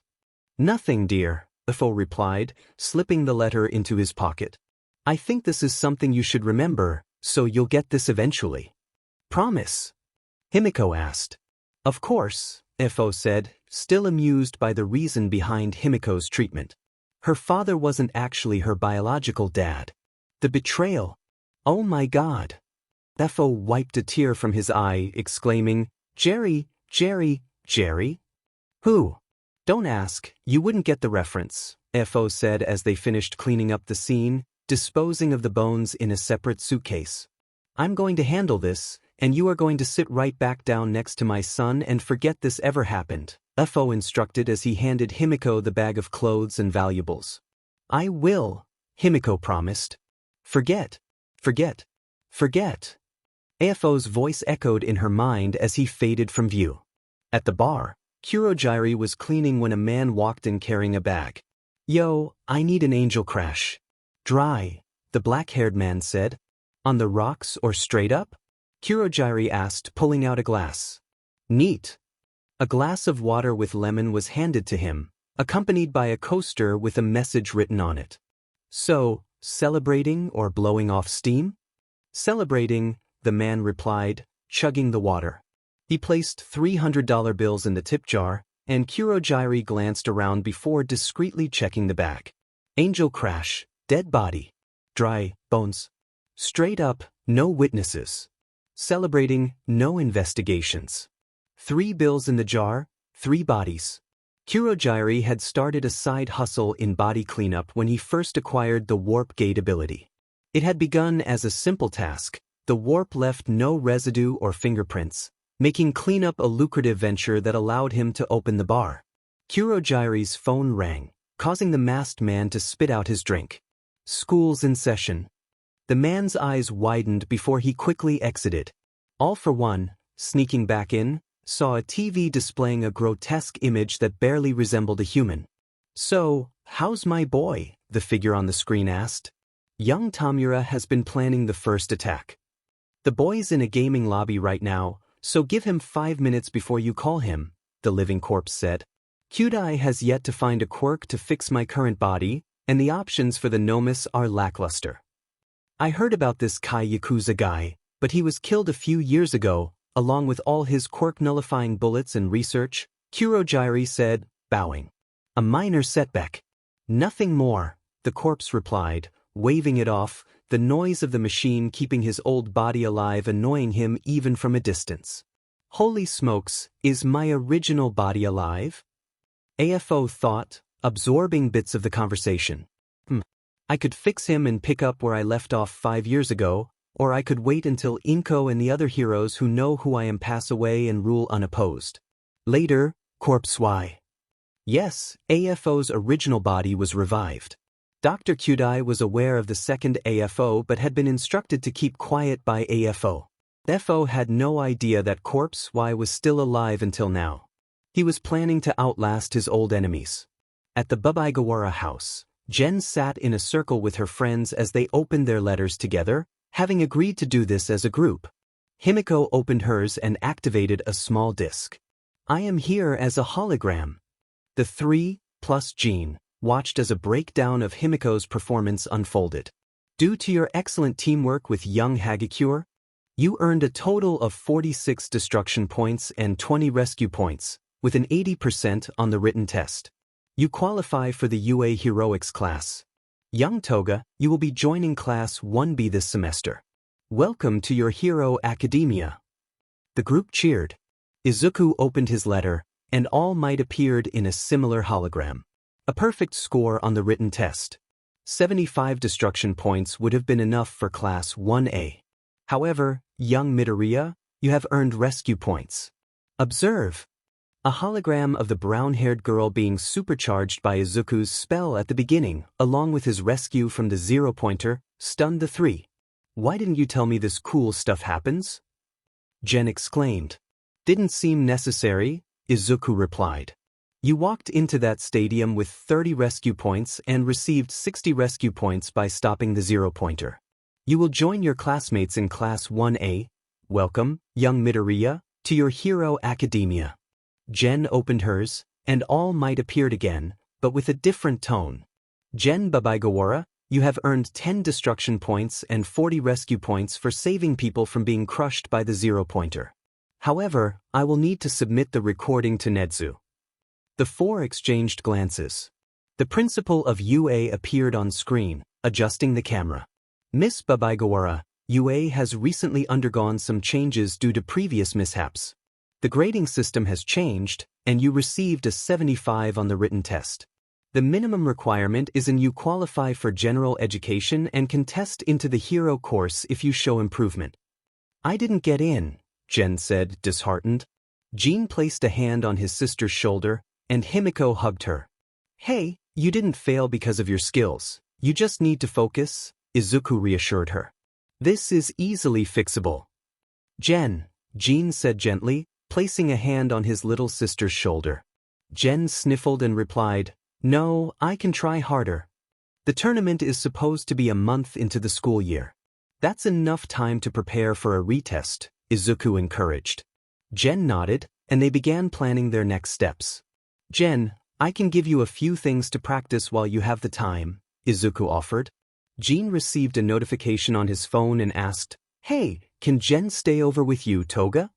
Nothing, dear, Ifo replied, slipping the letter into his pocket. I think this is something you should remember, so you'll get this eventually. Promise? Himiko asked. Of course, Ifo said, still amused by the reason behind Himiko's treatment. Her father wasn't actually her biological dad. The betrayal. Oh my god. Defo wiped a tear from his eye, exclaiming, Jerry, Jerry, Jerry? Who? Don't ask, you wouldn't get the reference, Fo said as they finished cleaning up the scene, disposing of the bones in a separate suitcase. I'm going to handle this, and you are going to sit right back down next to my son and forget this ever happened, Fo instructed as he handed Himiko the bag of clothes and valuables. I will, Himiko promised. Forget. Forget. Forget. Afo's voice echoed in her mind as he faded from view. At the bar, Kurojiri was cleaning when a man walked in carrying a bag. Yo, I need an angel crash. Dry, the black-haired man said. On the rocks or straight up? Kurojiri asked, pulling out a glass. Neat. A glass of water with lemon was handed to him, accompanied by a coaster with a message written on it. So, celebrating or blowing off steam? Celebrating, the man replied, chugging the water. He placed $300 bills in the tip jar, and Kurojiri glanced around before discreetly checking the bag. Angel crash, dead body. Dry, bones. Straight up, no witnesses. Celebrating, no investigations. 3 bills in the jar, 3 bodies. Kurojiri had started a side hustle in body cleanup when he first acquired the warp gate ability. It had begun as a simple task. The warp left no residue or fingerprints, making cleanup a lucrative venture that allowed him to open the bar. Kurojiri's phone rang, causing the masked man to spit out his drink. School's in session. The man's eyes widened before he quickly exited. All for One, sneaking back in, saw a TV displaying a grotesque image that barely resembled a human. So, how's my boy? The figure on the screen asked. Young Tamura has been planning the first attack. The boy's in a gaming lobby right now, so give him 5 minutes before you call him, the living corpse said. Kyudai has yet to find a quirk to fix my current body, and the options for the Nomus are lackluster. I heard about this Kai Yakuza guy, but he was killed a few years ago, along with all his quirk-nullifying bullets and research, Kurojiri said, bowing. A minor setback. Nothing more, the corpse replied, waving it off, the noise of the machine keeping his old body alive annoying him even from a distance. Holy smokes, is my original body alive? AFO thought, absorbing bits of the conversation. I could fix him and pick up where I left off 5 years ago, or I could wait until Inko and the other heroes who know who I am pass away and rule unopposed. Later, Corpse Y. Yes, AFO's original body was revived. Dr. Kyudai was aware of the second AFO but had been instructed to keep quiet by AFO. FO had no idea that Corpse Y was still alive until now. He was planning to outlast his old enemies. At the Babaigawara house, Jen sat in a circle with her friends as they opened their letters together, having agreed to do this as a group. Himiko opened hers and activated a small disc. I am here as a hologram. The 3+ Gene watched as a breakdown of Himiko's performance unfolded. Due to your excellent teamwork with young Hagakure, you earned a total of 46 destruction points and 20 rescue points, with an 80% on the written test. You qualify for the UA Heroics class. Young Toga, you will be joining Class 1B this semester. Welcome to your Hero Academia. The group cheered. Izuku opened his letter, and All Might appeared in a similar hologram. A perfect score on the written test. 75 destruction points would have been enough for Class 1A. However, young Midoriya, you have earned rescue points. Observe. A hologram of the brown-haired girl being supercharged by Izuku's spell at the beginning, along with his rescue from the zero-pointer, stunned the 3. Why didn't you tell me this cool stuff happens? Jen exclaimed. Didn't seem necessary, Izuku replied. You walked into that stadium with 30 rescue points and received 60 rescue points by stopping the zero-pointer. You will join your classmates in Class 1A. Welcome, young Midoriya, to your Hero Academia. Jen opened hers, and All Might appeared again, but with a different tone. Jen Babaigawara, you have earned 10 destruction points and 40 rescue points for saving people from being crushed by the zero-pointer. However, I will need to submit the recording to Nedzu. The 4 exchanged glances. The principal of UA appeared on screen, adjusting the camera. Miss Babaigawara, UA has recently undergone some changes due to previous mishaps. The grading system has changed, and you received a 75 on the written test. The minimum requirement is you qualify for general education and can test into the hero course if you show improvement. I didn't get in, Jen said, disheartened. Jean placed a hand on his sister's shoulder, and Himiko hugged her. Hey, you didn't fail because of your skills. You just need to focus, Izuku reassured her. This is easily fixable. Jean said gently, placing a hand on his little sister's shoulder. Jen sniffled and replied, No, I can try harder. The tournament is supposed to be a month into the school year. That's enough time to prepare for a retest, Izuku encouraged. Jen nodded, and they began planning their next steps. Jen, I can give you a few things to practice while you have the time, Izuku offered. Jean received a notification on his phone and asked, Hey, can Jen stay over with you, Toga?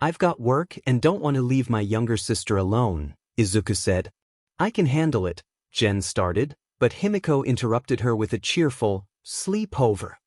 I've got work and don't want to leave my younger sister alone, Izuku said. I can handle it, Jen started, but Himiko interrupted her with a cheerful, sleep over.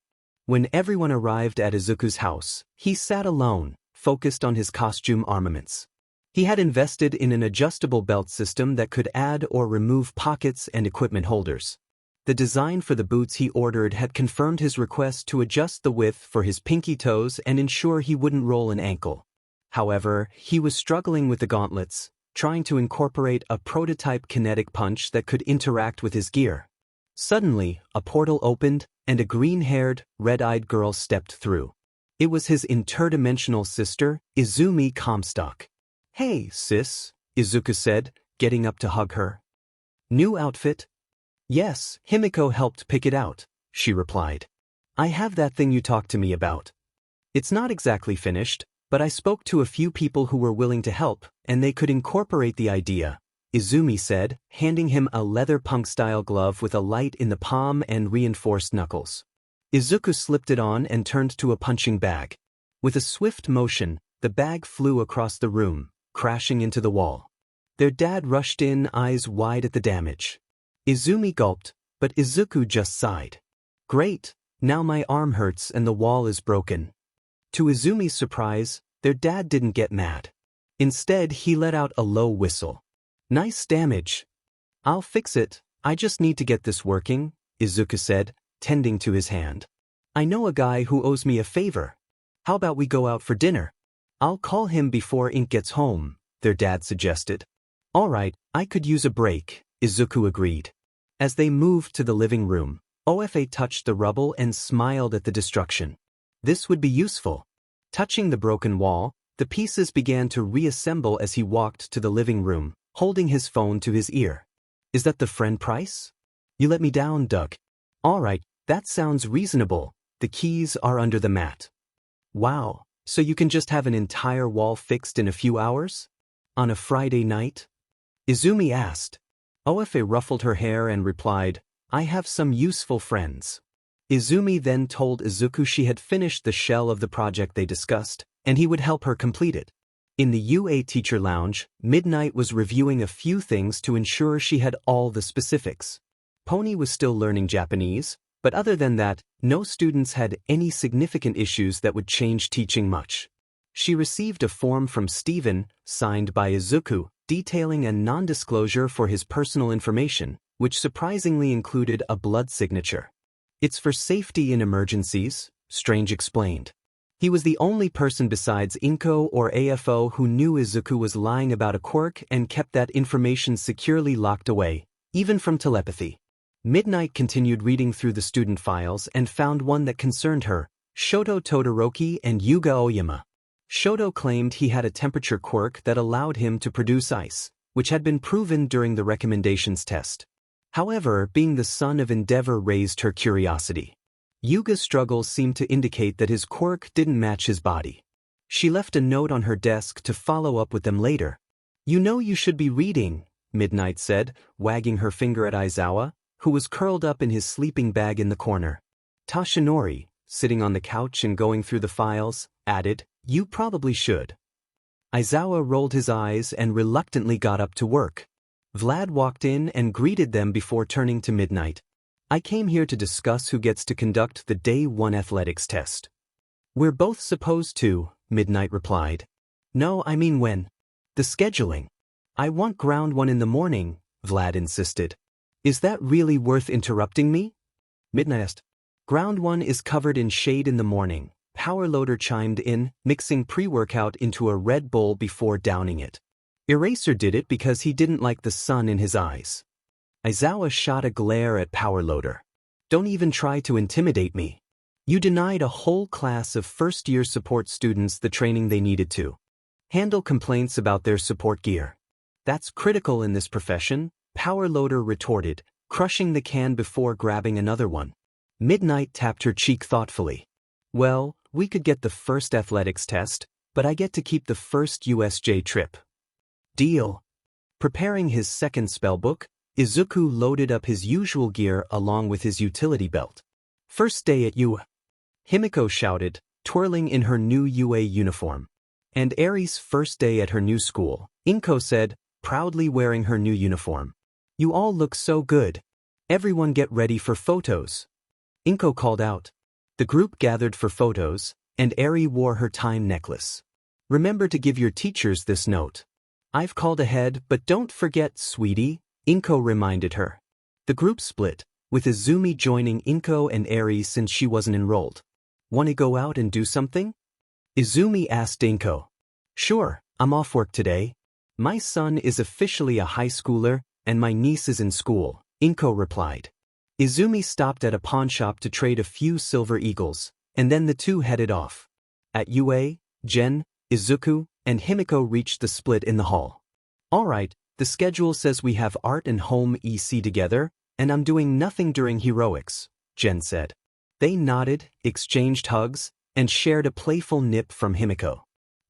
When everyone arrived at Izuku's house, he sat alone, focused on his costume armaments. He had invested in an adjustable belt system that could add or remove pockets and equipment holders. The design for the boots he ordered had confirmed his request to adjust the width for his pinky toes and ensure he wouldn't roll an ankle. However, he was struggling with the gauntlets, trying to incorporate a prototype kinetic punch that could interact with his gear. Suddenly, a portal opened, and a green-haired, red-eyed girl stepped through. It was his interdimensional sister, Izumi Comstock. Hey, sis, Izuku said, getting up to hug her. New outfit? Yes, Himiko helped pick it out, she replied. I have that thing you talked to me about. It's not exactly finished, but I spoke to a few people who were willing to help, and they could incorporate the idea, Izumi said, handing him a leather punk-style glove with a light in the palm and reinforced knuckles. Izuku slipped it on and turned to a punching bag. With a swift motion, the bag flew across the room, crashing into the wall. Their dad rushed in, eyes wide at the damage. Izumi gulped, but Izuku just sighed. Great, now my arm hurts and the wall is broken. To Izumi's surprise, their dad didn't get mad. Instead, he let out a low whistle. Nice damage. I'll fix it, I just need to get this working, Izuku said, tending to his hand. I know a guy who owes me a favor. How about we go out for dinner? I'll call him before Ink gets home, their dad suggested. All right, I could use a break, Izuku agreed. As they moved to the living room, OFA touched the rubble and smiled at the destruction. This would be useful. Touching the broken wall, the pieces began to reassemble as he walked to the living room, holding his phone to his ear. Is that the friend price? You let me down, Doug. All right, that sounds reasonable. The keys are under the mat. Wow, so you can just have an entire wall fixed in a few hours? On a Friday night? Izumi asked. OFA ruffled her hair and replied, I have some useful friends. Izumi then told Izuku she had finished the shell of the project they discussed, and he would help her complete it. In the UA teacher lounge, Midnight was reviewing a few things to ensure she had all the specifics. Pony was still learning Japanese, but other than that, no students had any significant issues that would change teaching much. She received a form from Steven, signed by Izuku, detailing a non-disclosure for his personal information, which surprisingly included a blood signature. It's for safety in emergencies, Strange explained. He was the only person besides Inko or AFO who knew Izuku was lying about a quirk and kept that information securely locked away, even from telepathy. Midnight continued reading through the student files and found one that concerned her, Shoto Todoroki and Yuga Oyama. Shoto claimed he had a temperature quirk that allowed him to produce ice, which had been proven during the recommendations test. However, being the son of Endeavor raised her curiosity. Yuga's struggles seemed to indicate that his quirk didn't match his body. She left a note on her desk to follow up with them later. You know you should be reading, Midnight said, wagging her finger at Aizawa, who was curled up in his sleeping bag in the corner. Tashinori, sitting on the couch and going through the files, added, You probably should. Aizawa rolled his eyes and reluctantly got up to work. Vlad walked in and greeted them before turning to Midnight. I came here to discuss who gets to conduct the Day 1 athletics test. We're both supposed to, Midnight replied. No, I mean when. The scheduling. I want ground 1 in the morning, Vlad insisted. Is that really worth interrupting me? Midnight asked. Ground 1 is covered in shade in the morning, Power Loader chimed in, mixing pre-workout into a Red Bull before downing it. Eraser did it because he didn't like the sun in his eyes. Aizawa shot a glare at Power Loader. Don't even try to intimidate me. You denied a whole class of first-year support students the training they needed to handle complaints about their support gear. That's critical in this profession, Power Loader retorted, crushing the can before grabbing another one. Midnight tapped her cheek thoughtfully. Well, we could get the first athletics test, but I get to keep the first USJ trip. Deal. Preparing his second spellbook, Izuku loaded up his usual gear along with his utility belt. First day at UA. Himiko shouted, twirling in her new UA uniform. And Eri's first day at her new school, Inko said, proudly wearing her new uniform. You all look so good. Everyone get ready for photos. Inko called out. The group gathered for photos, and Eri wore her time necklace. Remember to give your teachers this note. I've called ahead, but don't forget, sweetie, Inko reminded her. The group split, with Izumi joining Inko and Eri since she wasn't enrolled. Want to go out and do something? Izumi asked Inko. Sure, I'm off work today. My son is officially a high schooler, and my niece is in school, Inko replied. Izumi stopped at a pawnshop to trade a few silver eagles, and then the two headed off. At UA, Jen, Izuku, and Himiko reached the split in the hall. Alright, the schedule says we have art and home EC together, and I'm doing nothing during heroics, Jen said. They nodded, exchanged hugs, and shared a playful nip from Himiko.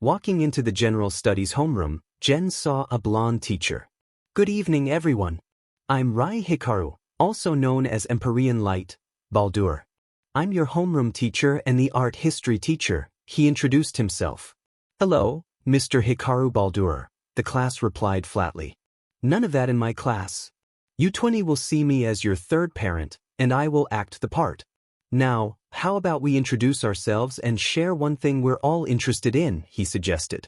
Walking into the general studies homeroom, Jen saw a blonde teacher. Good evening, everyone. I'm Rai Hikaru, also known as Empyrean Light, Baldur. I'm your homeroom teacher and the art history teacher, he introduced himself. Hello, Mr. Hikaru Baldur, the class replied flatly. None of that in my class. You 20 will see me as your third parent, and I will act the part. Now, how about we introduce ourselves and share one thing we're all interested in, he suggested.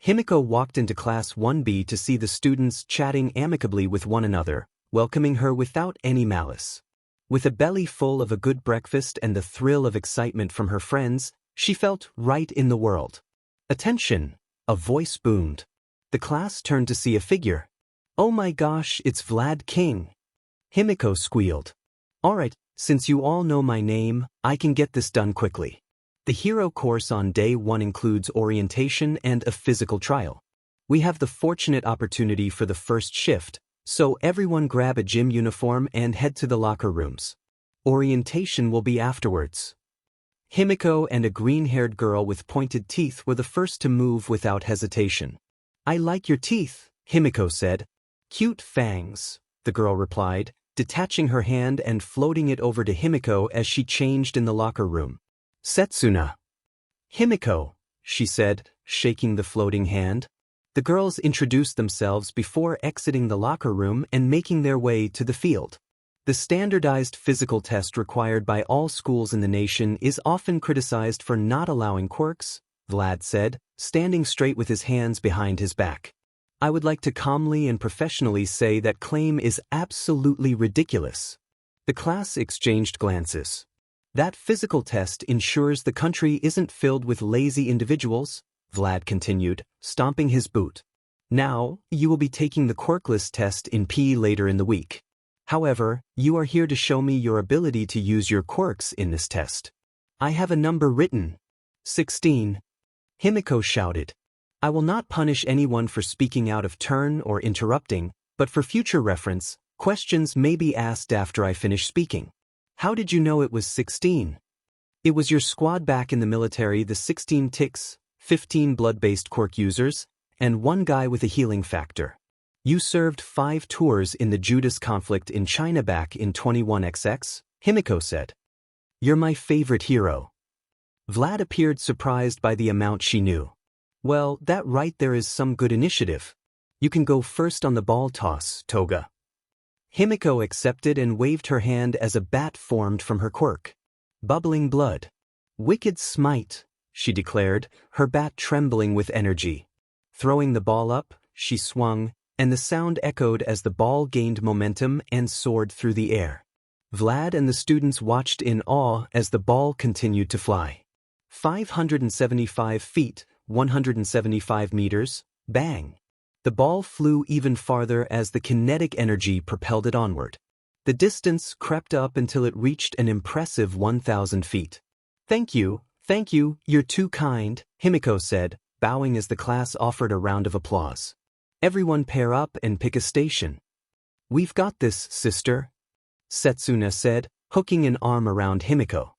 Himiko walked into Class 1B to see the students chatting amicably with one another, welcoming her without any malice. With a belly full of a good breakfast and the thrill of excitement from her friends, she felt right in the world. Attention! A voice boomed. The class turned to see a figure. Oh my gosh, it's Vlad King! Himiko squealed. Alright, since you all know my name, I can get this done quickly. The hero course on day 1 includes orientation and a physical trial. We have the fortunate opportunity for the first shift, so everyone grab a gym uniform and head to the locker rooms. Orientation will be afterwards. Himiko and a green-haired girl with pointed teeth were the first to move without hesitation. I like your teeth, Himiko said. Cute fangs, the girl replied, detaching her hand and floating it over to Himiko as she changed in the locker room. Setsuna. Himiko, she said, shaking the floating hand. The girls introduced themselves before exiting the locker room and making their way to the field. The standardized physical test required by all schools in the nation is often criticized for not allowing quirks, Vlad said, standing straight with his hands behind his back. I would like to calmly and professionally say that claim is absolutely ridiculous. The class exchanged glances. That physical test ensures the country isn't filled with lazy individuals, Vlad continued, stomping his boot. Now, you will be taking the quirkless test in P later in the week. However, you are here to show me your ability to use your quirks in this test. I have a number written. 16. Himiko shouted. I will not punish anyone for speaking out of turn or interrupting, but for future reference, questions may be asked after I finish speaking. How did you know it was 16? It was your squad back in the military, the 16 ticks, 15 blood-based quirk users, and one guy with a healing factor. You served 5 tours in the Judas conflict in China back in 21XX, Himiko said. You're my favorite hero. Vlad appeared surprised by the amount she knew. Well, that right there is some good initiative. You can go first on the ball toss, Toga. Himiko accepted and waved her hand as a bat formed from her quirk. Bubbling blood. Wicked smite, she declared, her bat trembling with energy. Throwing the ball up, she swung, and the sound echoed as the ball gained momentum and soared through the air. Vlad and the students watched in awe as the ball continued to fly. 575 feet, 175 meters, bang. The ball flew even farther as the kinetic energy propelled it onward. The distance crept up until it reached an impressive 1,000 feet. Thank you, you're too kind, Himiko said, bowing as the class offered a round of applause. Everyone pair up and pick a station. We've got this, sister, Setsuna said, hooking an arm around Himiko.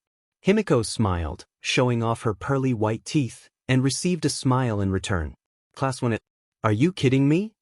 Himiko smiled, showing off her pearly white teeth, and received a smile in return. Class 1. Are you kidding me?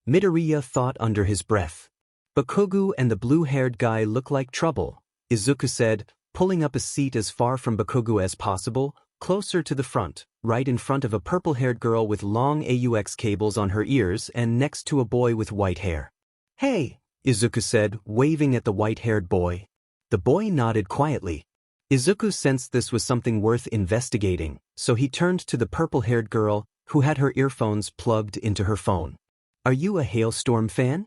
Midoriya thought under his breath. Bakugo and the blue-haired guy look like trouble, Izuku said, pulling up a seat as far from Bakugo as possible, closer to the front, right in front of a purple-haired girl with long AUX cables on her ears and next to a boy with white hair. Hey, Izuku said, waving at the white-haired boy. The boy nodded quietly. Izuku sensed this was something worth investigating, so he turned to the purple-haired girl, who had her earphones plugged into her phone. Are you a Hailstorm fan?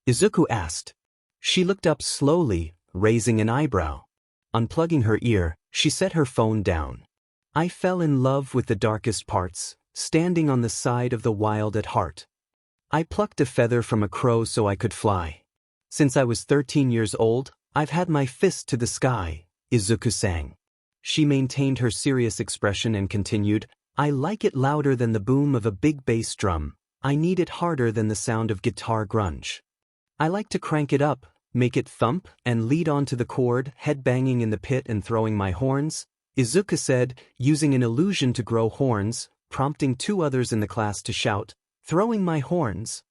Izuku asked. She looked up slowly, raising an eyebrow. Unplugging her ear, she set her phone down. I fell in love with the darkest parts, standing on the side of the wild at heart. I plucked a feather from a crow so I could fly. Since I was 13 years old, I've had my fist to the sky, Izuku sang. She maintained her serious expression and continued, I like it louder than the boom of a big bass drum. I need it harder than the sound of guitar grunge. I like to crank it up, make it thump, and lead onto the chord, headbanging in the pit and throwing my horns, Izuku said, using an illusion to grow horns, prompting two others in the class to shout, throwing my horns.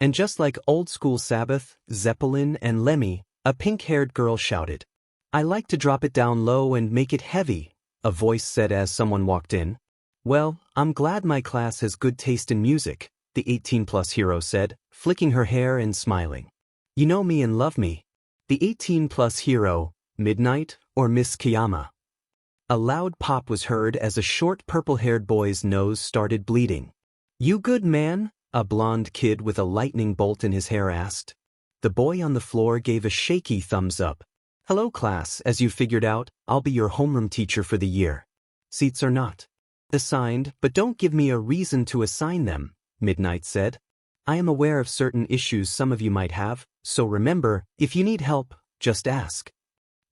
And just like old-school Sabbath, Zeppelin, and Lemmy, a pink-haired girl shouted. I like to drop it down low and make it heavy, a voice said as someone walked in. Well, I'm glad my class has good taste in music, the 18-plus hero said, flicking her hair and smiling. You know me and love me. The 18-plus hero, Midnight, or Miss Kiyama. A loud pop was heard as a short purple-haired boy's nose started bleeding. You good, man? A blonde kid with a lightning bolt in his hair asked. The boy on the floor gave a shaky thumbs up. Hello, class, as you figured out, I'll be your homeroom teacher for the year. Seats are not assigned, but don't give me a reason to assign them, Midnight said. I am aware of certain issues some of you might have, so remember, if you need help, just ask.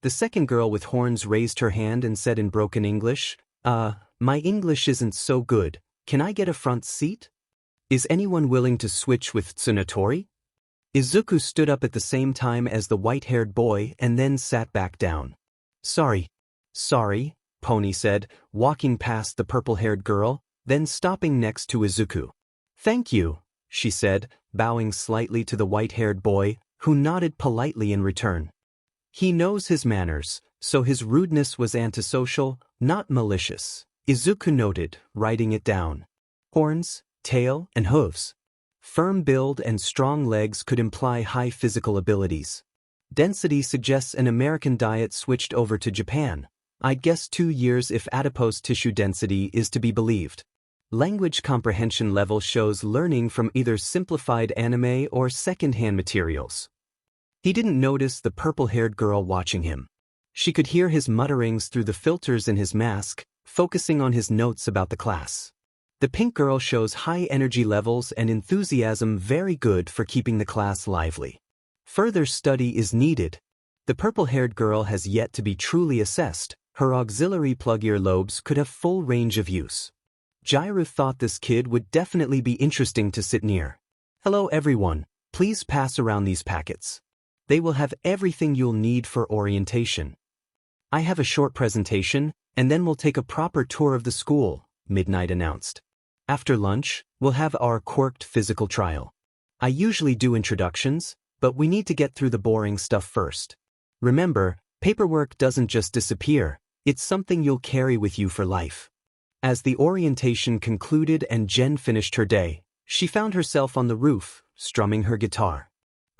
The second girl with horns raised her hand and said in broken English, my English isn't so good, can I get a front seat? Is anyone willing to switch with Tsunatori? Izuku stood up at the same time as the white-haired boy and then sat back down. Sorry, Pony said, walking past the purple-haired girl, then stopping next to Izuku. Thank you, she said, bowing slightly to the white-haired boy, who nodded politely in return. He knows his manners, so his rudeness was antisocial, not malicious, Izuku noted, writing it down. Horns, tail, and hooves. Firm build and strong legs could imply high physical abilities. Density suggests an American diet switched over to Japan. I'd guess 2 years if adipose tissue density is to be believed. Language comprehension level shows learning from either simplified anime or second-hand materials. He didn't notice the purple-haired girl watching him. She could hear his mutterings through the filters in his mask, focusing on his notes about the class. The pink girl shows high energy levels and enthusiasm, very good for keeping the class lively. Further study is needed. The purple-haired girl has yet to be truly assessed. Her auxiliary plug ear lobes could have full range of use. Jiru thought this kid would definitely be interesting to sit near. Hello everyone, please pass around these packets. They will have everything you'll need for orientation. I have a short presentation, and then we'll take a proper tour of the school, Midnight announced. After lunch, we'll have our quirked physical trial. I usually do introductions, but we need to get through the boring stuff first. Remember, paperwork doesn't just disappear, it's something you'll carry with you for life. As the orientation concluded and Jen finished her day, she found herself on the roof, strumming her guitar.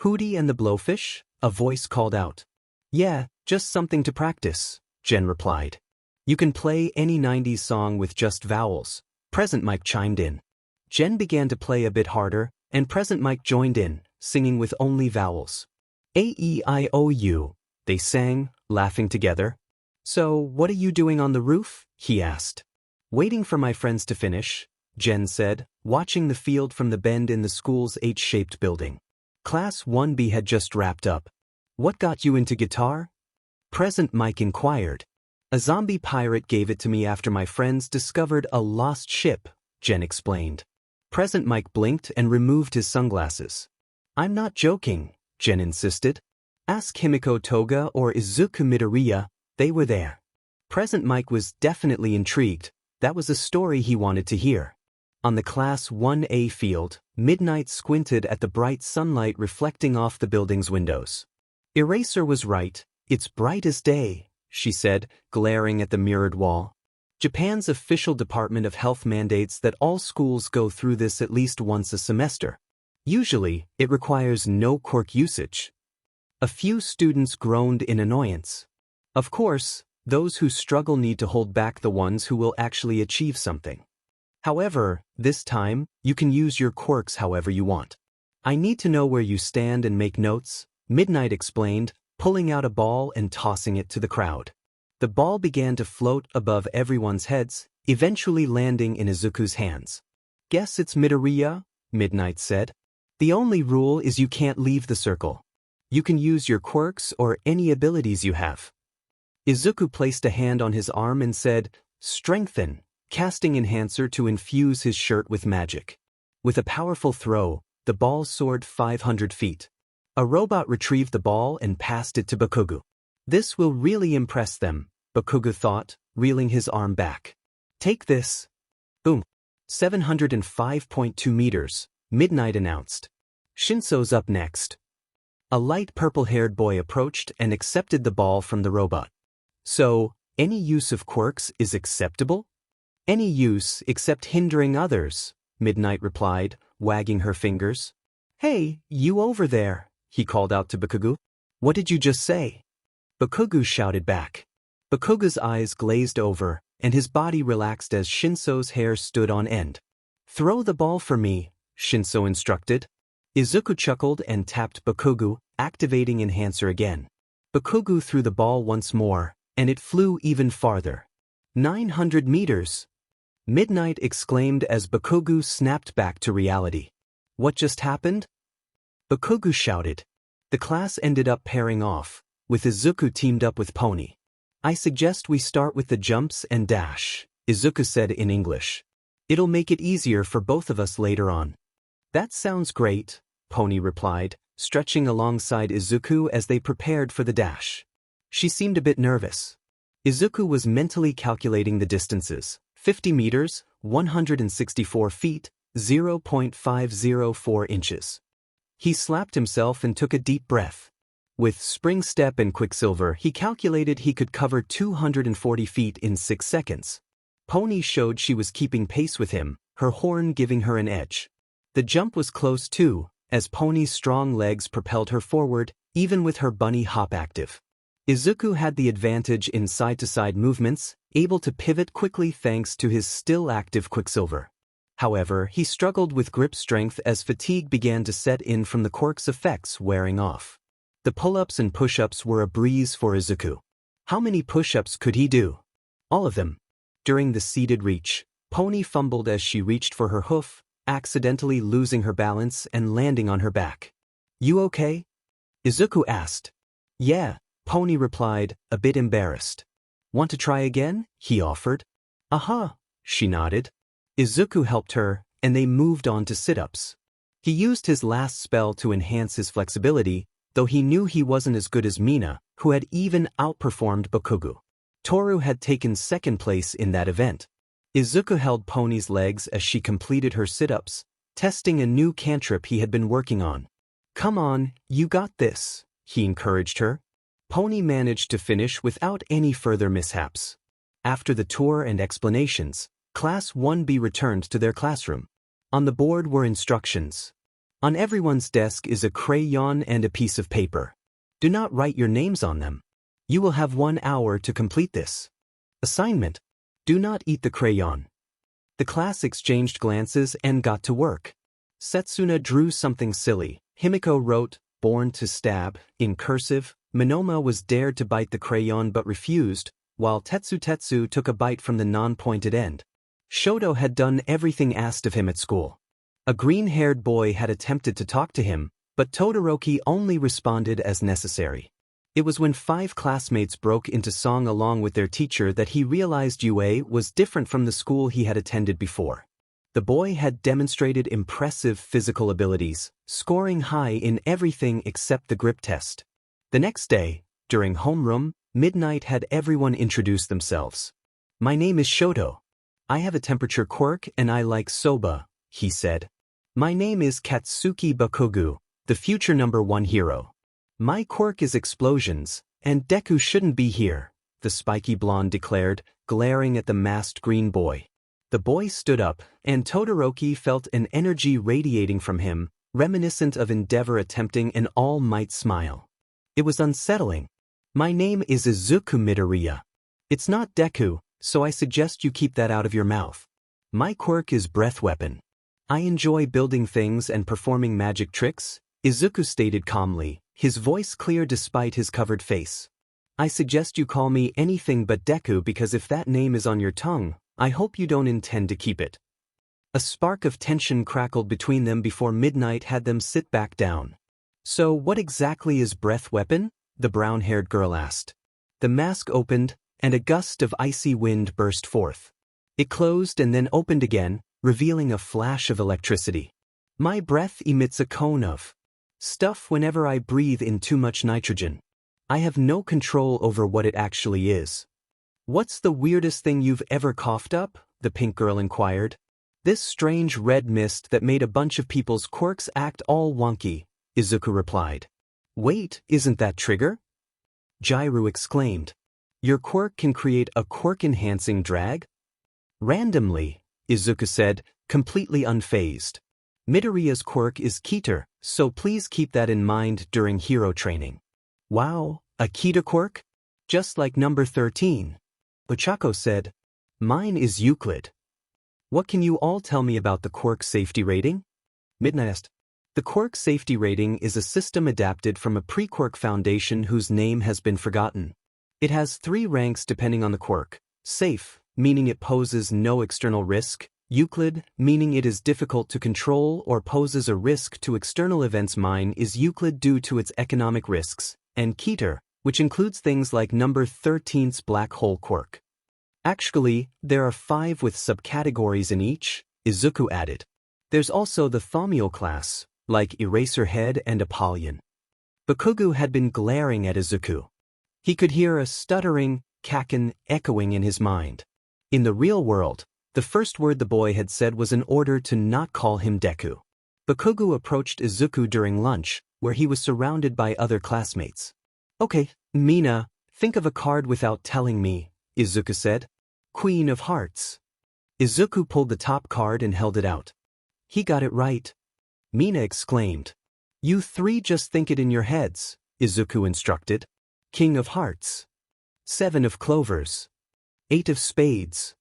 Hootie and the Blowfish? A voice called out. Yeah, just something to practice, Jen replied. You can play any 90s song with just vowels, Present Mike chimed in. Jen began to play a bit harder, and Present Mike joined in, singing with only vowels. A-E-I-O-U, they sang, laughing together. So, what are you doing on the roof? He asked. Waiting for my friends to finish, Jen said, watching the field from the bend in the school's H-shaped building. Class 1B had just wrapped up. What got you into guitar? Present Mike inquired. A zombie pirate gave it to me after my friends discovered a lost ship, Jen explained. Present Mike blinked and removed his sunglasses. I'm not joking, Jen insisted. Ask Himiko Toga or Izuku Midoriya, they were there. Present Mike was definitely intrigued. That was a story he wanted to hear. On the Class 1A field, Midnight squinted at the bright sunlight reflecting off the building's windows. Eraser was right, it's bright as day, she said, glaring at the mirrored wall. Japan's official Department of Health mandates that all schools go through this at least once a semester. Usually, it requires no quirk usage. A few students groaned in annoyance. Of course, those who struggle need to hold back the ones who will actually achieve something. However, this time, you can use your quirks however you want. I need to know where you stand and make notes, Midnight explained, pulling out a ball and tossing it to the crowd. The ball began to float above everyone's heads, eventually landing in Izuku's hands. Guess it's Midoriya, Midnight said. The only rule is you can't leave the circle. You can use your quirks or any abilities you have. Izuku placed a hand on his arm and said, Strengthen, casting Enhancer to infuse his shirt with magic. With a powerful throw, the ball soared 500 feet. A robot retrieved the ball and passed it to Bakugo. This will really impress them, Bakugo thought, reeling his arm back. Take this. Boom. 705.2 meters, Midnight announced. Shinso's up next. A light purple-haired boy approached and accepted the ball from the robot. So, any use of quirks is acceptable? Any use except hindering others, Midnight replied, wagging her fingers. Hey, you over there, he called out to Bakugo. What did you just say? Bakugo shouted back. Bakugo's eyes glazed over, and his body relaxed as Shinso's hair stood on end. Throw the ball for me, Shinso instructed. Izuku chuckled and tapped Bakugo, activating Enhancer again. Bakugo threw the ball once more, and it flew even farther. 900 meters! Midnight exclaimed as Bakugo snapped back to reality. What just happened? Bakugo shouted. The class ended up pairing off, with Izuku teamed up with Pony. I suggest we start with the jumps and dash, Izuku said in English. It'll make it easier for both of us later on. That sounds great, Pony replied, stretching alongside Izuku as they prepared for the dash. She seemed a bit nervous. Izuku was mentally calculating the distances. 50 meters, 164 feet, 0.504 inches. He slapped himself and took a deep breath. With Spring Step and Quicksilver, he calculated he could cover 240 feet in 6 seconds. Pony showed she was keeping pace with him, her horn giving her an edge. The jump was close too, as Pony's strong legs propelled her forward, even with her bunny hop active. Izuku had the advantage in side-to-side movements, able to pivot quickly thanks to his still-active Quicksilver. However, he struggled with grip strength as fatigue began to set in from the quirk's effects wearing off. The pull-ups and push-ups were a breeze for Izuku. How many push-ups could he do? All of them. During the seated reach, Pony fumbled as she reached for her hoof, accidentally losing her balance and landing on her back. You okay? Izuku asked. Yeah, Pony replied, a bit embarrassed. Want to try again? He offered. Aha, she nodded. Izuku helped her, and they moved on to sit-ups. He used his last spell to enhance his flexibility, though he knew he wasn't as good as Mina, who had even outperformed Bakugo. Toru had taken second place in that event. Izuku held Pony's legs as she completed her sit-ups, testing a new cantrip he had been working on. Come on, you got this, he encouraged her. Pony managed to finish without any further mishaps. After the tour and explanations, Class 1B returned to their classroom. On the board were instructions. On everyone's desk is a crayon and a piece of paper. Do not write your names on them. You will have 1 hour to complete this. Assignment: do not eat the crayon. The class exchanged glances and got to work. Setsuna drew something silly. Himiko wrote, "Born to stab," in cursive. Monoma was dared to bite the crayon but refused, while Tetsu took a bite from the non-pointed end. Shoto had done everything asked of him at school. A green-haired boy had attempted to talk to him, but Todoroki only responded as necessary. It was when 5 classmates broke into song along with their teacher that he realized UA was different from the school he had attended before. The boy had demonstrated impressive physical abilities, scoring high in everything except the grip test. The next day, during homeroom, Midnight had everyone introduce themselves. "My name is Shoto. I have a temperature quirk and I like soba," he said. "My name is Katsuki Bakugo, the future #1 hero. My quirk is explosions, and Deku shouldn't be here," the spiky blonde declared, glaring at the masked green boy. The boy stood up, and Todoroki felt an energy radiating from him, reminiscent of Endeavor attempting an all-might smile. It was unsettling. "My name is Izuku Midoriya. It's not Deku, so I suggest you keep that out of your mouth. My quirk is breath weapon. I enjoy building things and performing magic tricks," Izuku stated calmly, his voice clear despite his covered face. "I suggest you call me anything but Deku because if that name is on your tongue, I hope you don't intend to keep it." A spark of tension crackled between them before Midnight had them sit back down. "So what exactly is breath weapon?" the brown-haired girl asked. The mask opened, and a gust of icy wind burst forth. It closed and then opened again, revealing a flash of electricity. "My breath emits a cone of stuff whenever I breathe in too much nitrogen. I have no control over what it actually is." "What's the weirdest thing you've ever coughed up?" the pink girl inquired. "This strange red mist that made a bunch of people's quirks act all wonky," Izuku replied. "Wait, isn't that trigger?" Jairu exclaimed. "Your quirk can create a quirk-enhancing drag?" "Randomly," Izuku said, completely unfazed. "Midoriya's quirk is Keter, so please keep that in mind during hero training." "Wow, a Keter quirk? Just like number 13. Ochako said. "Mine is Euclid." "What can you all tell me about the quirk safety rating?" Midnight asked. The quirk safety rating is a system adapted from a pre-quirk foundation whose name has been forgotten. It has 3 ranks depending on the quirk. Safe, meaning it poses no external risk. Euclid, meaning it is difficult to control or poses a risk to external events. Mine is Euclid due to its economic risks. And Keter, which includes things like number 13's black hole quirk. Actually, there are 5 with subcategories in each, Izuku added. There's also the Thaumiel class, like Eraserhead and Apollyon. Bakugo had been glaring at Izuku. He could hear a stuttering, kaken echoing in his mind. In the real world, the first word the boy had said was an order to not call him Deku. Bakugo approached Izuku during lunch, where he was surrounded by other classmates. "Okay, Mina, think of a card without telling me," Izuku said. "Queen of Hearts." Izuku pulled the top card and held it out. "He got it right," Mina exclaimed. "You 3 just think it in your heads," Izuku instructed. "King of Hearts. 7 of Clovers. 8 of Spades."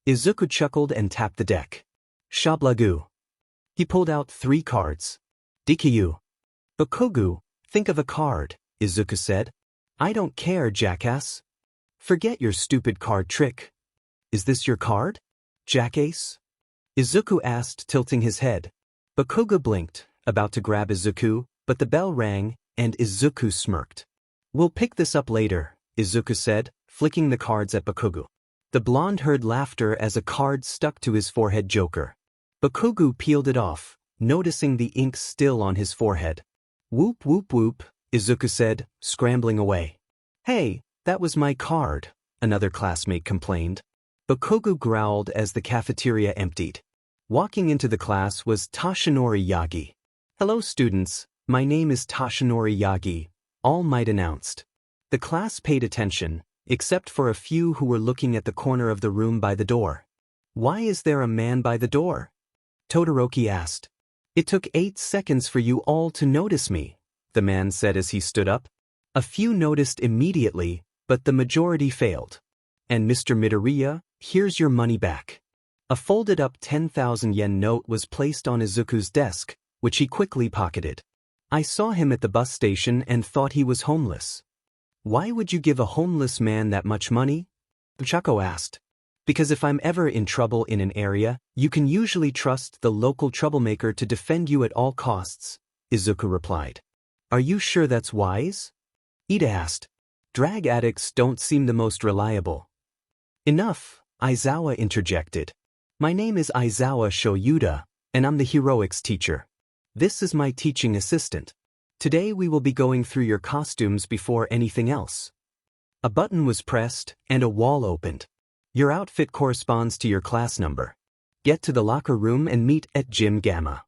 Izuku chuckled and tapped the deck. "Shablagu." He pulled out 3 cards. "Dikyu." "Bakugo, think of a card," Izuku said. "I don't care, jackass. Forget your stupid card trick." "Is this your card, jackass?" Izuku asked, tilting his head. Bakugo blinked, about to grab Izuku, but the bell rang, and Izuku smirked. "We'll pick this up later," Izuku said, flicking the cards at Bakugo. The blonde heard laughter as a card stuck to his forehead. Joker. Bakugo peeled it off, noticing the ink still on his forehead. "Whoop whoop whoop," Izuku said, scrambling away. "Hey, that was my card," another classmate complained. Bakugo growled as the cafeteria emptied. Walking into the class was Toshinori Yagi. "Hello students, my name is Toshinori Yagi," All Might announced. The class paid attention, except for a few who were looking at the corner of the room by the door. "Why is there a man by the door?" Todoroki asked. It took 8 seconds for you all to notice me, the man said as he stood up. A few noticed immediately, but the majority failed. And Mr. Midoriya, here's your money back. A folded-up 10,000 yen note was placed on Izuku's desk, which he quickly pocketed. I saw him at the bus station and thought he was homeless. Why would you give a homeless man that much money? Ochako asked. Because if I'm ever in trouble in an area, you can usually trust the local troublemaker to defend you at all costs, Izuku replied. Are you sure that's wise? Ida asked. Drag addicts don't seem the most reliable. Enough, Aizawa interjected. My name is Aizawa Shoyuda, and I'm the heroics teacher. This is my teaching assistant. Today we will be going through your costumes before anything else. A button was pressed, and a wall opened. Your outfit corresponds to your class number. Get to the locker room and meet at Gym Gamma.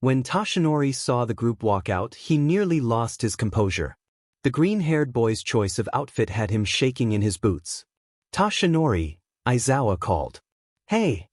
When Toshinori saw the group walk out, he nearly lost his composure. The green-haired boy's choice of outfit had him shaking in his boots. Toshinori, Aizawa called. Hey!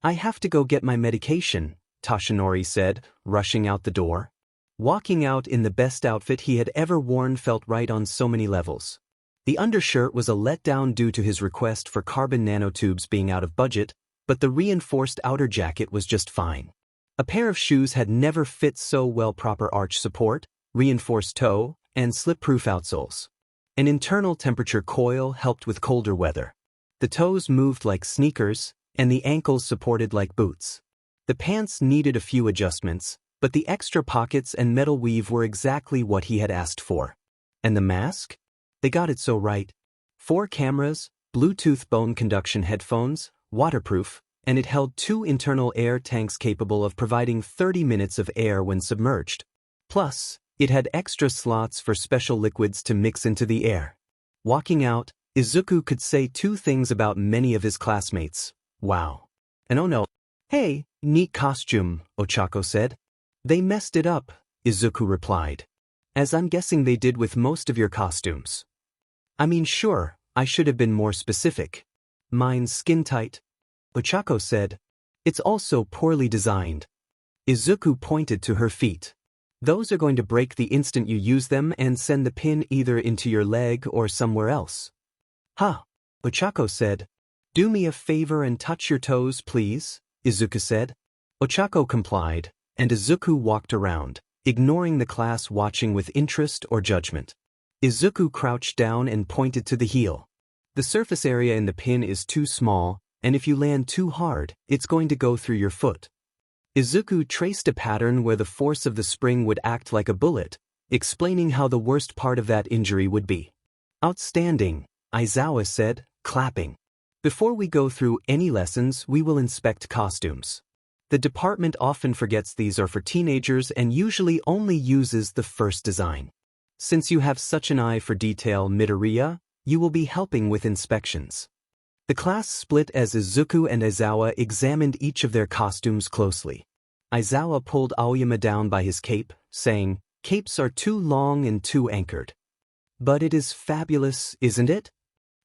I have to go get my medication, Toshinori said, rushing out the door. Walking out in the best outfit he had ever worn felt right on so many levels. The undershirt was a letdown due to his request for carbon nanotubes being out of budget, but the reinforced outer jacket was just fine. A pair of shoes had never fit so well: proper arch support, reinforced toe, and slip-proof outsoles. An internal temperature coil helped with colder weather. The toes moved like sneakers, and the ankles supported like boots. The pants needed a few adjustments, but the extra pockets and metal weave were exactly what he had asked for. And the mask? They got it so right. 4 cameras, Bluetooth bone conduction headphones, waterproof, and it held 2 internal air tanks capable of providing 30 minutes of air when submerged. Plus, it had extra slots for special liquids to mix into the air. Walking out, Izuku could say 2 things about many of his classmates. Wow. And oh no. Hey, neat costume, Ochako said. They messed it up, Izuku replied. As I'm guessing they did with most of your costumes. I mean, sure, I should have been more specific. Mine's skin tight. Ochako said. It's also poorly designed. Izuku pointed to her feet. Those are going to break the instant you use them and send the pin either into your leg or somewhere else. Huh, Ochako said. Do me a favor and touch your toes, please, Izuku said. Ochako complied, and Izuku walked around, ignoring the class watching with interest or judgment. Izuku crouched down and pointed to the heel. The surface area in the pin is too small, and if you land too hard, it's going to go through your foot. Izuku traced a pattern where the force of the spring would act like a bullet, explaining how the worst part of that injury would be. Outstanding, Aizawa said, clapping. Before we go through any lessons, we will inspect costumes. The department often forgets these are for teenagers and usually only uses the first design. Since you have such an eye for detail, Midoriya, you will be helping with inspections. The class split as Izuku and Aizawa examined each of their costumes closely. Aizawa pulled Aoyama down by his cape, saying, "Capes are too long and too anchored." "But it is fabulous, isn't it?"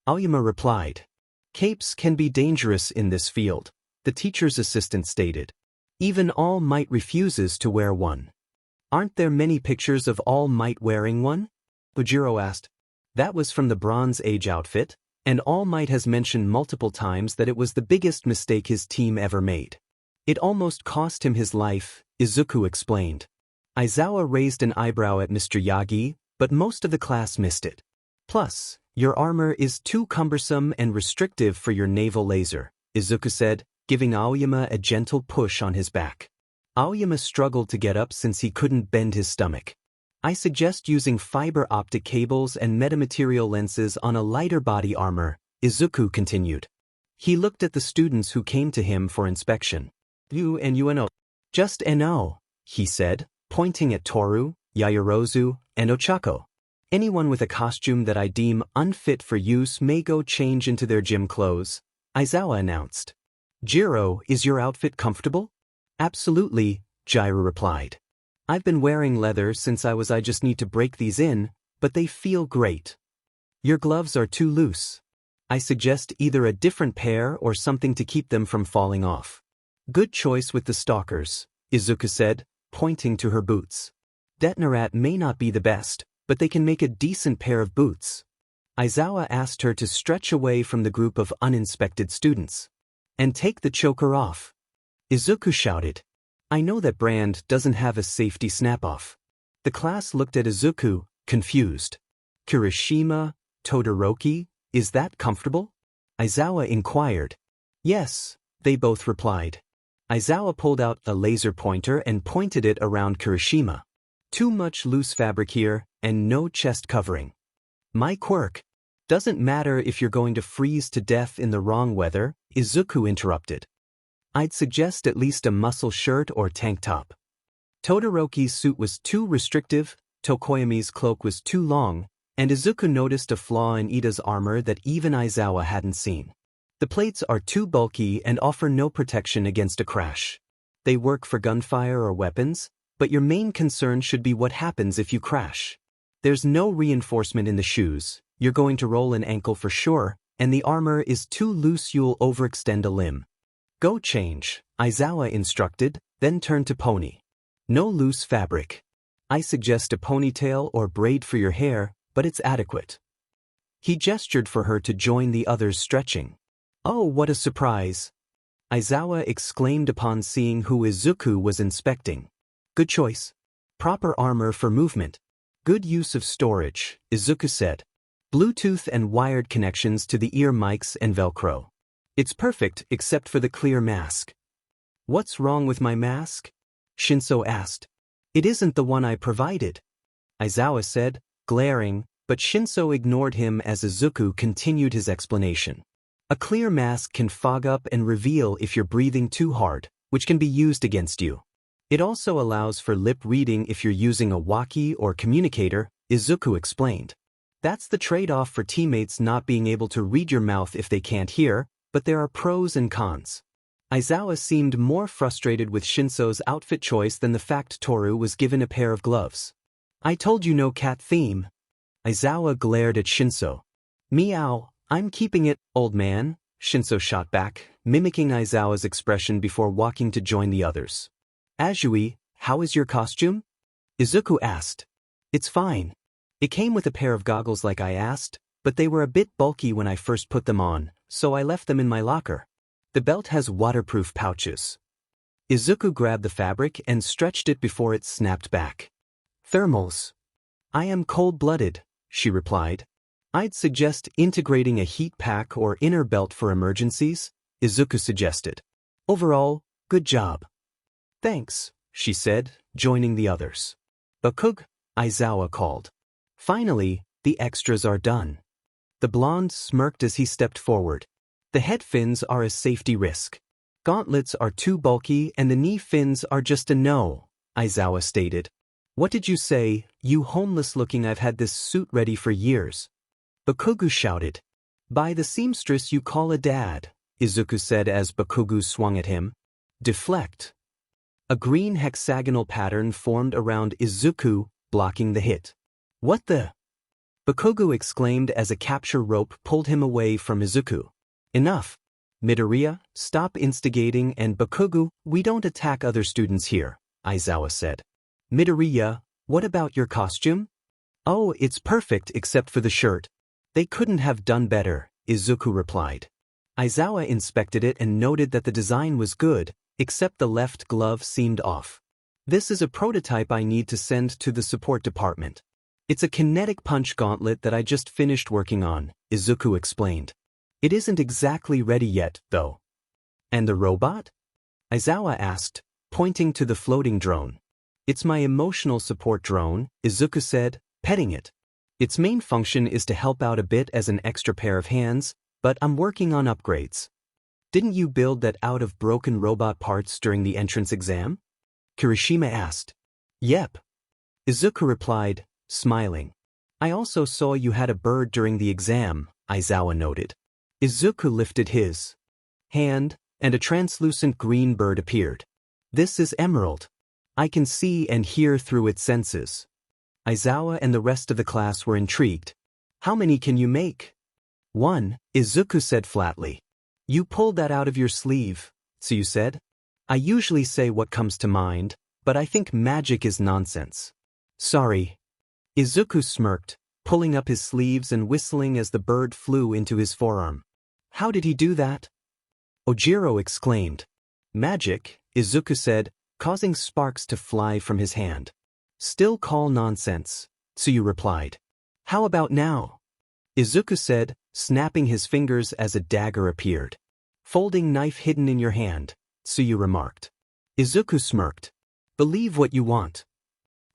Aoyama replied. "Capes can be dangerous in this field," the teacher's assistant stated. "Even All Might refuses to wear one." "Aren't there many pictures of All Might wearing one?" Bujiro asked. "That was from the Bronze Age outfit, and All Might has mentioned multiple times that it was the biggest mistake his team ever made. It almost cost him his life," Izuku explained. Aizawa raised an eyebrow at Mr. Yagi, but most of the class missed it. "Plus, your armor is too cumbersome and restrictive for your naval laser," Izuku said, giving Aoyama a gentle push on his back. Aoyama struggled to get up since he couldn't bend his stomach. "I suggest using fiber optic cables and metamaterial lenses on a lighter body armor," Izuku continued. He looked at the students who came to him for inspection. "You and Ueno." "Just no," he said, pointing at Toru, Yaoyorozu, and Ochako. "Anyone with a costume that I deem unfit for use may go change into their gym clothes," Aizawa announced. "Jiro, is your outfit comfortable?" "Absolutely," Jiro replied. "I've been wearing leather since I just need to break these in, but they feel great." "Your gloves are too loose. I suggest either a different pair or something to keep them from falling off." "Good choice with the stalkers," Izuku said, pointing to her boots. Detnarat may not be the best, but they can make a decent pair of boots. Aizawa asked her to stretch away from the group of uninspected students. And take the choker off. Izuku shouted. I know that brand doesn't have a safety snap-off. The class looked at Izuku, confused. Kirishima, Todoroki, is that comfortable? Aizawa inquired. Yes, they both replied. Aizawa pulled out a laser pointer and pointed it around Kirishima. Too much loose fabric here, and no chest covering. My quirk. Doesn't matter if you're going to freeze to death in the wrong weather, Izuku interrupted. I'd suggest at least a muscle shirt or tank top. Todoroki's suit was too restrictive, Tokoyami's cloak was too long, and Izuku noticed a flaw in Ida's armor that even Aizawa hadn't seen. The plates are too bulky and offer no protection against a crash. They work for gunfire or weapons, but your main concern should be what happens if you crash. There's no reinforcement in the shoes, you're going to roll an ankle for sure, and the armor is too loose you'll overextend a limb. Go change, Aizawa instructed, then turned to Pony. No loose fabric. I suggest a ponytail or braid for your hair, but it's adequate. He gestured for her to join the others stretching. Oh, what a surprise! Aizawa exclaimed upon seeing who Izuku was inspecting. Good choice. Proper armor for movement. Good use of storage, Izuku said. Bluetooth and wired connections to the ear mics and Velcro. It's perfect except for the clear mask. What's wrong with my mask? Shinso asked. It isn't the one I provided, Aizawa said, glaring, but Shinso ignored him as Izuku continued his explanation. A clear mask can fog up and reveal if you're breathing too hard, which can be used against you. It also allows for lip reading if you're using a walkie or communicator, Izuku explained. That's the trade-off for teammates not being able to read your mouth if they can't hear, but there are pros and cons. Aizawa seemed more frustrated with Shinso's outfit choice than the fact Toru was given a pair of gloves. I told you no cat theme. Aizawa glared at Shinso. Meow, I'm keeping it, old man, Shinso shot back, mimicking Aizawa's expression before walking to join the others. Azui, how is your costume? Izuku asked. It's fine. It came with a pair of goggles like I asked, but they were a bit bulky when I first put them on, so I left them in my locker. The belt has waterproof pouches. Izuku grabbed the fabric and stretched it before it snapped back. Thermals. I am cold-blooded, she replied. I'd suggest integrating a heat pack or inner belt for emergencies, Izuku suggested. Overall, good job. Thanks, she said, joining the others. Bakug, Aizawa called. Finally, the extras are done. The blonde smirked as he stepped forward. The head fins are a safety risk. Gauntlets are too bulky and the knee fins are just a no, Aizawa stated. What did you say, you homeless looking? I've had this suit ready for years. Bakugu shouted. By the seamstress you call a dad, Izuku said as Bakugu swung at him. Deflect. A green hexagonal pattern formed around Izuku, blocking the hit. What the? Bakugu exclaimed as a capture rope pulled him away from Izuku. Enough. Midoriya, stop instigating, and Bakugu, we don't attack other students here, Aizawa said. Midoriya, what about your costume? Oh, it's perfect except for the shirt. They couldn't have done better, Izuku replied. Aizawa inspected it and noted that the design was good, except the left glove seemed off. This is a prototype I need to send to the support department. It's a kinetic punch gauntlet that I just finished working on, Izuku explained. It isn't exactly ready yet, though. And the robot? Aizawa asked, pointing to the floating drone. It's my emotional support drone, Izuku said, petting it. Its main function is to help out a bit as an extra pair of hands, but I'm working on upgrades. Didn't you build that out of broken robot parts during the entrance exam? Kirishima asked. Yep. Izuku replied, smiling. I also saw you had a bird during the exam, Aizawa noted. Izuku lifted his hand, and a translucent green bird appeared. This is Emerald. I can see and hear through its senses. Aizawa and the rest of the class were intrigued. How many can you make? One, Izuku said flatly. You pulled that out of your sleeve, so you said? I usually say what comes to mind, but I think magic is nonsense. Sorry. Izuku smirked, pulling up his sleeves and whistling as the bird flew into his forearm. How did he do that? Ojiro exclaimed. Magic, Izuku said, causing sparks to fly from his hand. Still call nonsense, Tsuyu replied. How about now? Izuku said, snapping his fingers as a dagger appeared. Folding knife hidden in your hand, Tsuyu remarked. Izuku smirked. Believe what you want.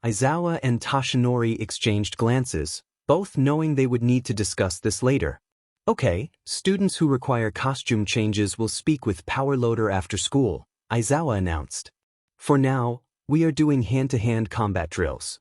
Aizawa and Tashinori exchanged glances, both knowing they would need to discuss this later. Okay, students who require costume changes will speak with Power Loader after school, Aizawa announced. For now, we are doing hand-to-hand combat drills.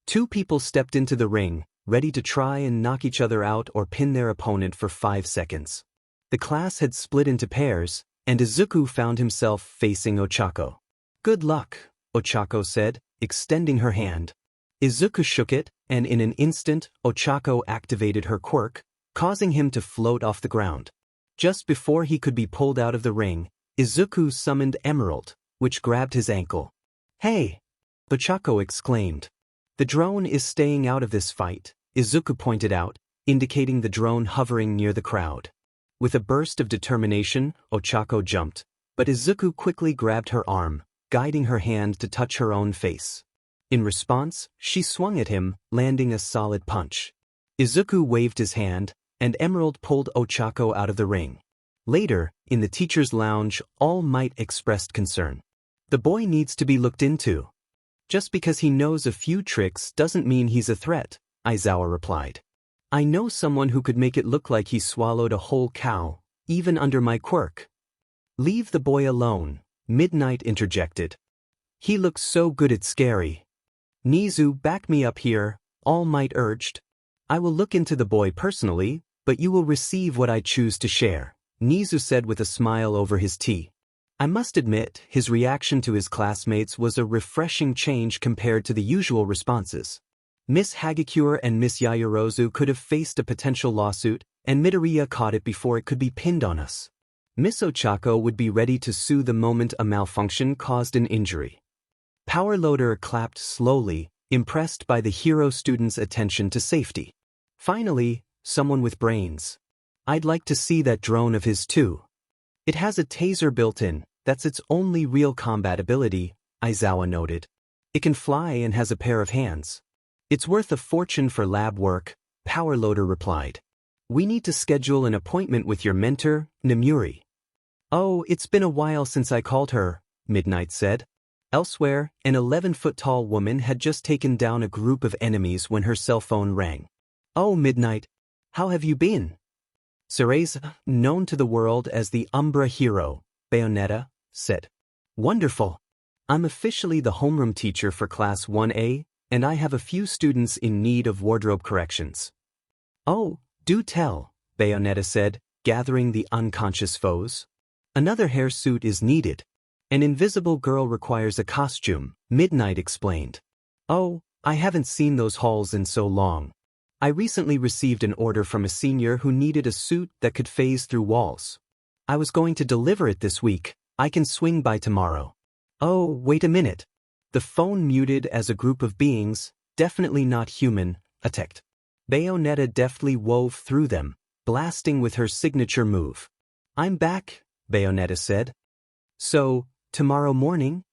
2 people stepped into the ring, ready to try and knock each other out or pin their opponent for 5 seconds. The class had split into pairs, and Izuku found himself facing Ochako. Good luck, Ochako said, extending her hand. Izuku shook it, and in an instant, Ochako activated her quirk, causing him to float off the ground. Just before he could be pulled out of the ring, Izuku summoned Emerald, which grabbed his ankle. Hey! Ochako exclaimed. The drone is staying out of this fight, Izuku pointed out, indicating the drone hovering near the crowd. With a burst of determination, Ochako jumped, but Izuku quickly grabbed her arm, guiding her hand to touch her own face. In response, she swung at him, landing a solid punch. Izuku waved his hand, and Emerald pulled Ochako out of the ring. Later, in the teacher's lounge, All Might expressed concern. The boy needs to be looked into. Just because he knows a few tricks doesn't mean he's a threat, Aizawa replied. I know someone who could make it look like he swallowed a whole cow, even under my quirk. Leave the boy alone, Midnight interjected. He looks so good it's scary. Nizu, back me up here, All Might urged. I will look into the boy personally, but you will receive what I choose to share, Nizu said with a smile over his tea. I must admit, his reaction to his classmates was a refreshing change compared to the usual responses. Miss Hagakure and Miss Yayorozu could have faced a potential lawsuit, and Midoriya caught it before it could be pinned on us. Miss Ochako would be ready to sue the moment a malfunction caused an injury. Power Loader clapped slowly, impressed by the hero student's attention to safety. Finally, someone with brains. I'd like to see that drone of his too. It has a taser built in, that's its only real combat ability, Aizawa noted. It can fly and has a pair of hands. It's worth a fortune for lab work, Power Loader replied. We need to schedule an appointment with your mentor, Namuri. Oh, it's been a while since I called her, Midnight said. Elsewhere, an 11-foot-tall woman had just taken down a group of enemies when her cell phone rang. Oh, Midnight. How have you been? Cereza, known to the world as the Umbra hero, Bayonetta, said. Wonderful. I'm officially the homeroom teacher for Class 1A, and I have a few students in need of wardrobe corrections. Oh, do tell, Bayonetta said, gathering the unconscious foes. Another hair suit is needed. An invisible girl requires a costume, Midnight explained. Oh, I haven't seen those halls in so long. I recently received an order from a senior who needed a suit that could phase through walls. I was going to deliver it this week. I can swing by tomorrow. Oh, wait a minute. The phone muted as a group of beings, definitely not human, attacked. Bayonetta deftly wove through them, blasting with her signature move. I'm back, Bayonetta said. So, tomorrow morning?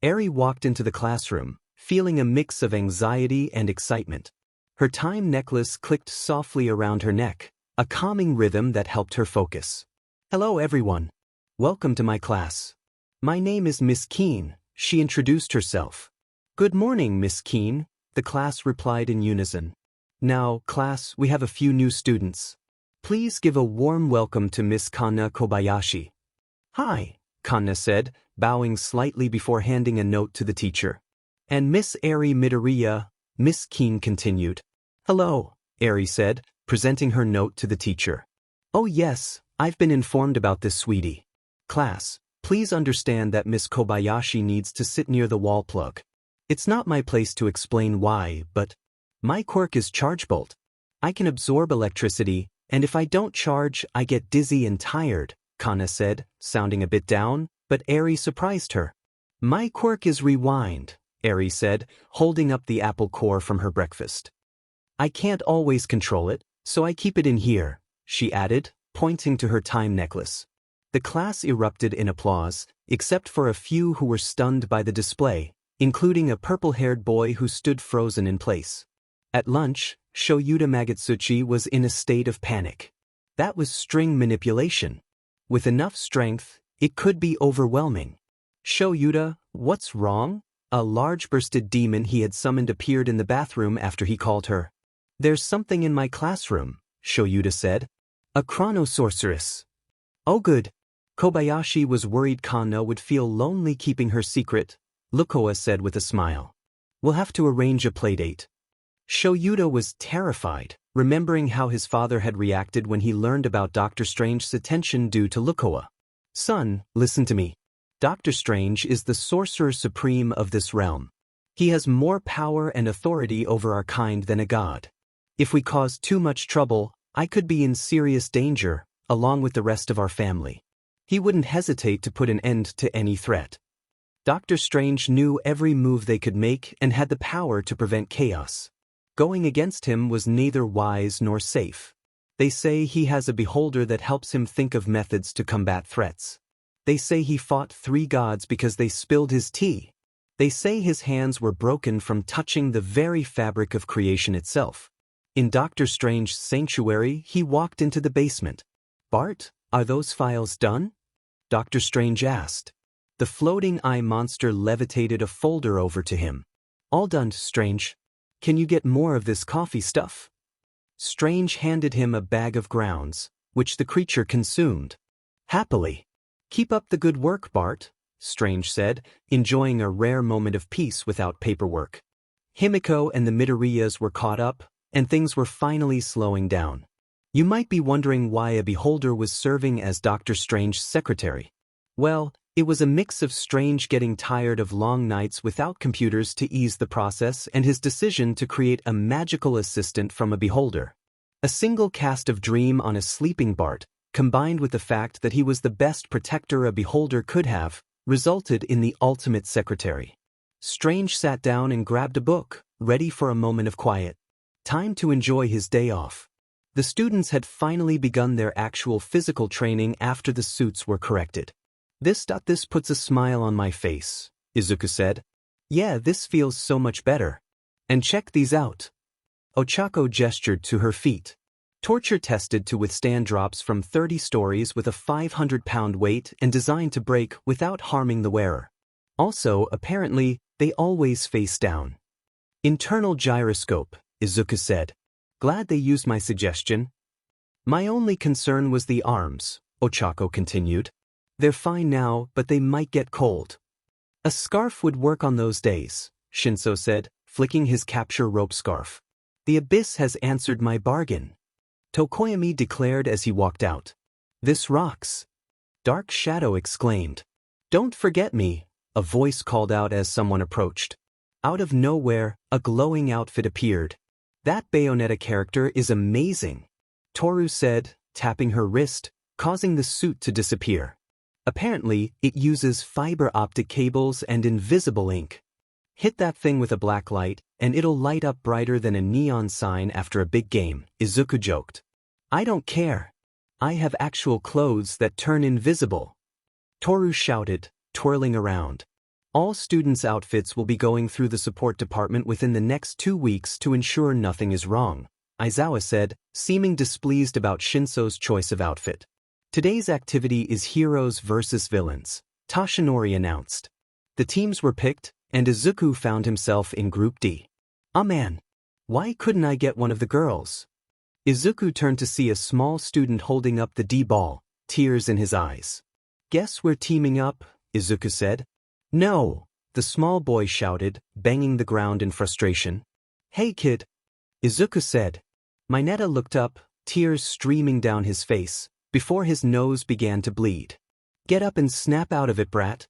Eri walked into the classroom, feeling a mix of anxiety and excitement. Her time necklace clicked softly around her neck, a calming rhythm that helped her focus. Hello everyone. Welcome to my class. My name is Miss Keene, she introduced herself. Good morning, Miss Keene, the class replied in unison. Now, class, we have a few new students. Please give a warm welcome to Miss Kanna Kobayashi. Hi, Kanna said, bowing slightly before handing a note to the teacher. And Miss Eri Midoriya, Miss Keene continued. Hello, Eri said, presenting her note to the teacher. Oh yes, I've been informed about this, sweetie. Class, please understand that Miss Kobayashi needs to sit near the wall plug. It's not my place to explain why, but my quirk is Charge Bolt. I can absorb electricity, and if I don't charge, I get dizzy and tired, Kanna said, sounding a bit down, But Eri surprised her. My quirk is rewind, Eri said, holding up the apple core from her breakfast. I can't always control it, so I keep it in here, she added, pointing to her time necklace. The class erupted in applause, except for a few who were stunned by the display, including a purple-haired boy who stood frozen in place. At lunch, Shoyuta Magatsuchi was in a state of panic. That was string manipulation. With enough strength, it could be overwhelming. Shoyuta, what's wrong? A large-breasted demon he had summoned appeared in the bathroom after he called her. There's something in my classroom, Shoyuta said. A chronosorceress. Oh good. Kobayashi was worried Kanna would feel lonely keeping her secret, Lukoa said with a smile. We'll have to arrange a playdate. Shoyuta was terrified, remembering how his father had reacted when he learned about Dr. Strange's attention due to Lukoa. Son, listen to me. Dr. Strange is the sorcerer supreme of this realm. He has more power and authority over our kind than a god. If we cause too much trouble, I could be in serious danger, along with the rest of our family. He wouldn't hesitate to put an end to any threat. Dr. Strange knew every move they could make and had the power to prevent chaos. Going against him was neither wise nor safe. They say he has a beholder that helps him think of methods to combat threats. They say he fought 3 gods because they spilled his tea. They say his hands were broken from touching the very fabric of creation itself. In Dr. Strange's sanctuary, he walked into the basement. Bart, are those files done? Dr. Strange asked. The floating eye monster levitated a folder over to him. All done, Strange. Can you get more of this coffee stuff? Strange handed him a bag of grounds, which the creature consumed. Happily. Keep up the good work, Bart, Strange said, enjoying a rare moment of peace without paperwork. Himiko and the Midoriyas were caught up, and things were finally slowing down. You might be wondering why a beholder was serving as Dr. Strange's secretary. Well, it was a mix of Strange getting tired of long nights without computers to ease the process and his decision to create a magical assistant from a beholder. A single cast of dream on a sleeping Bart, combined with the fact that he was the best protector a beholder could have, resulted in the ultimate secretary. Strange sat down and grabbed a book, ready for a moment of quiet. Time to enjoy his day off. The students had finally begun their actual physical training after the suits were corrected. This puts a smile on my face, Izuku said. Yeah, this feels so much better. And check these out. Ochako gestured to her feet. Torture tested to withstand drops from 30 stories with a 500-pound weight and designed to break without harming the wearer. Also, apparently, they always face down. Internal gyroscope, Izuku said. Glad they used my suggestion. My only concern was the arms, Ochako continued. They're fine now, but they might get cold. A scarf would work on those days, Shinso said, flicking his capture rope scarf. The abyss has answered my bargain. Tokoyami declared as he walked out. This rocks. Dark Shadow exclaimed. Don't forget me, a voice called out as someone approached. Out of nowhere, a glowing outfit appeared. That Bayonetta character is amazing, Toru said, tapping her wrist, causing the suit to disappear. Apparently, it uses fiber optic cables and invisible ink. Hit that thing with a black light, and it'll light up brighter than a neon sign after a big game, Izuku joked. I don't care. I have actual clothes that turn invisible. Toru shouted, twirling around. All students' outfits will be going through the support department within the next 2 weeks to ensure nothing is wrong, Aizawa said, seeming displeased about Shinso's choice of outfit. Today's activity is heroes versus villains, Tashinori announced. The teams were picked, and Izuku found himself in Group D. Ah man, why couldn't I get one of the girls? Izuku turned to see a small student holding up the D ball, tears in his eyes. Guess we're teaming up, Izuku said. No, the small boy shouted, banging the ground in frustration. Hey kid, Izuku said. Mineta looked up, tears streaming down his face, before his nose began to bleed. Get up and snap out of it, brat.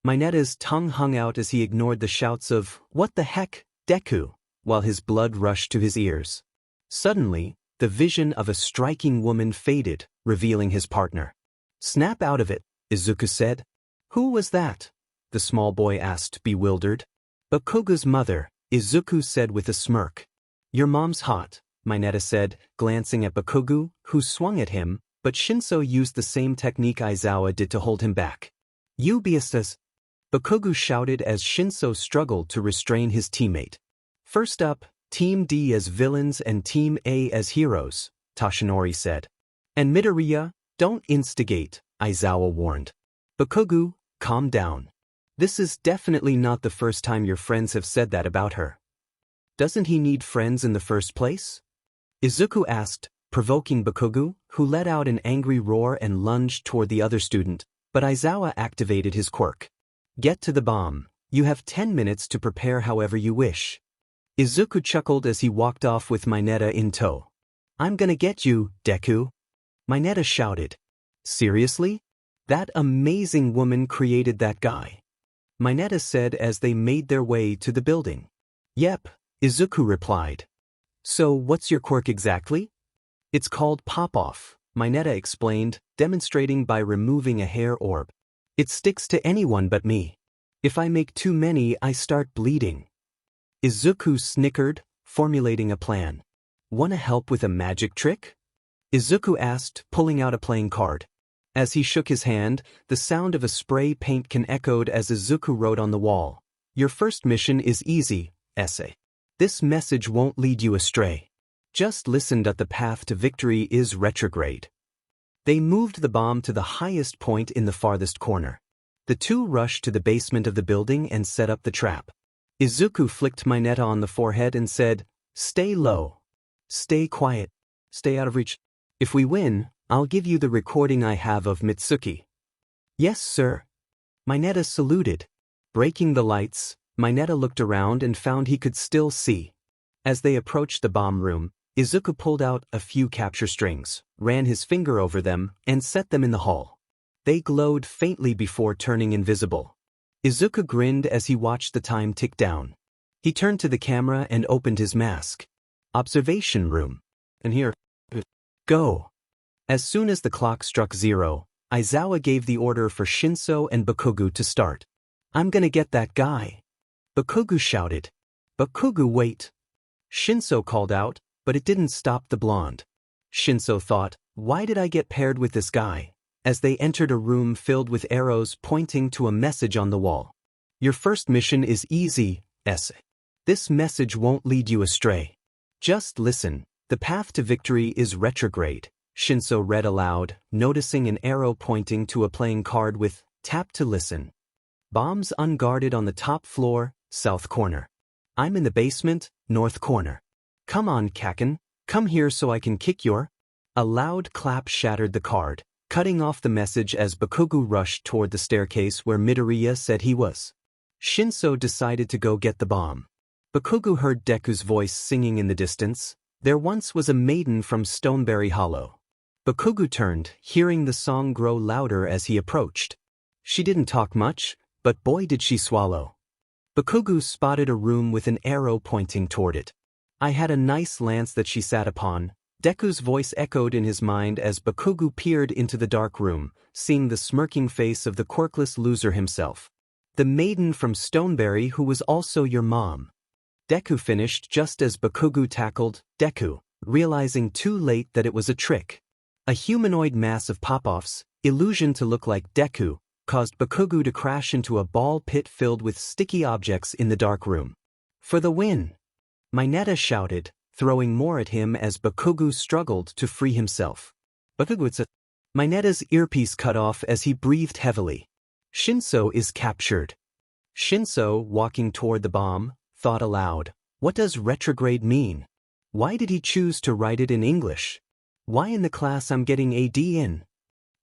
Mineta's tongue hung out as he ignored the shouts of, "What the heck, Deku?" while his blood rushed to his ears. Suddenly, the vision of a striking woman faded, revealing his partner. Snap out of it, Izuku said. Who was that? The small boy asked, bewildered. Bakugo's mother, Izuku said with a smirk. Your mom's hot, Mineta said, glancing at Bakugo, who swung at him, but Shinso used the same technique Aizawa did to hold him back. You beastas! Bakugo shouted as Shinso struggled to restrain his teammate. First up, Team D as villains and Team A as heroes, Toshinori said. And Midoriya, don't instigate, Aizawa warned. Bakugo, calm down. This is definitely not the first time your friends have said that about her. Doesn't he need friends in the first place? Izuku asked, provoking Bakugo, who let out an angry roar and lunged toward the other student, but Aizawa activated his quirk. Get to the bomb. You have 10 minutes to prepare however you wish. Izuku chuckled as he walked off with Mineta in tow. I'm gonna get you, Deku. Mineta shouted. Seriously? That amazing woman created that guy. Mineta said as they made their way to the building. Yep, Izuku replied. So what's your quirk exactly? It's called pop-off, Mineta explained, demonstrating by removing a hair orb. It sticks to anyone but me. If I make too many, I start bleeding. Izuku snickered, formulating a plan. Wanna help with a magic trick? Izuku asked, pulling out a playing card. As he shook his hand, the sound of a spray paint can echoed as Izuku wrote on the wall. Your first mission is easy, essay. This message won't lead you astray. Just listen that the path to victory is retrograde. They moved the bomb to the highest point in the farthest corner. The two rushed to the basement of the building and set up the trap. Izuku flicked Mineta on the forehead and said, Stay low. Stay quiet. Stay out of reach. If we win, I'll give you the recording I have of Mitsuki. Yes, sir. Mineta saluted. Breaking the lights, Mineta looked around and found he could still see. As they approached the bomb room, Izuku pulled out a few capture strings, ran his finger over them, and set them in the hall. They glowed faintly before turning invisible. Izuku grinned as he watched the time tick down. He turned to the camera and opened his mask. Observation room. And here. Go. As soon as the clock struck 0, Aizawa gave the order for Shinso and Bakugo to start. I'm gonna get that guy. Bakugo shouted. Bakugo, wait. Shinso called out, but it didn't stop the blonde. Shinso thought, why did I get paired with this guy? As they entered a room filled with arrows pointing to a message on the wall. Your first mission is easy, essay. This message won't lead you astray. Just listen, the path to victory is retrograde. Shinso read aloud, noticing an arrow pointing to a playing card with, tap to listen. Bombs unguarded on the top floor, south corner. I'm in the basement, north corner. Come on, Kaken, come here so I can kick your... A loud clap shattered the card, cutting off the message as Bakugo rushed toward the staircase where Midoriya said he was. Shinso decided to go get the bomb. Bakugo heard Deku's voice singing in the distance. There once was a maiden from Stoneberry Hollow. Bakugo turned, hearing the song grow louder as he approached. She didn't talk much, but boy did she swallow. Bakugo spotted a room with an arrow pointing toward it. I had a nice lance that she sat upon. Deku's voice echoed in his mind as Bakugo peered into the dark room, seeing the smirking face of the quirkless loser himself. The maiden from Stoneberry who was also your mom. Deku finished just as Bakugo tackled Deku, realizing too late that it was a trick. A humanoid mass of pop-offs, illusion to look like Deku, caused Bakugo to crash into a ball pit filled with sticky objects in the dark room. For the win! Mineta shouted, throwing more at him as Bakugo struggled to free himself. Bakugo, Mineta's earpiece cut off as he breathed heavily. Shinso is captured. Shinso, walking toward the bomb, thought aloud, what does retrograde mean? Why did he choose to write it in English? Why in the class I'm getting a D in?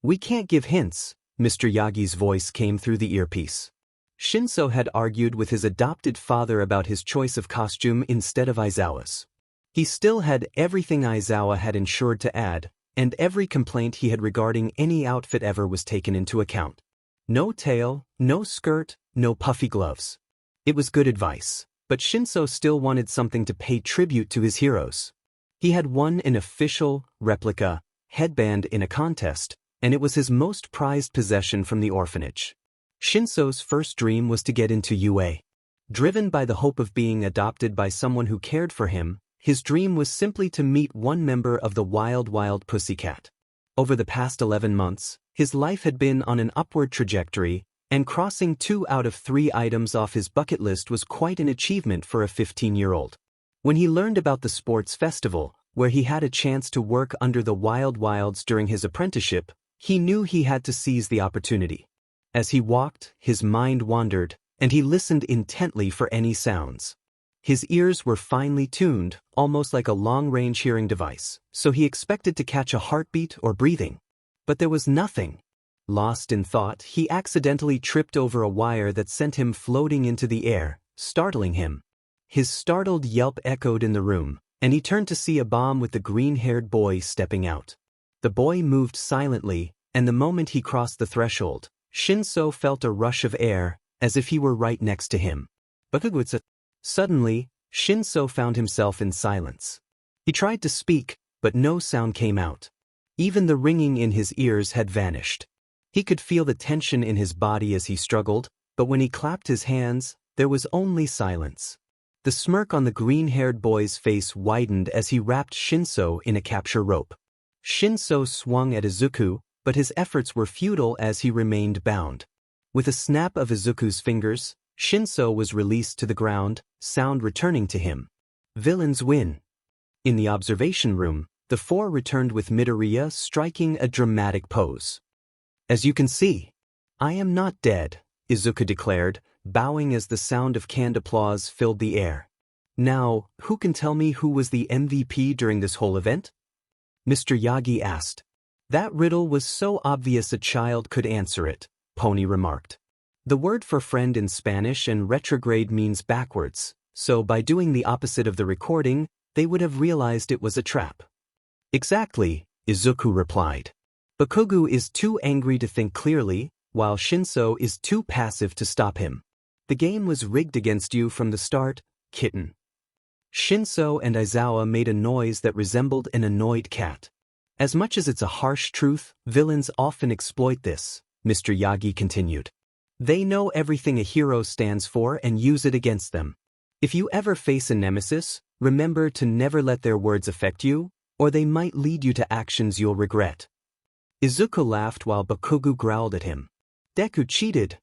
We can't give hints, Mr. Yagi's voice came through the earpiece. Shinso had argued with his adopted father about his choice of costume instead of Aizawa's. He still had everything Aizawa had ensured to add, and every complaint he had regarding any outfit ever was taken into account. No tail, no skirt, no puffy gloves. It was good advice, but Shinso still wanted something to pay tribute to his heroes. He had won an official, replica, headband in a contest, and it was his most prized possession from the orphanage. Shinso's first dream was to get into UA. Driven by the hope of being adopted by someone who cared for him, his dream was simply to meet one member of the Wild Pussycat. Over the past 11 months, his life had been on an upward trajectory, and crossing 2 out of 3 items off his bucket list was quite an achievement for a 15-year-old. When he learned about the sports festival, where he had a chance to work under the Wilds during his apprenticeship, he knew he had to seize the opportunity. As he walked, his mind wandered, and he listened intently for any sounds. His ears were finely tuned, almost like a long-range hearing device, so he expected to catch a heartbeat or breathing. But there was nothing. Lost in thought, he accidentally tripped over a wire that sent him floating into the air, startling him. His startled yelp echoed in the room, and he turned to see a bomb with the green-haired boy stepping out. The boy moved silently, and the moment he crossed the threshold, Shinso felt a rush of air, as if he were right next to him. Suddenly, Shinso found himself in silence. He tried to speak, but no sound came out. Even the ringing in his ears had vanished. He could feel the tension in his body as he struggled, but when he clapped his hands, there was only silence. The smirk on the green-haired boy's face widened as he wrapped Shinso in a capture rope. Shinso swung at Izuku, but his efforts were futile as he remained bound. With a snap of Izuku's fingers, Shinso was released to the ground, sound returning to him. Villains win. In the observation room, the 4 returned with Midoriya striking a dramatic pose. As you can see, I am not dead, Izuku declared, bowing as the sound of canned applause filled the air. Now, who can tell me who was the MVP during this whole event? Mr. Yagi asked. That riddle was so obvious a child could answer it, Pony remarked. The word for friend in Spanish and retrograde means backwards, so by doing the opposite of the recording, they would have realized it was a trap. Exactly, Izuku replied. Bakugo is too angry to think clearly, while Shinso is too passive to stop him. The game was rigged against you from the start, kitten. Shinso and Aizawa made a noise that resembled an annoyed cat. As much as it's a harsh truth, villains often exploit this, Mr. Yagi continued. They know everything a hero stands for and use it against them. If you ever face a nemesis, remember to never let their words affect you, or they might lead you to actions you'll regret. Izuku laughed while Bakugo growled at him. Deku cheated.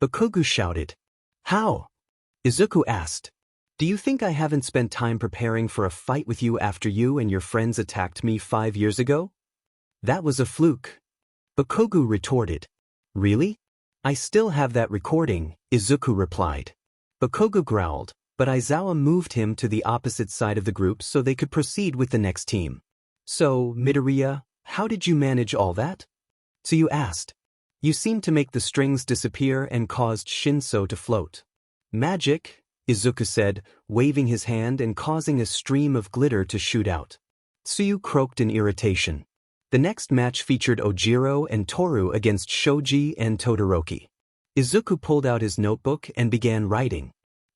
Bakugo shouted. How? Izuku asked. Do you think I haven't spent time preparing for a fight with you after you and your friends attacked me 5 years ago? That was a fluke. Bakugo retorted. Really? I still have that recording, Izuku replied. Bakugo growled, but Aizawa moved him to the opposite side of the group so they could proceed with the next team. So, Midoriya, how did you manage all that? So you asked. You seemed to make the strings disappear and caused Shinso to float. Magic, Izuku said, waving his hand and causing a stream of glitter to shoot out. Tsuyu croaked in irritation. The next match featured Ojiro and Toru against Shoji and Todoroki. Izuku pulled out his notebook and began writing.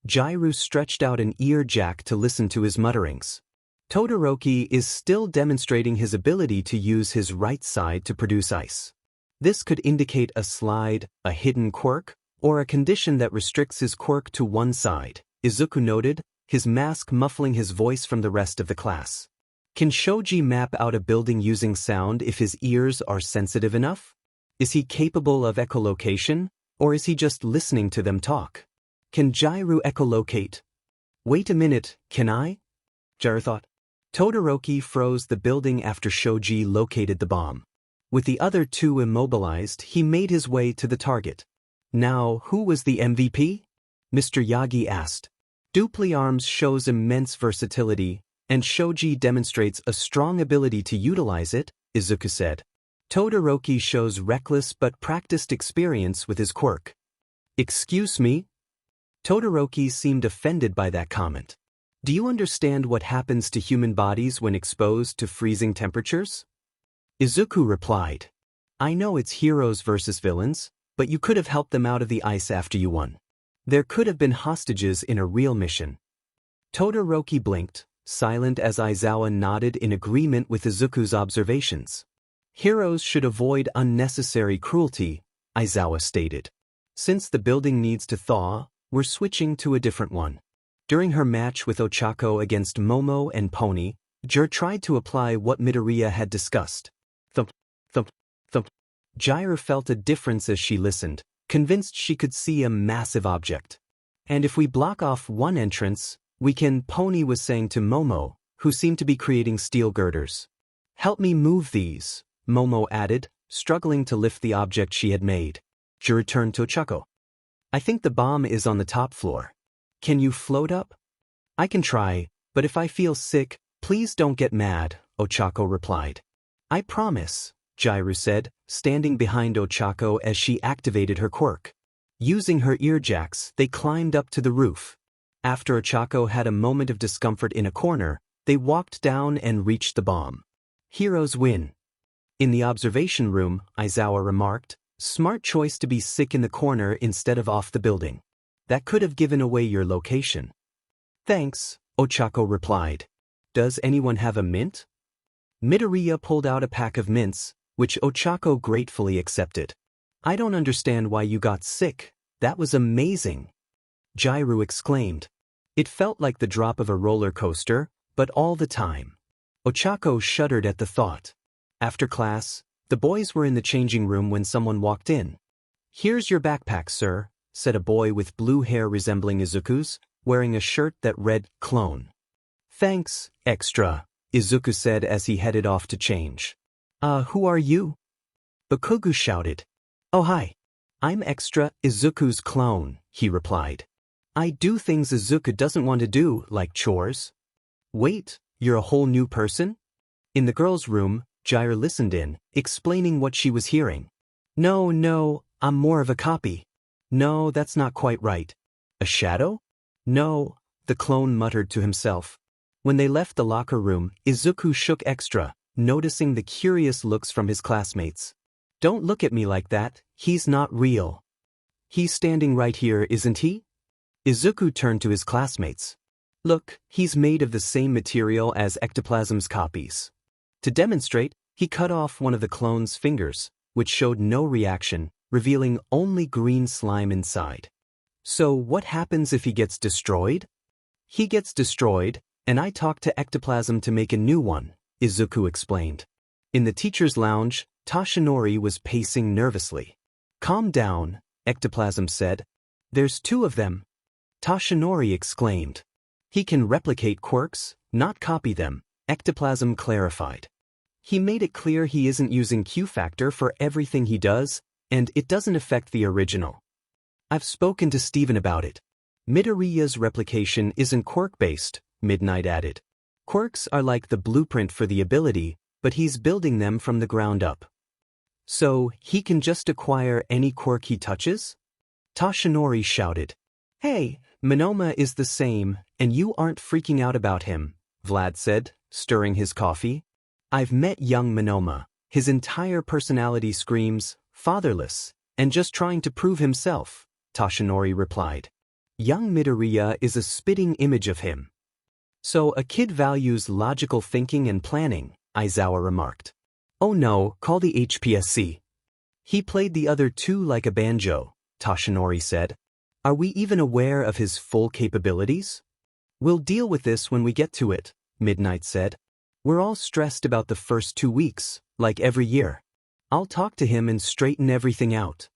Jairu stretched out an ear jack to listen to his mutterings. Todoroki is still demonstrating his ability to use his right side to produce ice. This could indicate a slide, a hidden quirk, or a condition that restricts his quirk to one side, Izuku noted, his mask muffling his voice from the rest of the class. Can Shoji map out a building using sound if his ears are sensitive enough? Is he capable of echolocation, or is he just listening to them talk? Can Jairu echolocate? Wait a minute, can I? Jairu thought. Todoroki froze the building after Shoji located the bomb. With the other 2 immobilized, he made his way to the target. Now, who was the MVP? Mr. Yagi asked. Dupli Arms shows immense versatility, and Shoji demonstrates a strong ability to utilize it, Izuku said. Todoroki shows reckless but practiced experience with his quirk. Excuse me? Todoroki seemed offended by that comment. Do you understand what happens to human bodies when exposed to freezing temperatures? Izuku replied. I know it's heroes versus villains, but you could have helped them out of the ice after you won. There could have been hostages in a real mission. Todoroki blinked, silent as Aizawa nodded in agreement with Izuku's observations. Heroes should avoid unnecessary cruelty, Aizawa stated. Since the building needs to thaw, we're switching to a different one. During her match with Ochako against Momo and Pony, Jir tried to apply what Midoriya had discussed. Thump, thump, thump. Jiraiya felt a difference as she listened, convinced she could see a massive object. And if we block off one entrance, we can, Pony was saying to Momo, who seemed to be creating steel girders. Help me move these, Momo added, struggling to lift the object she had made. Jir turned to Ochako. I think the bomb is on the top floor. Can you float up? I can try, but if I feel sick, please don't get mad, Ochako replied. I promise, Jiraiya said, standing behind Ochako as she activated her quirk. Using her earjacks, they climbed up to the roof. After Ochako had a moment of discomfort in a corner, they walked down and reached the bomb. Heroes win. In the observation room, Aizawa remarked, smart choice to be sick in the corner instead of off the building. That could have given away your location. Thanks, Ochako replied. Does anyone have a mint? Midoriya pulled out a pack of mints, which Ochako gratefully accepted. I don't understand why you got sick. That was amazing. Jiraiya exclaimed. It felt like the drop of a roller coaster, but all the time. Ochako shuddered at the thought. After class, the boys were in the changing room when someone walked in. Here's your backpack, sir, said a boy with blue hair resembling Izuku's, wearing a shirt that read clone. Thanks, extra, Izuku said as he headed off to change. Who are you? Bakugu shouted. Oh hi. I'm extra, Izuku's clone, he replied. I do things Izuku doesn't want to do, like chores. Wait, you're a whole new person? In the girls' room, Jiraiya listened in, explaining what she was hearing. No, I'm more of a copy. No, that's not quite right. A shadow? No, the clone muttered to himself. When they left the locker room, Izuku shook extra, noticing the curious looks from his classmates. Don't look at me like that, he's not real. He's standing right here, isn't he? Izuku turned to his classmates. Look, he's made of the same material as ectoplasm's copies. To demonstrate, he cut off one of the clone's fingers, which showed no reaction, revealing only green slime inside. So what happens if he gets destroyed? He gets destroyed, and I talk to ectoplasm to make a new one, Izuku explained. In the teacher's lounge, Toshinori was pacing nervously. Calm down, ectoplasm said. There's two of them. Toshinori exclaimed. He can replicate quirks, not copy them, ectoplasm clarified. He made it clear he isn't using Q-Factor for everything he does, and it doesn't affect the original. I've spoken to Steven about it. Midoriya's replication isn't quirk-based, Midnight added. Quirks are like the blueprint for the ability, but he's building them from the ground up. So, he can just acquire any quirk he touches? Toshinori shouted. Hey, Monoma is the same, and you aren't freaking out about him, Vlad said, stirring his coffee. I've met young Monoma. His entire personality screams, fatherless, and just trying to prove himself, Toshinori replied. Young Midoriya is a spitting image of him. So a kid values logical thinking and planning, Aizawa remarked. Oh no, call the HPSC. He played the other two like a banjo, Toshinori said. Are we even aware of his full capabilities? We'll deal with this when we get to it, Midnight said. We're all stressed about the first 2 weeks, like every year. I'll talk to him and straighten everything out.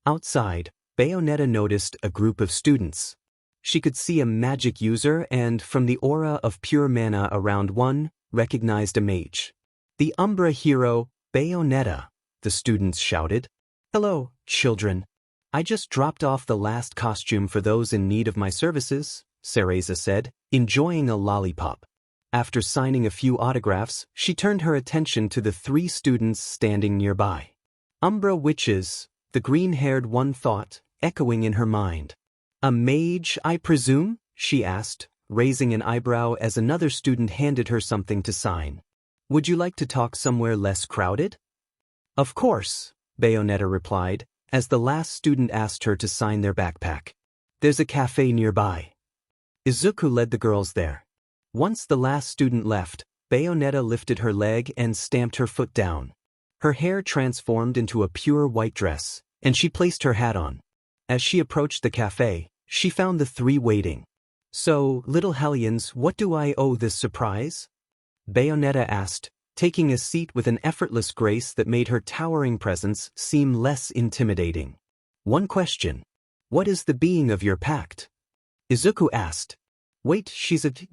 Outside, Bayonetta noticed a group of students. She could see a magic user and, from the aura of pure mana around one, recognized a mage. The Umbra hero, Bayonetta, the students shouted. Hello, children. I just dropped off the last costume for those in need of my services, Cereza said, enjoying a lollipop. After signing a few autographs, she turned her attention to the 3 students standing nearby. Umbra witches, the green-haired one thought, echoing in her mind. A mage, I presume? She asked, raising an eyebrow as another student handed her something to sign. Would you like to talk somewhere less crowded? Of course, Bayonetta replied, as the last student asked her to sign their backpack. There's a cafe nearby. Izuku led the girls there. Once the last student left, Bayonetta lifted her leg and stamped her foot down. Her hair transformed into a pure white dress, and she placed her hat on. As she approached the cafe, she found the three waiting. "So, little hellions, what do I owe this surprise?" Bayonetta asked, taking a seat with an effortless grace that made her towering presence seem less intimidating. "One question. What is the being of your pact?" Izuku asked. "Wait,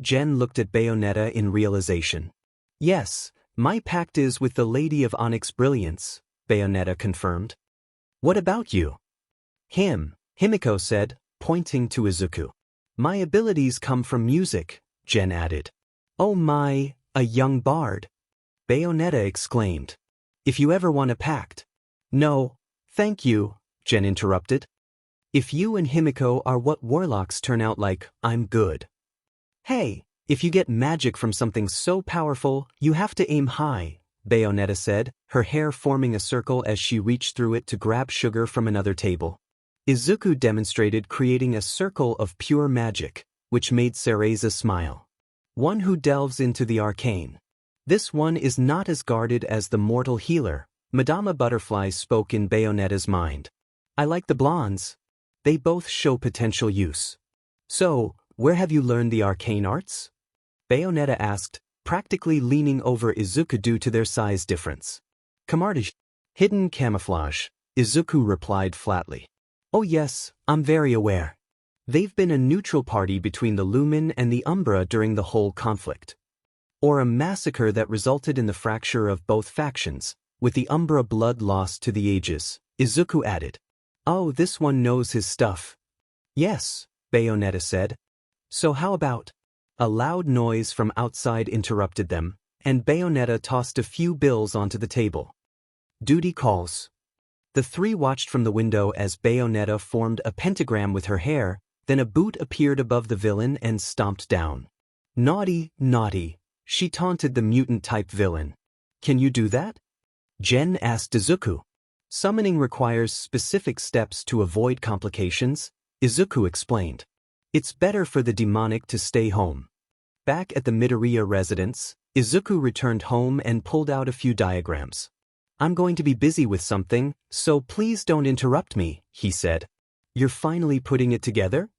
Jen looked at Bayonetta in realization. "Yes, my pact is with the Lady of Onyx Brilliance," Bayonetta confirmed. "What about you?" Himiko said, pointing to Izuku. "My abilities come from music," Jen added. "Oh my, a young bard," Bayonetta exclaimed. "If you ever want a pact." "No, thank you," Jen interrupted. "If you and Himiko are what warlocks turn out like, I'm good." "Hey, if you get magic from something so powerful, you have to aim high," Bayonetta said, her hair forming a circle as she reached through it to grab sugar from another table. Izuku demonstrated creating a circle of pure magic, which made Cereza smile. "One who delves into the arcane. This one is not as guarded as the mortal healer," Madama Butterfly spoke in Bayonetta's mind. "I like the blondes. They both show potential use." "So, where have you learned the arcane arts?" Bayonetta asked, practically leaning over Izuku due to their size difference. "Camouflage. Hidden camouflage," Izuku replied flatly. "Oh yes, I'm very aware. They've been a neutral party between the Lumen and the Umbra during the whole conflict. Or a massacre that resulted in the fracture of both factions, with the Umbra blood lost to the ages," Izuku added. "Oh, this one knows his stuff." "Yes," Bayonetta said. "So how about—" A loud noise from outside interrupted them, and Bayonetta tossed a few bills onto the table. "Duty calls." The three watched from the window as Bayonetta formed a pentagram with her hair, then a boot appeared above the villain and stomped down. "Naughty, naughty," she taunted the mutant-type villain. "Can you do that?" Jen asked Izuku. "Summoning requires specific steps to avoid complications," Izuku explained. "It's better for the demonic to stay home." Back at the Midoriya residence, Izuku returned home and pulled out a few diagrams. "I'm going to be busy with something, so please don't interrupt me," he said. "You're finally putting it together?"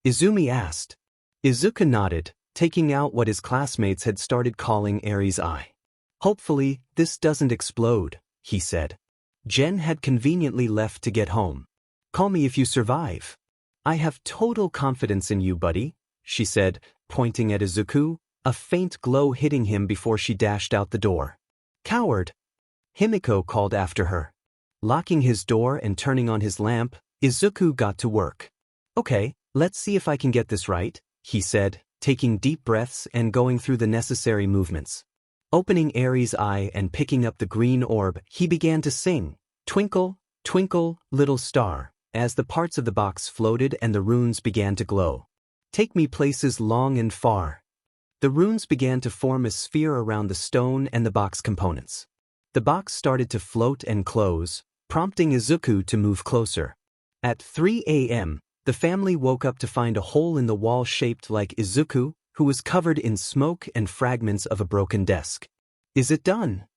Izumi asked. Izuku nodded, taking out what his classmates had started calling Aries' eye. "Hopefully, this doesn't explode," he said. Jen had conveniently left to get home. "Call me if you survive." "I have total confidence in you, buddy," she said, pointing at Izuku, a faint glow hitting him before she dashed out the door. "Coward!" Himiko called after her. Locking his door and turning on his lamp, Izuku got to work. "Okay, let's see if I can get this right," he said, taking deep breaths and going through the necessary movements. Opening Aries' eye and picking up the green orb, he began to sing, "Twinkle, twinkle, little star," as the parts of the box floated and the runes began to glow. "Take me places long and far." The runes began to form a sphere around the stone and the box components. The box started to float and close, prompting Izuku to move closer. At 3 a.m., the family woke up to find a hole in the wall shaped like Izuku, who was covered in smoke and fragments of a broken desk. "Is it done?"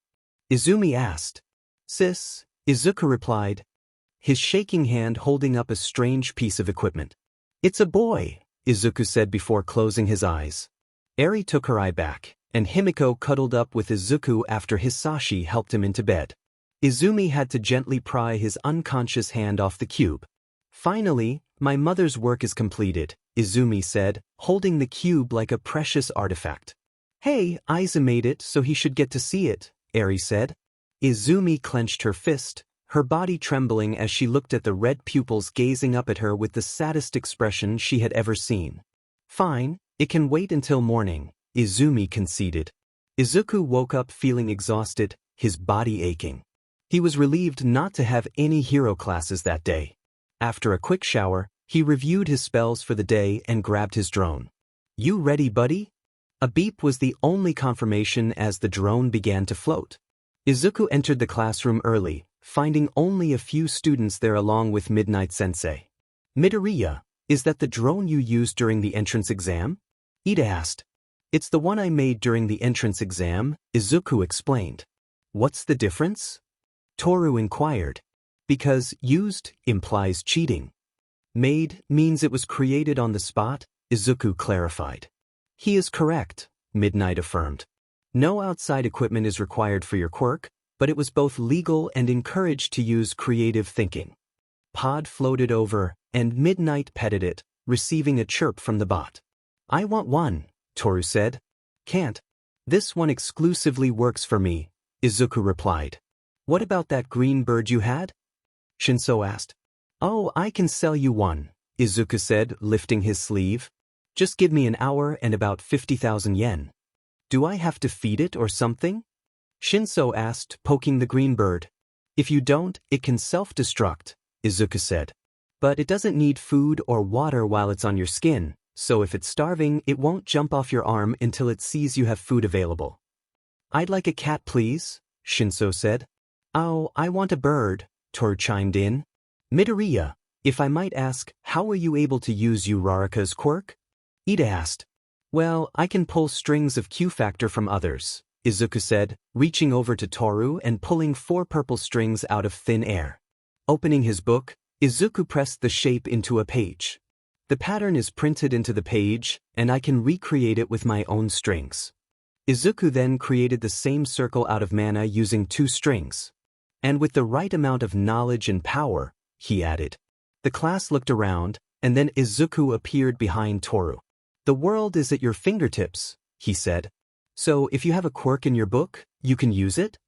Izumi asked. "Sis," Izuku replied, his shaking hand holding up a strange piece of equipment. "It's a boy," Izuku said before closing his eyes. Eri took her eye back, and Himiko cuddled up with Izuku after Hisashi helped him into bed. Izumi had to gently pry his unconscious hand off the cube. "Finally, my mother's work is completed," Izumi said, holding the cube like a precious artifact. "Hey, Aiza made it, so he should get to see it," Eri said. Izumi clenched her fist, her body trembling as she looked at the red pupils gazing up at her with the saddest expression she had ever seen. "Fine, it can wait until morning," Izumi conceded. Izuku woke up feeling exhausted, his body aching. He was relieved not to have any hero classes that day. After a quick shower, he reviewed his spells for the day and grabbed his drone. "You ready, buddy?" A beep was the only confirmation as the drone began to float. Izuku entered the classroom early, finding only a few students there along with Midnight Sensei. "Midoriya, is that the drone you used during the entrance exam?" Ida asked. "It's the one I made during the entrance exam," Izuku explained. "What's the difference?" Toru inquired. "Because used implies cheating. Made means it was created on the spot, Izuku clarified. He is correct, Midnight affirmed. No outside equipment is required for your quirk, but it was both legal and encouraged to use creative thinking. Pod floated over, and Midnight petted it, receiving a chirp from the bot. I want one, Toru said. Can't. This one exclusively works for me, Izuku replied. What about that green bird you had? Shinso asked. Oh, I can sell you one, Izuku said, lifting his sleeve. Just give me an hour and about 50,000 yen. Do I have to feed it or something? Shinso asked, poking the green bird. If you don't, it can self-destruct, Izuku said. But it doesn't need food or water while it's on your skin, so if it's starving, it won't jump off your arm until it sees you have food available. I'd like a cat, please, Shinso said. Oh, I want a bird, Toru chimed in. Midoriya, if I might ask, how were you able to use Uraraka's quirk? Ida asked. Well, I can pull strings of Q-factor from others, Izuku said, reaching over to Toru and pulling 4 purple strings out of thin air. Opening his book, Izuku pressed the shape into a page. The pattern is printed into the page, and I can recreate it with my own strings. Izuku then created the same circle out of mana using 2 strings. And with the right amount of knowledge and power, he added. The class looked around, and then Izuku appeared behind Toru. The world is at your fingertips, he said. So if you have a quirk in your book, you can use it?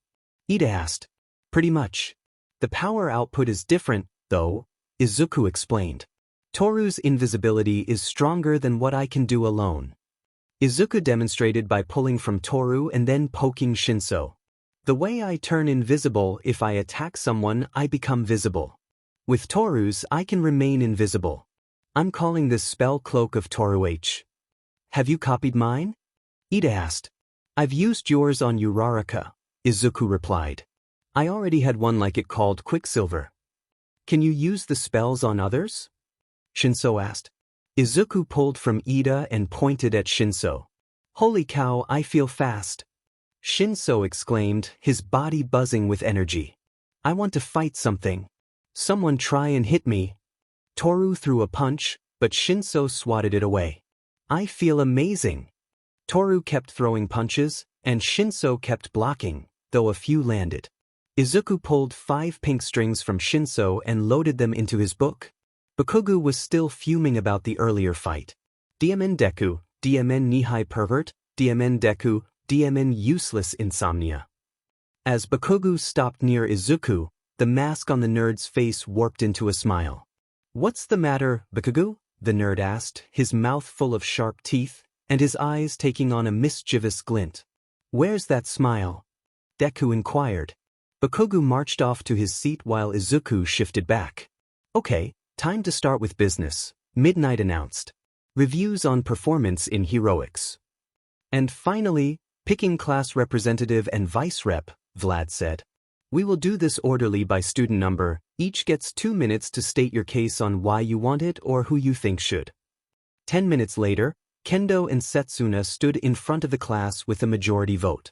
Ida asked. Pretty much. The power output is different, though, Izuku explained. Toru's invisibility is stronger than what I can do alone. Izuku demonstrated by pulling from Toru and then poking Shinso. The way I turn invisible, if I attack someone, I become visible. With Toru's, I can remain invisible. I'm calling this spell Cloak of Toru H. Have you copied mine? Ida asked. I've used yours on Uraraka, Izuku replied. I already had one like it called Quicksilver. Can you use the spells on others? Shinso asked. Izuku pulled from Ida and pointed at Shinso. Holy cow, I feel fast. Shinso exclaimed, his body buzzing with energy. I want to fight something. Someone try and hit me. Toru threw a punch, but Shinso swatted it away. I feel amazing. Toru kept throwing punches, and Shinso kept blocking, though a few landed. Izuku pulled 5 pink strings from Shinso and loaded them into his book. Bakugo was still fuming about the earlier fight. DMN Deku, DMN Nihai Pervert, DMN Deku, DMN Useless Insomnia. As Bakugo stopped near Izuku, the mask on the nerd's face warped into a smile. What's the matter, Bakugo? The nerd asked, his mouth full of sharp teeth, and his eyes taking on a mischievous glint. Where's that smile? Deku inquired. Bakugo marched off to his seat while Izuku shifted back. Okay, time to start with business, Midnight announced. Reviews on performance in heroics. And finally, picking class representative and vice rep, Vlad said. We will do this orderly by student number, each gets 2 minutes to state your case on why you want it or who you think should. 10 minutes later, Kendo and Setsuna stood in front of the class with a majority vote.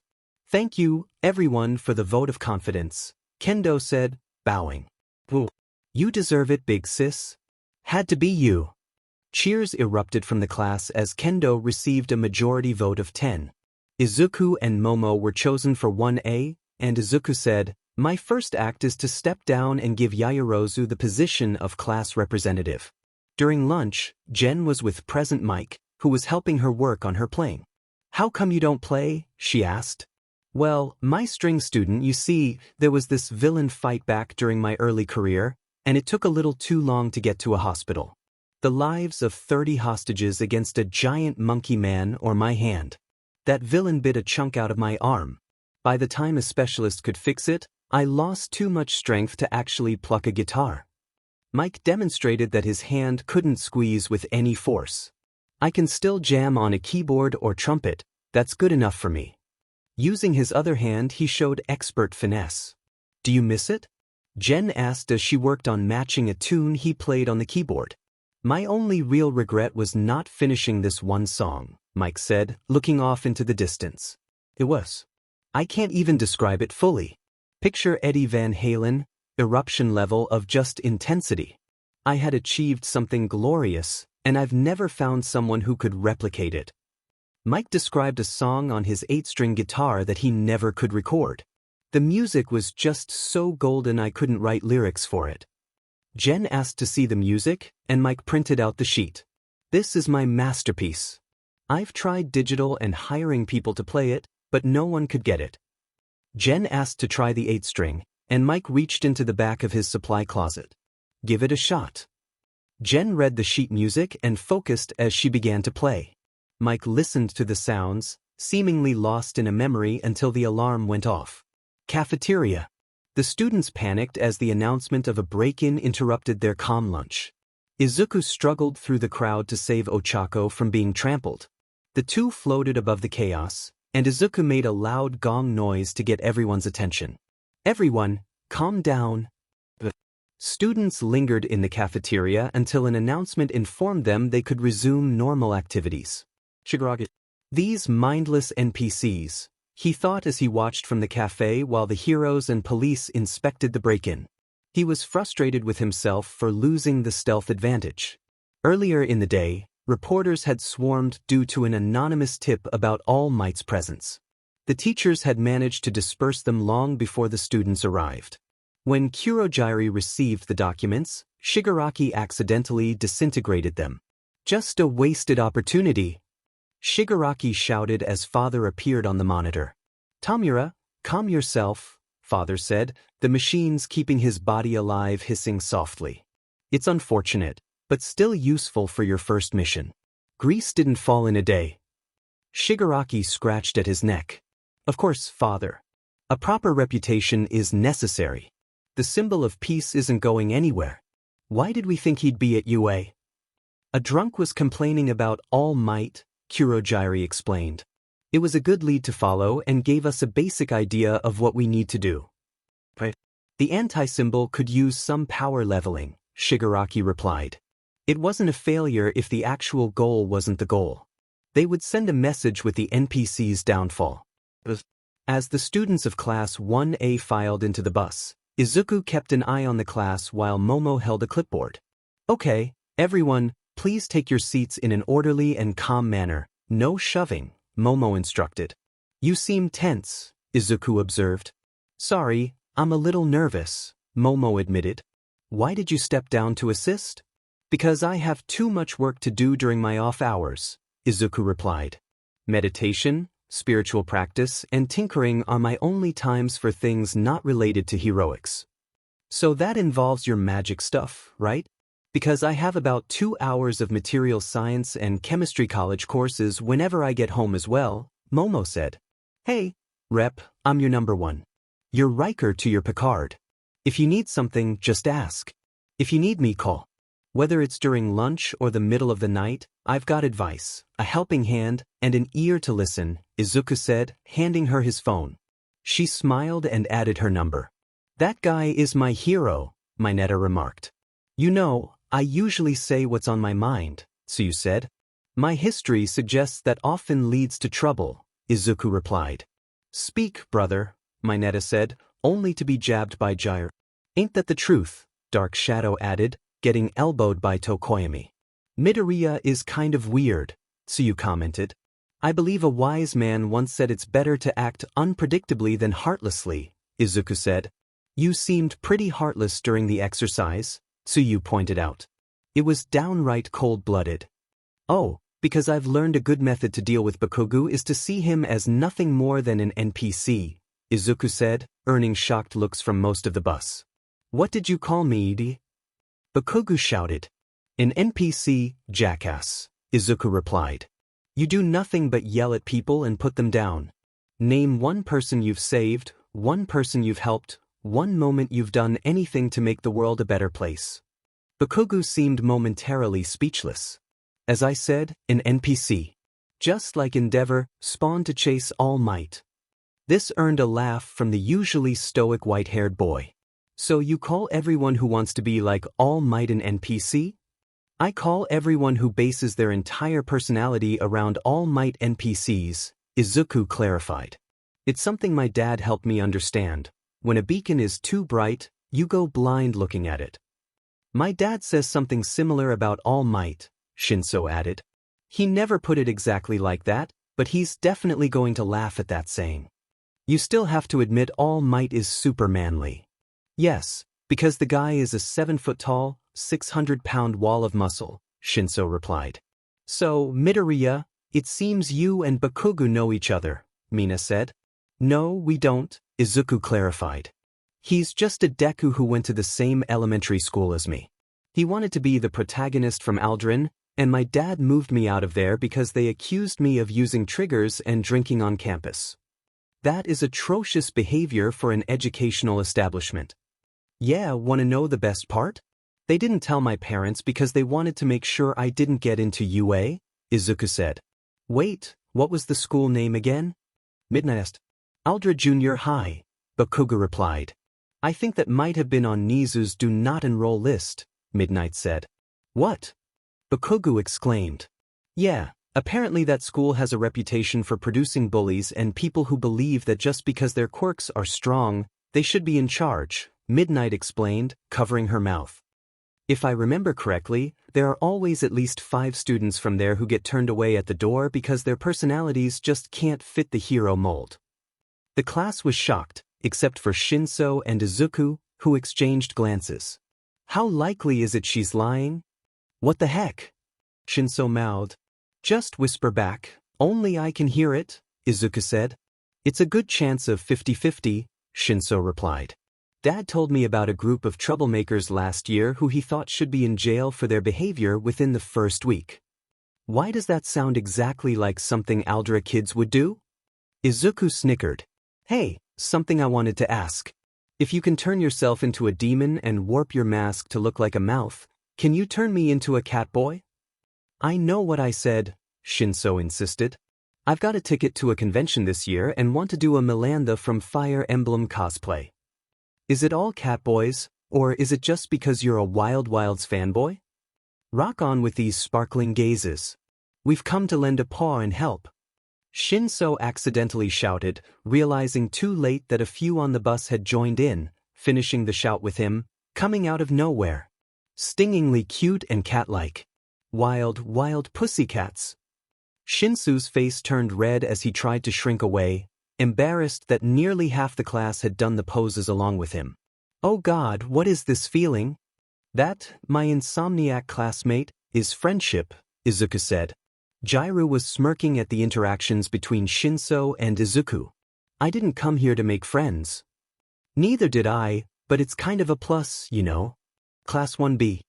Thank you, everyone, for the vote of confidence, Kendo said, bowing. Woo. You deserve it, big sis. Had to be you. Cheers erupted from the class as Kendo received a majority vote of 10. Izuku and Momo were chosen for 1A, and Izuku said, my first act is to step down and give Yaoyorozu the position of class representative. During lunch, Jen was with present Mike, who was helping her work on her playing. How come you don't play? She asked. Well, my string student, you see, there was this villain fight back during my early career, and it took a little too long to get to a hospital. The lives of 30 hostages against a giant monkey man or my hand. That villain bit a chunk out of my arm. By the time a specialist could fix it, I lost too much strength to actually pluck a guitar. Mike demonstrated that his hand couldn't squeeze with any force. I can still jam on a keyboard or trumpet, that's good enough for me. Using his other hand, he showed expert finesse. Do you miss it? Jen asked as she worked on matching a tune he played on the keyboard. My only real regret was not finishing this one song, Mike said, looking off into the distance. It was. I can't even describe it fully. Picture Eddie Van Halen, eruption level of just intensity. I had achieved something glorious, and I've never found someone who could replicate it. Mike described a song on his 8-string guitar that he never could record. The music was just so golden I couldn't write lyrics for it. Jen asked to see the music, and Mike printed out the sheet. This is my masterpiece. I've tried digital and hiring people to play it, but no one could get it. Jen asked to try the 8-string, and Mike reached into the back of his supply closet. Give it a shot. Jen read the sheet music and focused as she began to play. Mike listened to the sounds, seemingly lost in a memory until the alarm went off. Cafeteria. The students panicked as the announcement of a break-in interrupted their calm lunch. Izuku struggled through the crowd to save Ochako from being trampled. The two floated above the chaos, and Izuku made a loud gong noise to get everyone's attention. Everyone, calm down. Students lingered in the cafeteria until an announcement informed them they could resume normal activities. These mindless NPCs, he thought as he watched from the cafe while the heroes and police inspected the break-in. He was frustrated with himself for losing the stealth advantage. Earlier in the day, reporters had swarmed due to an anonymous tip about All Might's presence. The teachers had managed to disperse them long before the students arrived. When Kurogyari received the documents, Shigaraki accidentally disintegrated them. Just a wasted opportunity. Shigaraki shouted as Father appeared on the monitor. Tamura, calm yourself, Father said, the machines keeping his body alive hissing softly. It's unfortunate, but still useful for your first mission. Grease didn't fall in a day. Shigaraki scratched at his neck. Of course, Father. A proper reputation is necessary. The symbol of peace isn't going anywhere. Why did we think he'd be at UA? A drunk was complaining about All Might, Kurogyari explained. It was a good lead to follow and gave us a basic idea of what we need to do. The anti-symbol could use some power leveling, Shigaraki replied. It wasn't a failure if the actual goal wasn't the goal. They would send a message with the NPC's downfall. As the students of Class 1A filed into the bus, Izuku kept an eye on the class while Momo held a clipboard. Okay, everyone, please take your seats in an orderly and calm manner. No shoving, Momo instructed. You seem tense, Izuku observed. Sorry, I'm a little nervous, Momo admitted. Why did you step down to assist? Because I have too much work to do during my off hours, Izuku replied. Meditation, spiritual practice, and tinkering are my only times for things not related to heroics. So that involves your magic stuff, right? Because I have about 2 hours of material science and chemistry college courses whenever I get home as well, Momo said. Hey, Rep, I'm your number one. You're Riker to your Picard. If you need something, just ask. If you need me, call. Whether it's during lunch or the middle of the night, I've got advice, a helping hand, and an ear to listen, Izuku said, handing her his phone. She smiled and added her number. That guy is my hero, Mineta remarked. You know, I usually say what's on my mind, Tsuyu said. My history suggests that often leads to trouble, Izuku replied. Speak, brother, Mineta said, only to be jabbed by Gyre. Ain't that the truth, Dark Shadow added, getting elbowed by Tokoyami. Midoriya is kind of weird, Tsuyu commented. I believe a wise man once said it's better to act unpredictably than heartlessly, Izuku said. You seemed pretty heartless during the exercise, Tsuyu pointed out. It was downright cold-blooded. Oh, because I've learned a good method to deal with Bakugo is to see him as nothing more than an NPC, Izuku said, earning shocked looks from most of the bus. What did you call me, Edie? Bakugo shouted. An NPC, jackass, Izuku replied. You do nothing but yell at people and put them down. Name one person you've saved, one person you've helped, one moment you've done anything to make the world a better place. Bakugo seemed momentarily speechless. As I said, an NPC. Just like Endeavor, spawned to chase All Might. This earned a laugh from the usually stoic white-haired boy. So you call everyone who wants to be like All Might an NPC? I call everyone who bases their entire personality around All Might NPCs, Izuku clarified. It's something my dad helped me understand. When a beacon is too bright, you go blind looking at it. My dad says something similar about All Might, Shinso added. He never put it exactly like that, but he's definitely going to laugh at that saying. You still have to admit All Might is super manly. Yes, because the guy is a 7-foot-tall, 600-pound wall of muscle, Shinso replied. So, Midoriya, it seems you and Bakugo know each other, Mina said. No, we don't, Izuku clarified. He's just a Deku who went to the same elementary school as me. He wanted to be the protagonist from Aldrin, and my dad moved me out of there because they accused me of using triggers and drinking on campus. That is atrocious behavior for an educational establishment. Yeah, want to know the best part? They didn't tell my parents because they wanted to make sure I didn't get into UA, Izuku said. Wait, what was the school name again? Midnight. Aldra Junior High, Bakugo replied. I think that might have been on Nizu's do not enroll list, Midnight said. What? Bakugo exclaimed. Yeah, apparently that school has a reputation for producing bullies and people who believe that just because their quirks are strong, they should be in charge, Midnight explained, covering her mouth. If I remember correctly, there are always at least 5 students from there who get turned away at the door because their personalities just can't fit the hero mold. The class was shocked, except for Shinso and Izuku, who exchanged glances. How likely is it she's lying? What the heck? Shinso mouthed. Just whisper back, only I can hear it, Izuku said. It's a good chance of 50-50, Shinso replied. Dad told me about a group of troublemakers last year who he thought should be in jail for their behavior within the first week. Why does that sound exactly like something Aldra kids would do? Izuku snickered. Hey, something I wanted to ask. If you can turn yourself into a demon and warp your mask to look like a mouth, can you turn me into a cat boy? I know what I said, Shinso insisted. I've got a ticket to a convention this year and want to do a Milanda from Fire Emblem cosplay. Is it all catboys, or is it just because you're a Wild Wilds fanboy? Rock on with these sparkling gazes. We've come to lend a paw and help. Shinso accidentally shouted, realizing too late that a few on the bus had joined in, finishing the shout with him, coming out of nowhere. Stingingly cute and cat-like. Wild, wild pussycats. Shinsu's face turned red as he tried to shrink away, embarrassed that nearly half the class had done the poses along with him. Oh God, what is this feeling? That, my insomniac classmate, is friendship, Izuku said. Jairu was smirking at the interactions between Shinso and Izuku. I didn't come here to make friends. Neither did I, but it's kind of a plus, you know. Class 1B.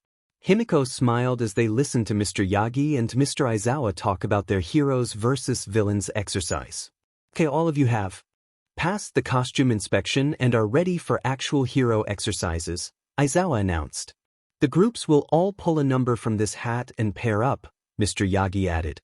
Himiko smiled as they listened to Mr. Yagi and Mr. Aizawa talk about their heroes versus villains exercise. Okay, all of you have passed the costume inspection and are ready for actual hero exercises, Aizawa announced. The groups will all pull a number from this hat and pair up, Mr. Yagi added.